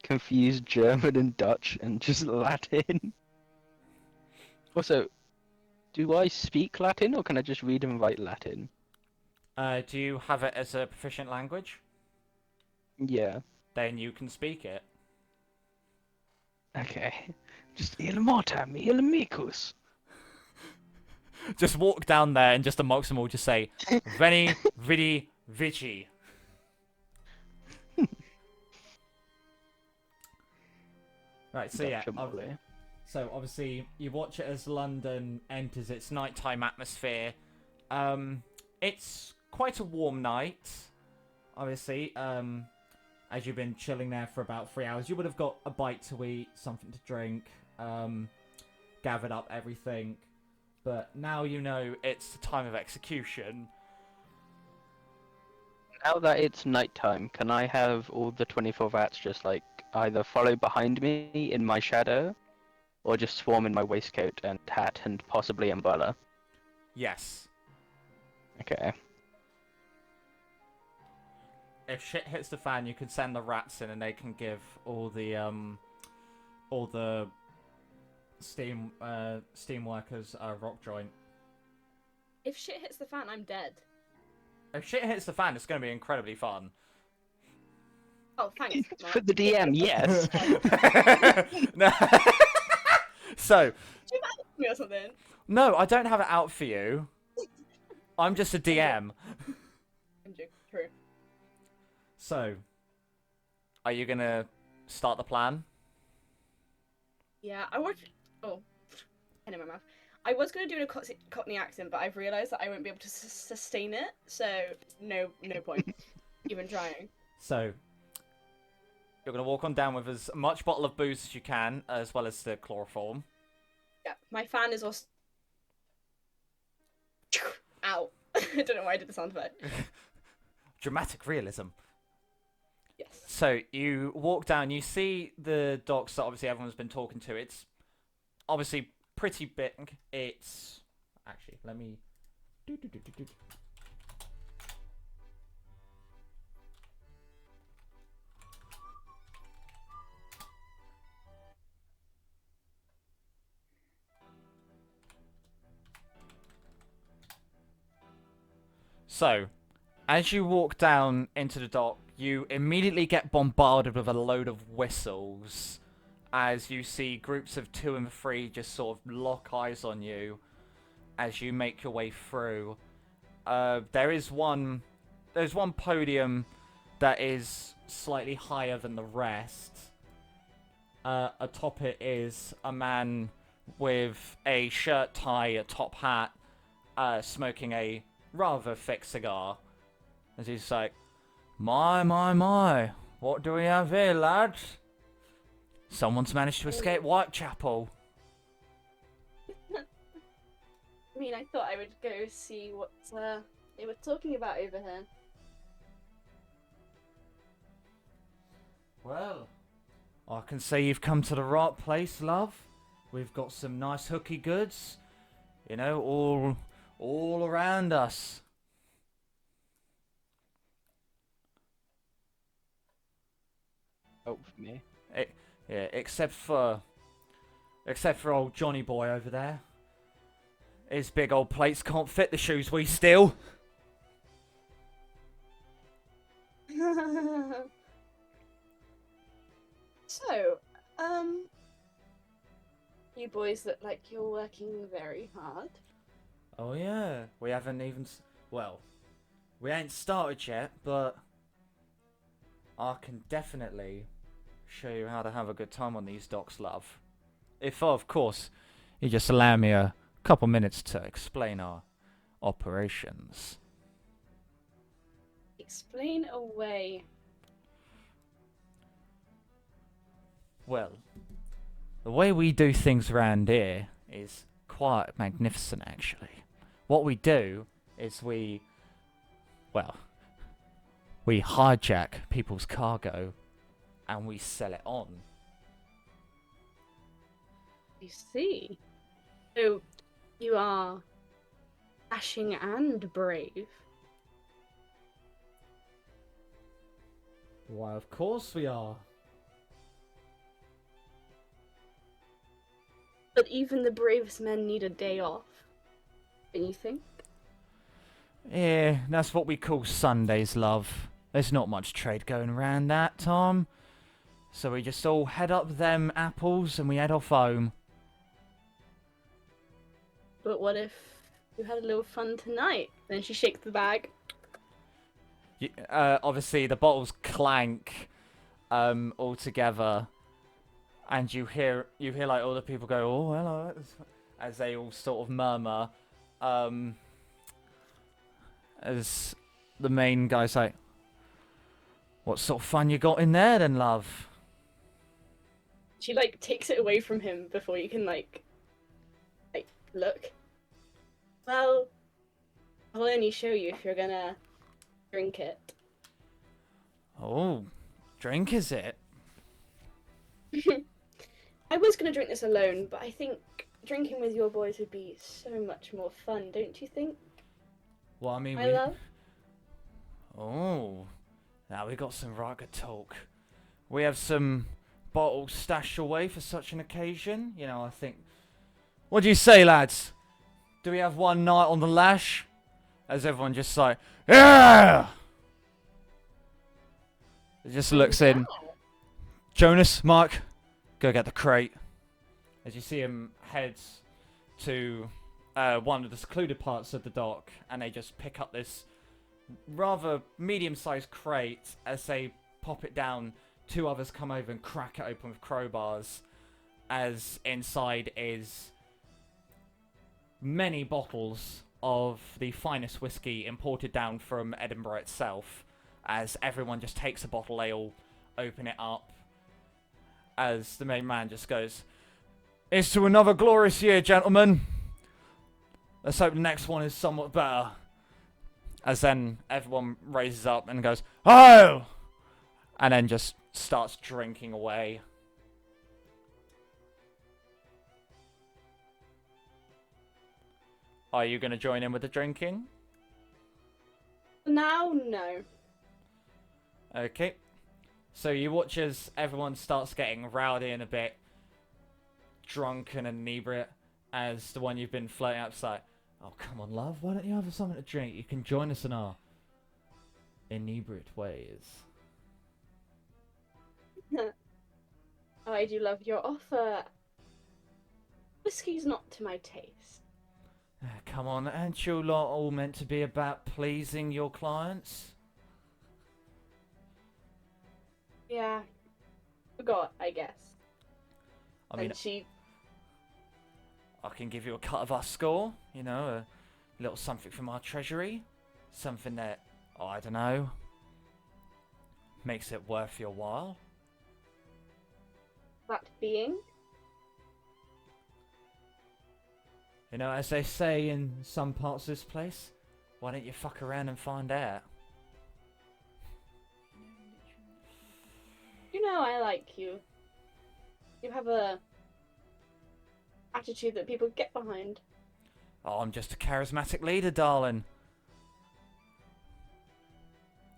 S3: confused German and Dutch and just Latin. Also, do I speak Latin or can I just read and write Latin?
S1: Do you have it as a proficient language?
S3: Yeah.
S1: Then you can speak it.
S3: Okay. Just il mortem, il amicus.
S1: Just walk down there and just amongst them all just say, Veni, Vidi, Vici. Right, so yeah, so obviously you watch it as London enters its nighttime atmosphere. It's quite a warm night, obviously. As you've been chilling there for about 3 hours, you would have got a bite to eat, something to drink, gathered up everything. But now you know it's the time of execution.
S3: Now that it's nighttime, can I have all the 24 rats just like either follow behind me in my shadow, or just swarm in my waistcoat and hat and possibly umbrella?
S1: Yes.
S3: Okay.
S1: If shit hits the fan, you can send the rats in and they can give all the steam workers a rock joint.
S6: If shit hits the fan, I'm dead.
S1: If shit hits the fan, it's going to be incredibly fun.
S6: Oh, thanks.
S3: For the DM, yes.
S1: No. So,
S6: Me or something.
S1: no, I don't have it out for you. I'm just a DM.
S6: I'm joking. True.
S1: So, are you going to start the plan?
S6: Yeah, I would. Oh, pen in my mouth. I was going to do a Cockney accent, but I've realised that I won't be able to sustain it, so no point even trying.
S1: So, you're going to walk on down with as much bottle of booze as you can, as well as the chloroform.
S6: Yeah, my fan is also. Ow. I don't know why I did the sound effect.
S1: Dramatic realism.
S6: Yes.
S1: So, you walk down, you see the docks that obviously everyone's been talking to. It's obviously pretty big. It's... Actually, let me... So, as you walk down into the dock, you immediately get bombarded with a load of whistles as you see groups of 2 and 3 just sort of lock eyes on you as you make your way through. There's one podium that is slightly higher than the rest. Atop it is a man with a shirt tie, a top hat, smoking a rather thick cigar. As he's like, my, what do we have here, lads? Someone's managed to escape Whitechapel.
S2: I mean, I thought I would go see what they were talking about over here.
S1: Well, I can see you've come to the right place, love. We've got some nice hooky goods, you know, all around us.
S3: Oh, for me.
S1: Yeah, except for old Johnny boy over there. His big old plates can't fit the shoes we steal.
S2: So, you boys look like you're working very hard.
S1: Oh yeah, we haven't even... Well, we ain't started yet, but I can definitely show you how to have a good time on these docks, love. If, of course, you just allow me a couple minutes to explain our operations.
S2: Explain away.
S1: Well, the way we do things around here is quite magnificent, actually. What we do is we hijack people's cargo and we sell it on.
S2: I see. So, you are dashing and brave.
S5: Why, of course we are.
S2: But even the bravest men need a day off. Don't you think?
S1: Yeah, that's what we call Sundays, love. There's not much trade going around that, Tom. So we just all head up them apples and we head off home.
S2: But what if you had a little fun tonight? Then she shakes the bag.
S1: Obviously, the bottles clank all together, and you hear like all the people go, "Oh, hello," as they all sort of murmur. As the main guy's like, "What sort of fun you got in there, then, love?"
S2: She like takes it away from him before you can like look. Well, I'll only show you if you're gonna drink it.
S1: Oh, drink is it?
S2: I was gonna drink this alone, but I think drinking with your boys would be so much more fun, don't you think?
S1: Well, I mean,
S2: My love?
S1: Oh, now we got some right good talk. We have some bottles stashed away for such an occasion. You know, I think. What do you say, lads? Do we have one night on the lash? As everyone just like, yeah! It just looks in. Jonas, Mark, go get the crate. As you see him heads to one of the secluded parts of the dock, and they just pick up this rather medium-sized crate. As they pop it down, two others come over and crack it open with crowbars, as inside is many bottles of the finest whiskey imported down from Edinburgh itself. As everyone just takes a bottle, they all open it up. As the main man just goes, "It's to another glorious year, gentlemen. Let's hope the next one is somewhat better." As then everyone raises up and goes, "Oh!" And then just starts drinking away. Are you going to join in with the drinking?
S2: Now, no.
S1: Okay. So you watch as everyone starts getting rowdy and a bit drunk and inebriate, as the one you've been flirting outside. "Oh, come on, love. Why don't you have something to drink? You can join us in our inebriate ways."
S2: Oh, I do love your offer. Whiskey's not to my taste.
S1: Come on, aren't you lot all meant to be about pleasing your clients?
S2: Yeah. Forgot, I guess.
S1: I mean,
S2: And she...
S1: I can give you a cut of our score, you know, a little something from our treasury. Something that, oh, I don't know, makes it worth your while.
S2: That being?
S1: You know, as they say in some parts of this place, why don't you fuck around and find out?
S2: You know I like you. You have a attitude that people get behind.
S1: Oh, I'm just a charismatic leader, darling.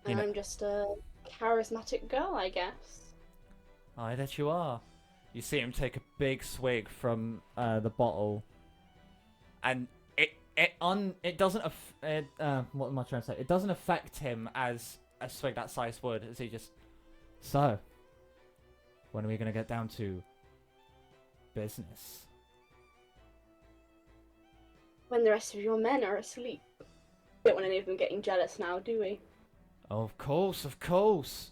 S1: You
S2: And
S1: know-
S2: I'm just a charismatic girl, I guess.
S1: Aye, that you are. You see him take a big swig from the bottle, and it doesn't what am I trying to say? It doesn't affect him as a swig that size would, as he just. So, when are we gonna get down to business?
S2: When the rest of your men are asleep. Don't want any of them getting jealous now, do we?
S1: Oh, of course, of course.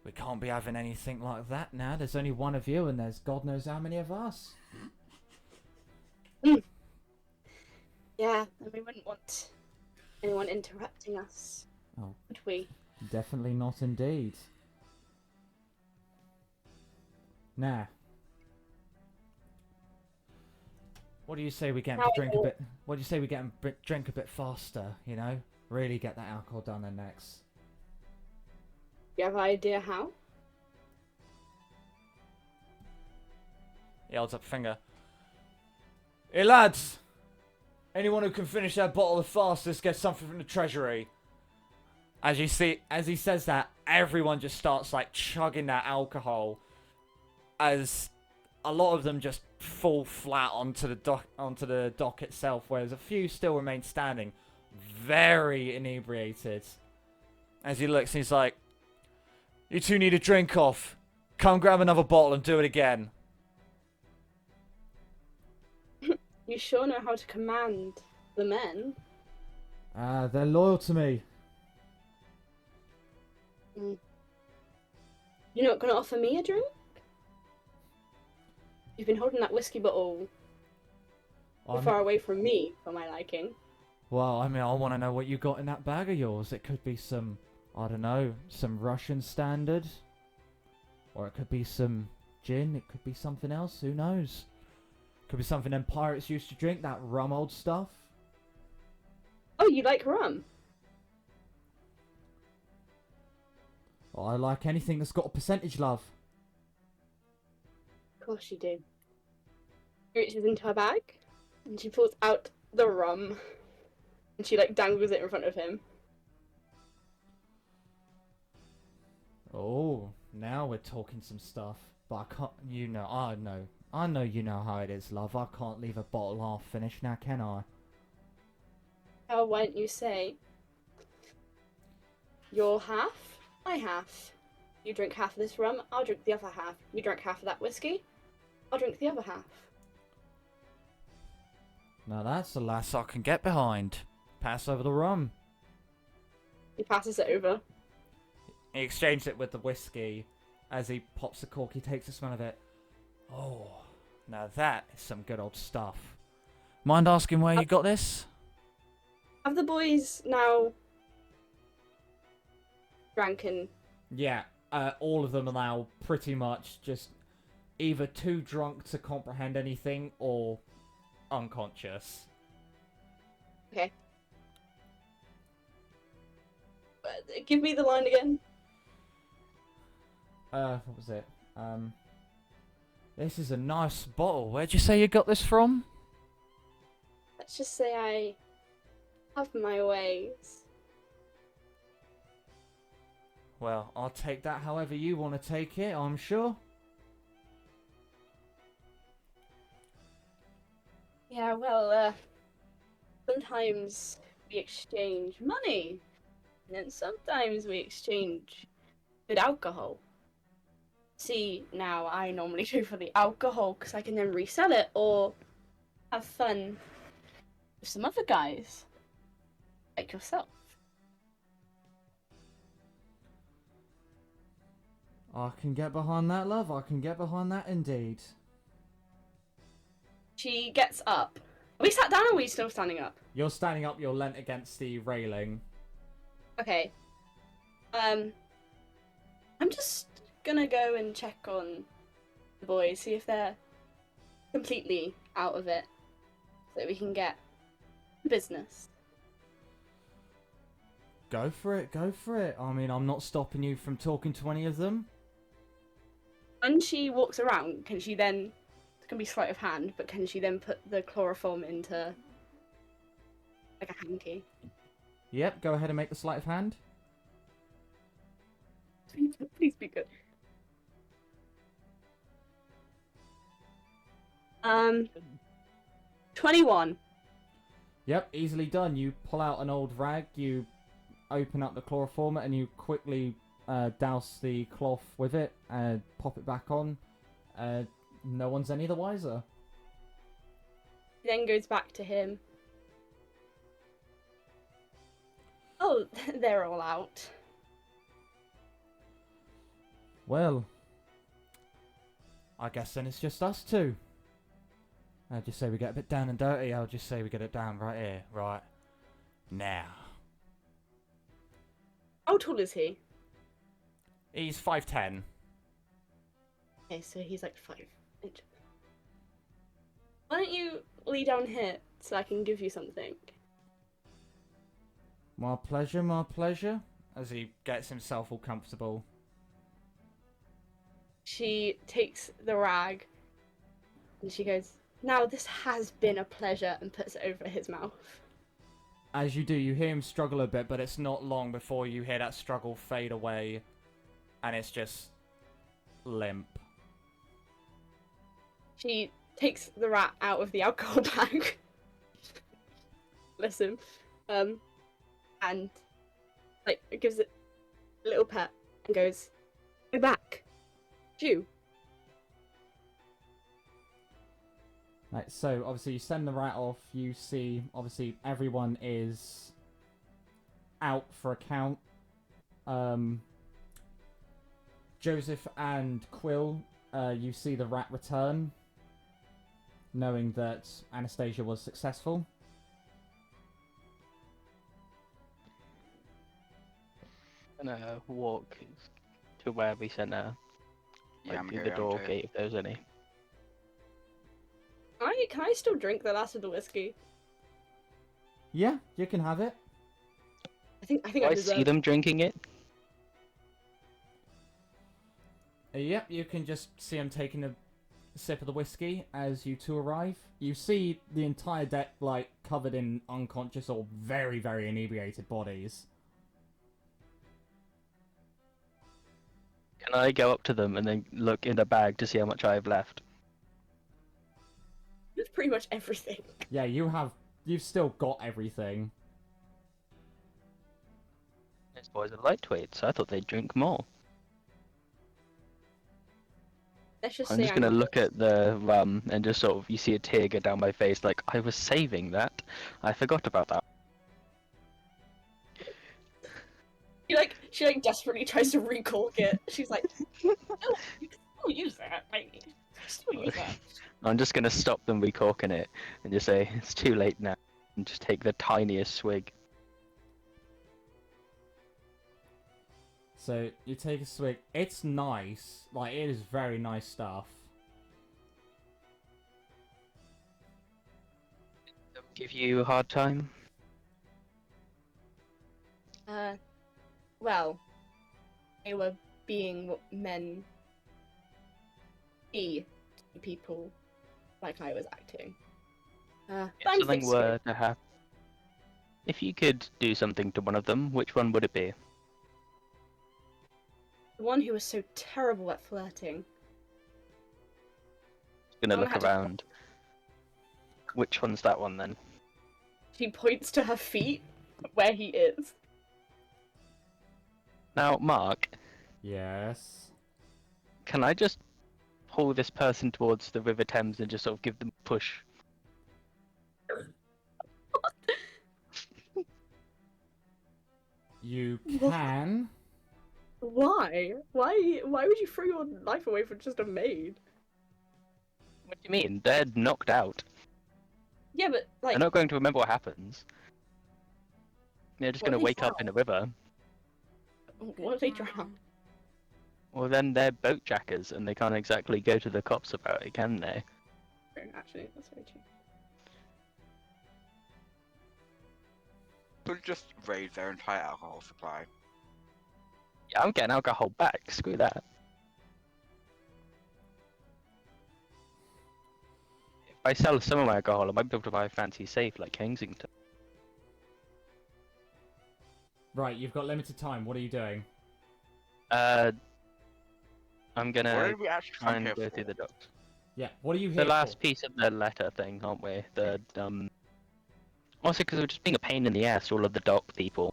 S1: We can't be having anything like that now. There's only one of you, and there's God knows how many of us.
S2: Yeah, and we wouldn't want anyone interrupting us,
S5: Oh,
S2: would we?
S5: definitely not indeed. Now, What do you say we get him
S2: Now
S5: to
S2: I
S5: drink a
S2: know.
S5: bit? What do you say we get him drink a bit faster? You know, really get that alcohol down their necks.
S2: You have an idea how?
S1: He holds up a finger. Hey lads! Anyone who can finish that bottle the fastest gets something from the treasury. As you see, as he says that, everyone just starts like chugging that alcohol, as a lot of them just fall flat onto the dock itself, whereas a few still remain standing, very inebriated. As he looks, he's like, "You two need a drink off. Come grab another bottle and do it again."
S2: You sure know how to command the men.
S5: They're loyal to me.
S2: You're not gonna offer me a drink? You've been holding that whiskey bottle too far away from me for my liking.
S5: Well, I mean, I want to know what you got in that bag of yours. It could be some, I don't know, some Russian standard. Or it could be some gin. It could be something else. Who knows? Could be something them pirates used to drink, that rum old stuff.
S2: Oh, you like rum?
S5: Well, I like anything that's got a percentage, love.
S2: Of course you do. She reaches into her bag and she pulls out the rum and she like dangles it in front of him.
S5: Oh, now we're talking some stuff. But I can't, you know, I know you know how it is, love. I can't leave a bottle half finished now, can I?
S2: Oh, why don't you say your half, my half. You drink half of this rum, I'll drink the other half. You drink half of that whiskey, I'll drink the other half.
S5: Now that's the last I can get behind. Pass over the rum.
S2: He passes it over.
S1: He exchanged it with the whiskey. As he pops the cork, he takes a smell of it. Oh, now that is some good old stuff. Mind asking where you got this?
S2: Have the boys now dranken?
S5: Yeah, all of them are now pretty much just either too drunk to comprehend anything or
S1: Unconscious.
S2: Okay. Give me the line again.
S5: what was it?
S1: This is a nice bottle. Where'd you say you got this from?
S2: Let's just say I have my ways.
S5: Well, I'll take that however you want to take it, I'm sure.
S2: Yeah, well, sometimes we exchange money, and then sometimes we exchange good alcohol. See, now I normally go for the alcohol because I can then resell it or have fun with some other guys, like yourself.
S5: I can get behind that, love. I can get behind that indeed.
S2: She gets up. Are we sat down or are we still standing up?
S5: You're standing up, you're leant against the railing.
S2: Okay. I'm just gonna go and check on the boys, see if they're completely out of it, so that we can get business.
S5: Go for it, go for it. I mean, I'm not stopping you from talking to any of them.
S2: When she walks around, can she then... It's gonna be sleight of hand, but can she then put the chloroform into like a hanky?
S5: Yep, go ahead and make the sleight of hand.
S2: Please be good. 21.
S5: Yep, easily done. You pull out an old rag, you open up the chloroform, and you quickly douse the cloth with it and pop it back on. No one's any the wiser.
S2: He then goes back to him. Oh, they're all out.
S5: Well, I guess then it's just us two. I'll just say we get a bit down and dirty. I'll just say we get it down right here, right now.
S2: How tall is he?
S1: He's 5'10".
S2: Okay, so he's like 5 inches. Why don't you quickly down here so I can give you something.
S5: My pleasure, my pleasure. As he gets himself all comfortable.
S2: She takes the rag and she goes, "Now this has been a pleasure," and puts it over his mouth.
S5: As you do, you hear him struggle a bit, but it's not long before you hear that struggle fade away, and it's just limp.
S2: She takes the rat out of the alcohol bag. Listen, and like gives it a little pet and goes, "Go back, Jew."
S5: Right, so obviously you send the rat off, you see obviously everyone is out for a count. Joseph and Quill, you see the rat return, knowing that Anastasia was successful.
S3: Gonna walk to where we sent her.
S4: Yeah,
S3: Like
S4: I'm
S3: through
S4: going
S3: the door
S4: to.
S3: gate if there's any.
S2: Can I still drink the last of the whiskey?
S5: Yeah, you can have it.
S2: I think
S3: Do
S2: I
S3: I
S2: deserve
S3: see them drinking it?
S5: Yep, you can just see him taking a sip of the whiskey as you two arrive. You see the entire deck, like, covered in unconscious or very, very inebriated bodies.
S3: Can I go up to them and then look in the bag to see how much I have left?
S2: That's pretty much everything.
S5: Yeah, you've still got everything.
S3: These boys are lightweights. I thought they'd drink more.
S2: Let's just
S3: I'm
S2: say
S3: just gonna look at the rum and just sort of, you see a tear go down my face, like, I was saving that. I forgot about that.
S2: She desperately tries to recork it. She's like, "No, you can still use that. Like, you can still use that."
S3: I'm just gonna stop them recorking it and just say, it's too late now. And just take the tiniest swig.
S5: So, you take a swig. It's nice. Like, it is very nice stuff.
S3: Give you a hard time?
S2: Well, they were being what men be to people, like I was acting. But
S3: If
S2: I'm
S3: something
S2: fixed
S3: were to happen, if you could do something to one of them, which one would it be?
S2: the one who was so terrible at flirting.
S3: Gonna
S2: Someone
S3: look
S2: had to-
S3: around. Which one's that one then?
S2: She points to her feet, where he is.
S3: Now, Mark,
S5: Yes.
S3: can I just pull this person towards the River Thames and just sort of give them a push?
S5: You
S2: What?
S5: can.
S2: Why? Why would you throw your life away for just a maid?
S3: What do you mean? They're knocked out.
S2: Yeah, but like,
S3: They're not going to remember what happens. They're just
S2: What
S3: going to
S2: if they
S3: wake up in a river.
S2: what if they drown?
S3: Well, then they're boat jackers, and they can't exactly go to the cops about it, can they?
S2: Actually, that's very true.
S4: Could just raid their entire alcohol supply.
S3: Yeah, I'm getting alcohol back. Screw that. If I sell some of my alcohol, I might be able to buy a fancy safe like Kensington.
S5: Right, you've got limited time. What are you doing?
S3: I'm
S4: What
S3: gonna
S4: did we actually
S3: try
S4: come
S3: and
S4: here
S3: go
S4: for?
S3: through the docks.
S5: Yeah, what are you
S3: The
S5: here
S3: last
S5: for?
S3: piece of the letter thing, aren't we? The Also, because we're just being a pain in the ass to all of the dock people.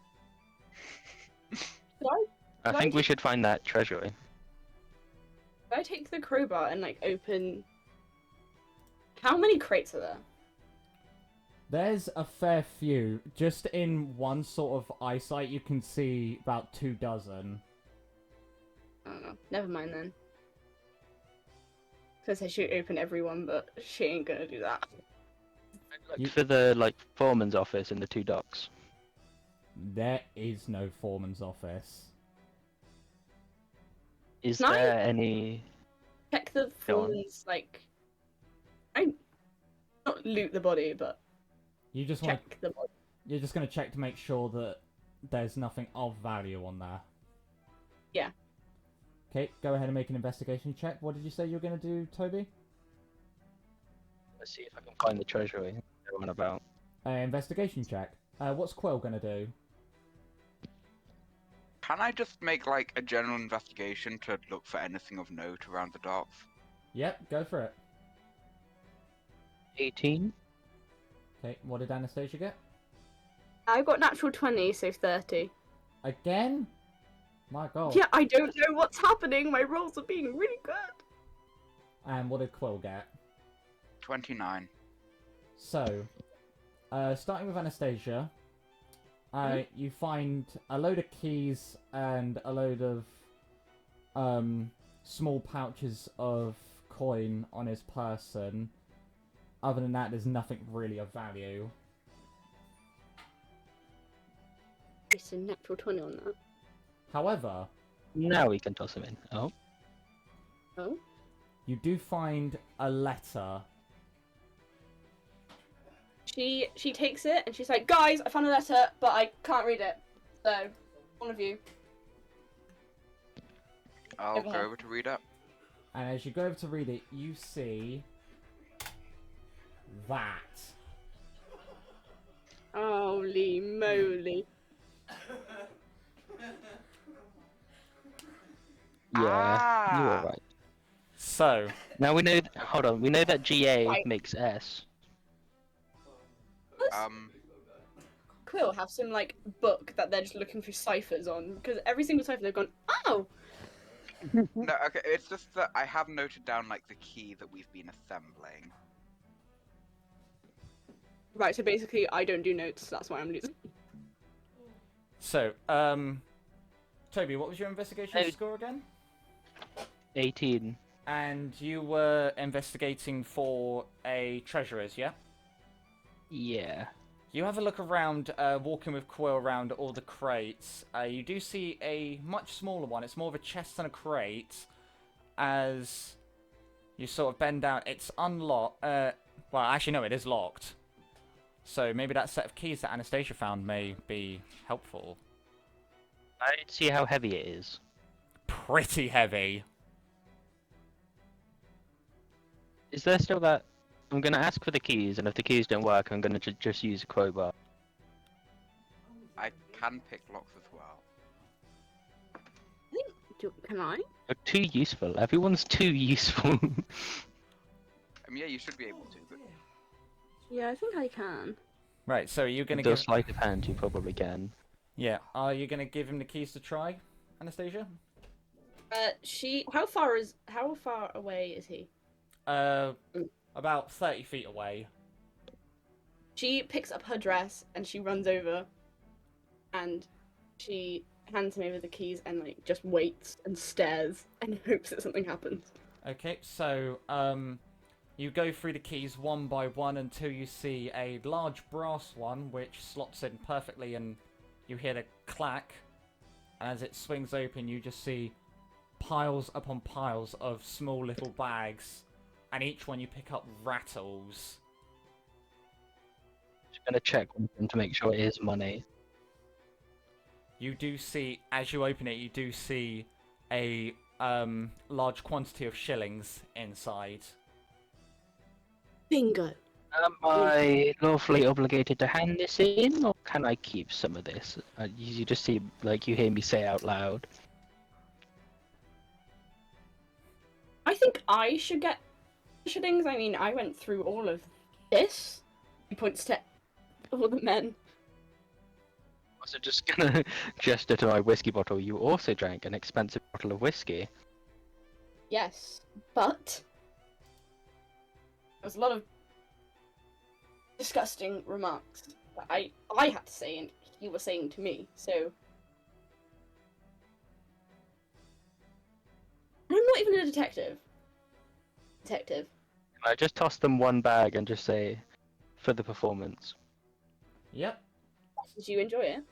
S3: I think we should find that treasury.
S2: Could I take the crowbar and like open? How many crates are there?
S5: There's a fair few. Just in one sort of eyesight, you can see about 24.
S2: I don't know. Never mind then. Because I should open everyone, but she ain't gonna do that.
S3: Look
S5: You-
S3: for the foreman's office in the two docks.
S5: There is no foreman's office.
S3: Is
S2: Can I-
S3: there any?
S2: Check the
S3: Go on.
S2: foreman's like. I'm
S6: not loot the body, but
S5: You just want
S6: check the body.
S5: You're just gonna check to make sure that there's nothing of value on there.
S6: Yeah.
S5: Okay, go ahead and make an investigation check. What did you say you were gonna do, Toby?
S3: Let's see if I can find the treasury they're on about.
S5: Investigation check. What's Quill gonna do?
S4: Can I just make like a general investigation to look for anything of note around the docks?
S5: Yep, go for it.
S3: 18.
S5: Okay, what did Anastasia get?
S2: I got natural 20, so 30.
S5: Again? My god.
S2: Yeah, I don't know what's happening. My rolls are being really good.
S5: And what did Quill get?
S4: 29.
S5: So, starting with Anastasia, you find a load of keys and a load of small pouches of coin on his person. Other than that, there's nothing really of value.
S2: It's a natural 20 on that.
S5: However,
S3: Now we can toss him in. Oh.
S2: Oh?
S5: you do find a letter.
S6: She takes it and she's like, guys, I found a letter, but I can't read it. So, one of you.
S4: I'll
S6: Over
S4: go
S6: here.
S4: over to read it.
S5: And as you go over to read it, you see that.
S2: Holy moly.
S3: Yeah, you were
S4: Ah.
S3: right.
S1: So,
S3: Now we know. Hold on. We know that GA
S6: Right.
S3: makes S.
S6: Quill have some like book that they're just looking for ciphers on, because every single cipher they've gone, oh,
S4: No, okay, it's just that I have noted down like the key that we've been assembling.
S2: Right, so basically I don't do notes, that's why I'm losing.
S1: so, Toby, what was your investigation
S3: Oh.
S1: score again?
S3: 18.
S1: And you were investigating for a treasurer's, yeah?
S3: Yeah.
S1: You have a look around, walking with Quill around all the crates. You do see a much smaller one. It's more of a chest than a crate. As you sort of bend down, it's unlocked. Well, actually, no, it is locked. So maybe that set of keys that Anastasia found may be helpful.
S3: I didn't see how heavy it is.
S1: Pretty heavy.
S3: Is there still that? I'm gonna ask for the keys, and if the keys don't work, I'm gonna just use a crowbar.
S4: I can pick locks as well.
S2: Can I?
S3: They're too useful. Everyone's too useful.
S4: I mean, yeah, you should be able to, but
S2: Yeah, I think I can.
S1: Right, so you're gonna
S3: With your
S1: give...
S3: sleight of hand, you probably can.
S1: Yeah, are you gonna give him the keys to try, Anastasia?
S6: how far away is he?
S1: About 30 feet away.
S6: She picks up her dress and she runs over, and she hands him over the keys and like just waits and stares and hopes that something happens.
S1: Okay, so, you go through the keys one by one until you see a large brass one which slots in perfectly, and you hear the clack. And as it swings open, you just see piles upon piles of small little bags, and each one you pick up rattles.
S3: Just gonna check one of them to make sure it is money.
S1: You do see, as you open it, you do see a large quantity of shillings inside.
S2: Bingo.
S3: Am I lawfully obligated to hand this in, or can I keep some of this? You just seem like you hear me say out loud.
S6: I think I should get shillings. I mean, I went through all of this. He points to all the men.
S3: I was just gonna gesture to my whiskey bottle. You also drank an expensive bottle of whiskey.
S6: Yes, but there was a lot of disgusting remarks that I had to say and he was saying to me, so I'm not even a detective.
S3: I just toss them one bag and just say, for the performance.
S5: Yep.
S6: Did you enjoy it?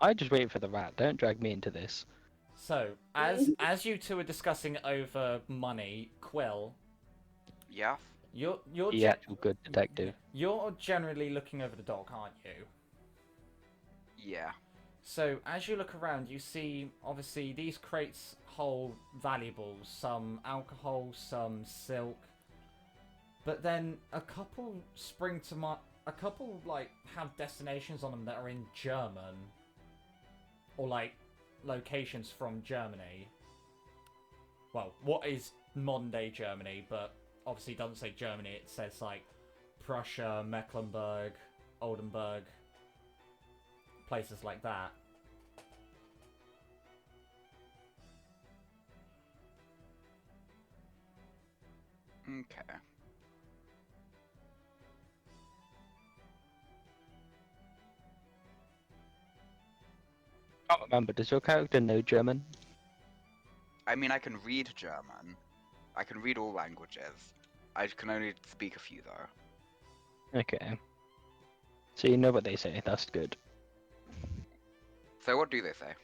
S3: I just wait for the rat. Don't drag me into this.
S1: So, as you two are discussing over money, Quill,
S4: Yeah.
S1: You're
S3: The actual good detective.
S1: You're generally looking over the dock, aren't you?
S4: Yeah.
S1: So as you look around, you see obviously these crates hold valuables, some alcohol, some silk, but then a couple spring to mind. A couple like have destinations on them that are in German, or like locations from Germany. Well, what is modern day Germany, but obviously doesn't say Germany. It says like Prussia, Mecklenburg, Oldenburg, places like that.
S4: Okay.
S3: I can't remember. Does your character know German?
S4: I mean, I can read German. I can read all languages. I can only speak a few, though.
S3: Okay. So you know what they say. That's good.
S4: So what do they say?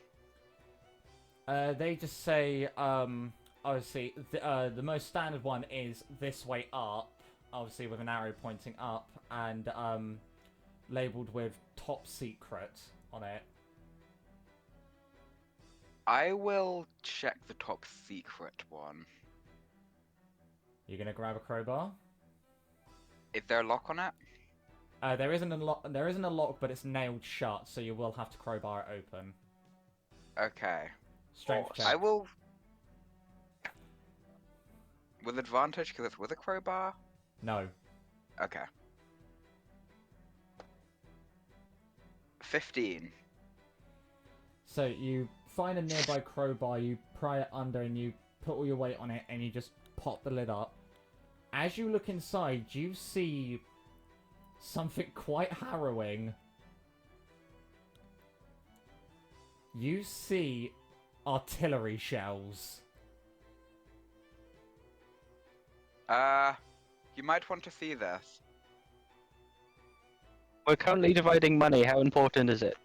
S1: They just say, obviously, the most standard one is this way up, obviously with an arrow pointing up, and labeled with top secret on it.
S4: I will check the top secret one.
S1: You're gonna grab a crowbar?
S4: Is there a lock on it?
S1: There isn't a lock. There isn't a lock, but it's nailed shut, so you will have to crowbar it open.
S4: Okay.
S1: Strength check.
S4: I will... With advantage, because it's with a crowbar?
S1: No.
S4: Okay. 15.
S1: So you find a nearby crowbar, you pry it under, and you put all your weight on it, and you just pop the lid up. As you look inside, you see something quite harrowing. You see artillery shells.
S4: You might want to see this.
S3: We're currently dividing money. How important is it?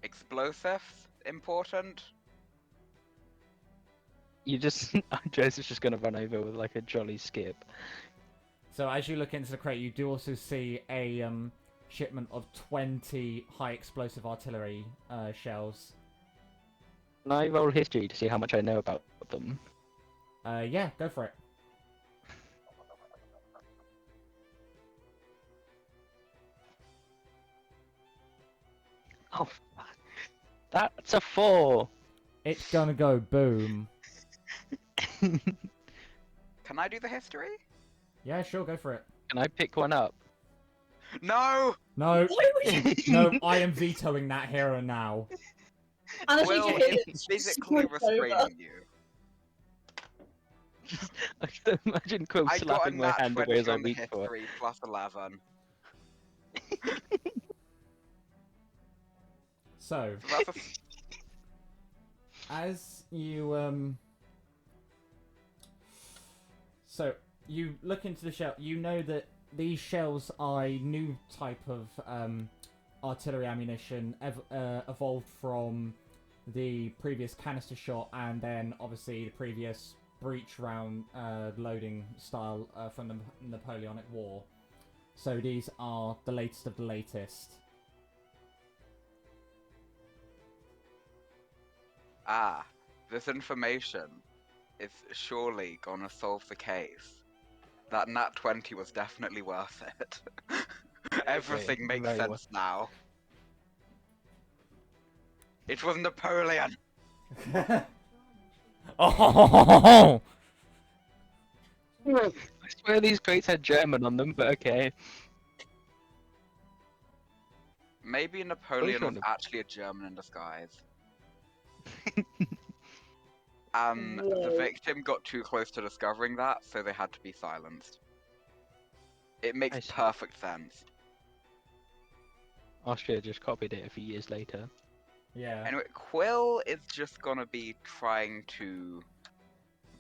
S4: Explosives? Important?
S3: You just... Joseph's just gonna run over with like a jolly skip.
S1: So as you look into the crate, you do also see a shipment of 20 high explosive artillery shells.
S3: Can I roll history to see how much I know about them?
S1: Yeah, go for it.
S3: Oh, fuck. That's a 4!
S1: It's gonna go boom.
S4: Can I do the history?
S1: Yeah, sure, go for it.
S3: Can I pick one up?
S4: No!
S1: No,
S6: Why would you?
S1: no, I am vetoing that here and now.
S6: Unless
S4: Will,
S6: you hit
S4: it's
S6: it,
S4: physically
S6: switch over.
S4: restraining you.
S3: I can imagine Quill
S4: I got a
S3: slapping my
S4: nat
S3: hand
S4: 20
S3: away as I
S4: on the
S3: reach for it.
S4: history, plus 11.
S1: So,
S4: So that's a...
S1: as you so you look into the shell, you know that these shells are a new type of artillery ammunition evolved from the previous canister shot and then obviously the previous breech round loading style from the Napoleonic War. So these are the latest of the latest.
S4: Ah, this information is surely gonna solve the case. That nat 20 was definitely worth it. Everything makes
S3: very
S4: sense now. It was Napoleon!
S1: Oh!
S3: I swear these crates had German on them, but okay.
S4: Maybe Napoleon
S3: sure
S4: was actually a German in disguise. And the
S2: Whoa.
S4: victim got too close to discovering that, so they had to be silenced. It
S3: I
S4: makes
S3: see.
S4: perfect sense.
S3: Austria just copied it a few years later.
S1: Yeah.
S4: Anyway, Quill is just gonna be trying to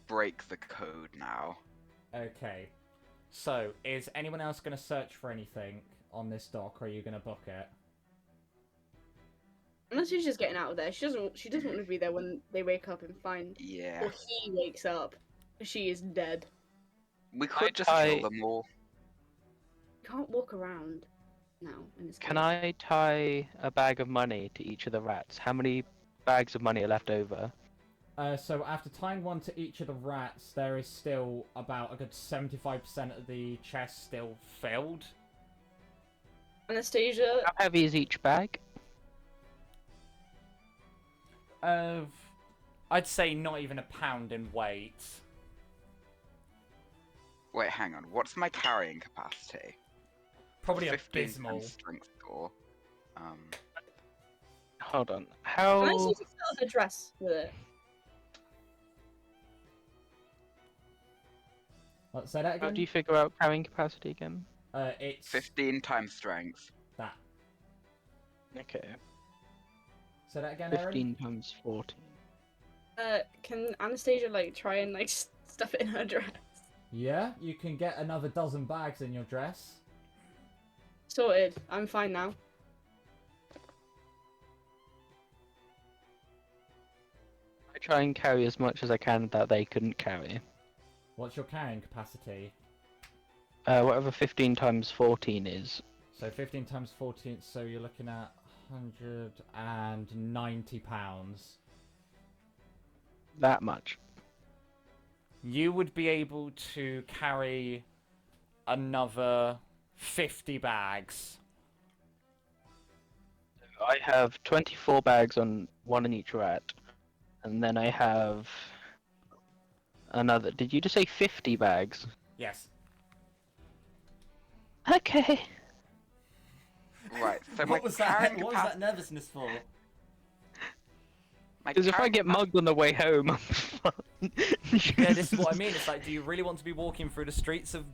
S4: break the code now.
S1: Okay. So, is anyone else going to search for anything on this dock, or are you going to book it?
S2: Unless she's just getting out of there. She doesn't want to be there when they wake up and find,
S4: Yeah.
S2: or he wakes up.
S6: She is dead.
S4: We could just
S3: I-
S4: kill them all.
S2: You can't walk around now in this
S3: Can
S2: case.
S3: I tie a bag of money to each of the rats? How many bags of money are left over?
S5: So after tying one to each of the rats, there is still about a good 75% of the chest still filled.
S6: Anastasia,
S3: How heavy is each bag?
S1: I'd say not even a pound in weight.
S4: Wait, hang on. What's my carrying capacity?
S1: Probably
S4: 15
S1: abysmal.
S4: times strength score.
S3: Hold on.
S6: can I
S3: How?
S6: see if you fill her dress with it?
S5: Let's say that
S3: How
S5: again.
S3: do you figure out carrying capacity again?
S5: It's
S4: 15 times strength.
S5: that.
S3: Okay.
S5: Say that again, Erin.
S3: 15 times 14.
S6: Can Anastasia like try and like stuff it in her dress?
S5: Yeah, you can get another dozen bags in your dress.
S6: Sorted. I'm fine now.
S3: I try and carry as much as I can that they couldn't carry.
S5: What's your carrying capacity?
S3: Whatever 15 times 14 is.
S5: So 15 times 14, so you're looking at 190 pounds.
S3: That much.
S1: You would be able to carry another 50 bags.
S3: I have 24 bags on one in each rat. And then I have another. Did you just say 50 bags?
S1: Yes.
S3: Okay.
S4: Right, so my
S1: What was that?
S4: carrying
S1: What was that nervousness for?
S4: my
S3: Because if I
S4: carrying
S3: get mugged on the way home, I'm fine.
S1: Yeah, this is what I mean. It's like, do you really want to be walking through the streets of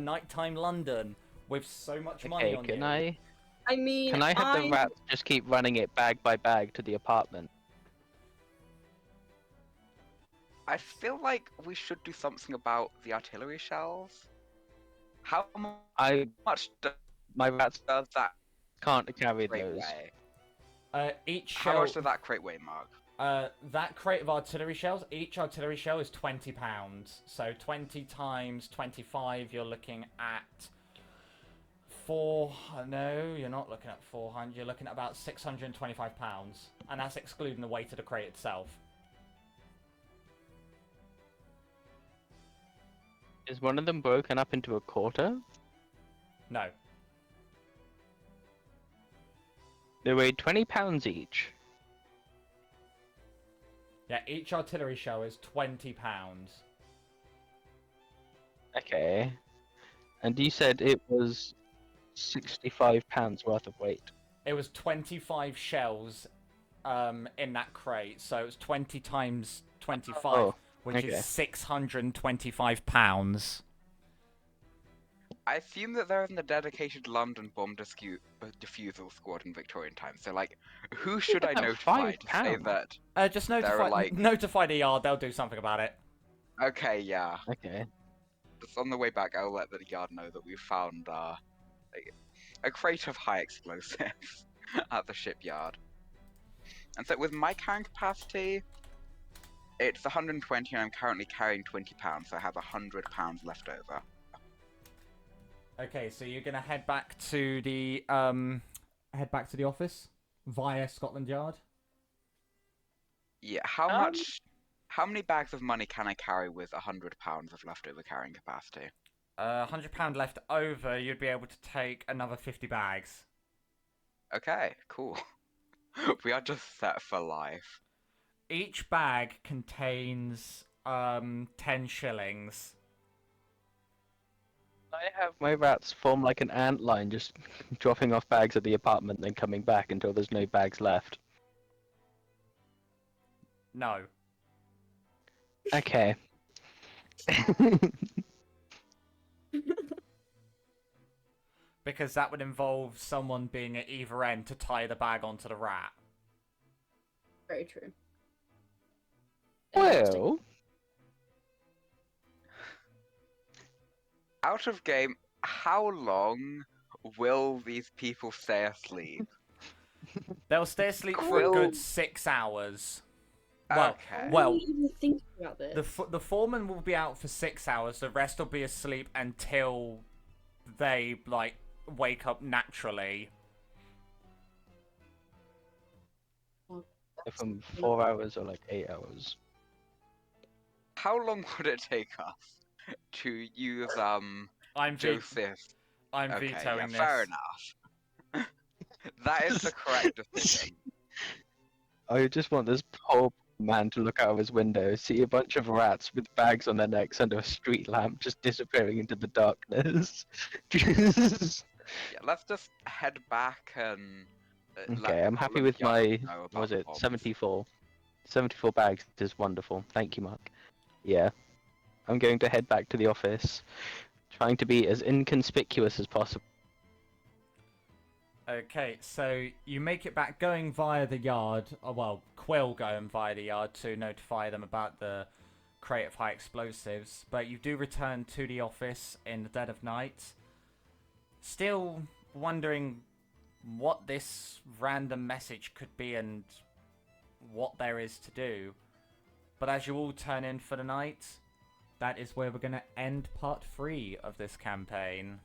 S1: nighttime London with so much money
S3: Okay,
S1: on
S3: can
S1: you?
S6: I mean,
S3: I have the rats just keep running it bag by bag to the apartment?
S4: I feel like we should do something about the artillery shells. How much does
S3: My rats
S4: that
S3: can't carry
S4: crate
S3: those.
S4: weigh?
S1: Each
S4: How
S1: shell.
S4: much does that crate weigh, Mark?
S1: That crate of artillery shells, each artillery shell is 20 pounds. So 20 times 25, you're looking at no, you're not looking at 400. You're looking at about 625 pounds, and that's excluding the weight of the crate itself.
S3: Is one of them broken up into a quarter?
S1: No.
S3: They weigh 20 pounds each.
S1: Yeah, each artillery shell is 20 pounds.
S3: Okay. And you said it was 65 pounds worth of weight.
S1: It was 25 shells in that crate, so it was 20 times 25,
S3: Oh,
S1: which
S3: okay.
S1: is 625 pounds.
S4: I assume that there isn't a dedicated London bomb defusal squad in Victorian times. So, like, who should I
S3: About
S4: notify
S3: 5
S4: to say
S3: pounds.
S4: that?
S1: Just
S4: There are, like-
S1: notify the yard, they'll do something about it.
S4: Okay, yeah.
S3: Okay.
S4: Just on the way back, I'll let the yard know that we found a crate of high explosives at the shipyard. And so with my carrying capacity, it's 120 and I'm currently carrying 20 pounds, so I have 100 pounds left over.
S1: Okay, so you're gonna head back to the
S5: office via Scotland Yard.
S4: Yeah, how many bags of money can I carry with 100 pounds of leftover carrying capacity?
S1: £100 left over, you'd be able to take another 50 bags.
S4: Okay, cool. We are just set for life.
S1: Each bag contains 10 shillings.
S3: I have my rats form like an ant line, just dropping off bags at the apartment, then coming back until there's no bags left.
S1: No.
S3: Okay.
S1: Because that would involve someone being at either end to tie the bag onto the rat.
S6: Very true.
S3: Well,
S4: Out of game, how long will these people stay asleep?
S1: They'll stay asleep for a
S4: Quill.
S1: good 6 hours. Well,
S4: Okay.
S1: well,
S2: Why are you even thinking about this?
S1: the foreman will be out for 6 hours. The rest will be asleep until they like wake up naturally.
S3: From 4 hours or like 8 hours.
S4: How long would it take us to use
S1: I'm
S4: Joseph?
S1: I'm
S4: Okay, yeah,
S1: vetoing this.
S4: fair enough. That is the correct decision.
S3: I just want this poor man to look out of his window, see a bunch of rats with bags on their necks under a street lamp just disappearing into the darkness.
S4: Yeah, let's just head back and
S3: Okay, I'm happy with
S4: Scotland Yard
S3: my,
S4: know
S3: what
S4: about
S3: was
S4: the
S3: it,
S4: bombs.
S3: 74. 74 bags is wonderful. Thank you, Mark. Yeah. I'm going to head back to the office, trying to be as inconspicuous as possible.
S1: Okay, so you make it back going via the yard. Well, Quill going via the yard to notify them about the crate of high explosives. But you do return to the office in the dead of night. Still wondering what this random message could be and what there is to do. But as you all turn in for the night, that is where we're going to end part 3 of this campaign.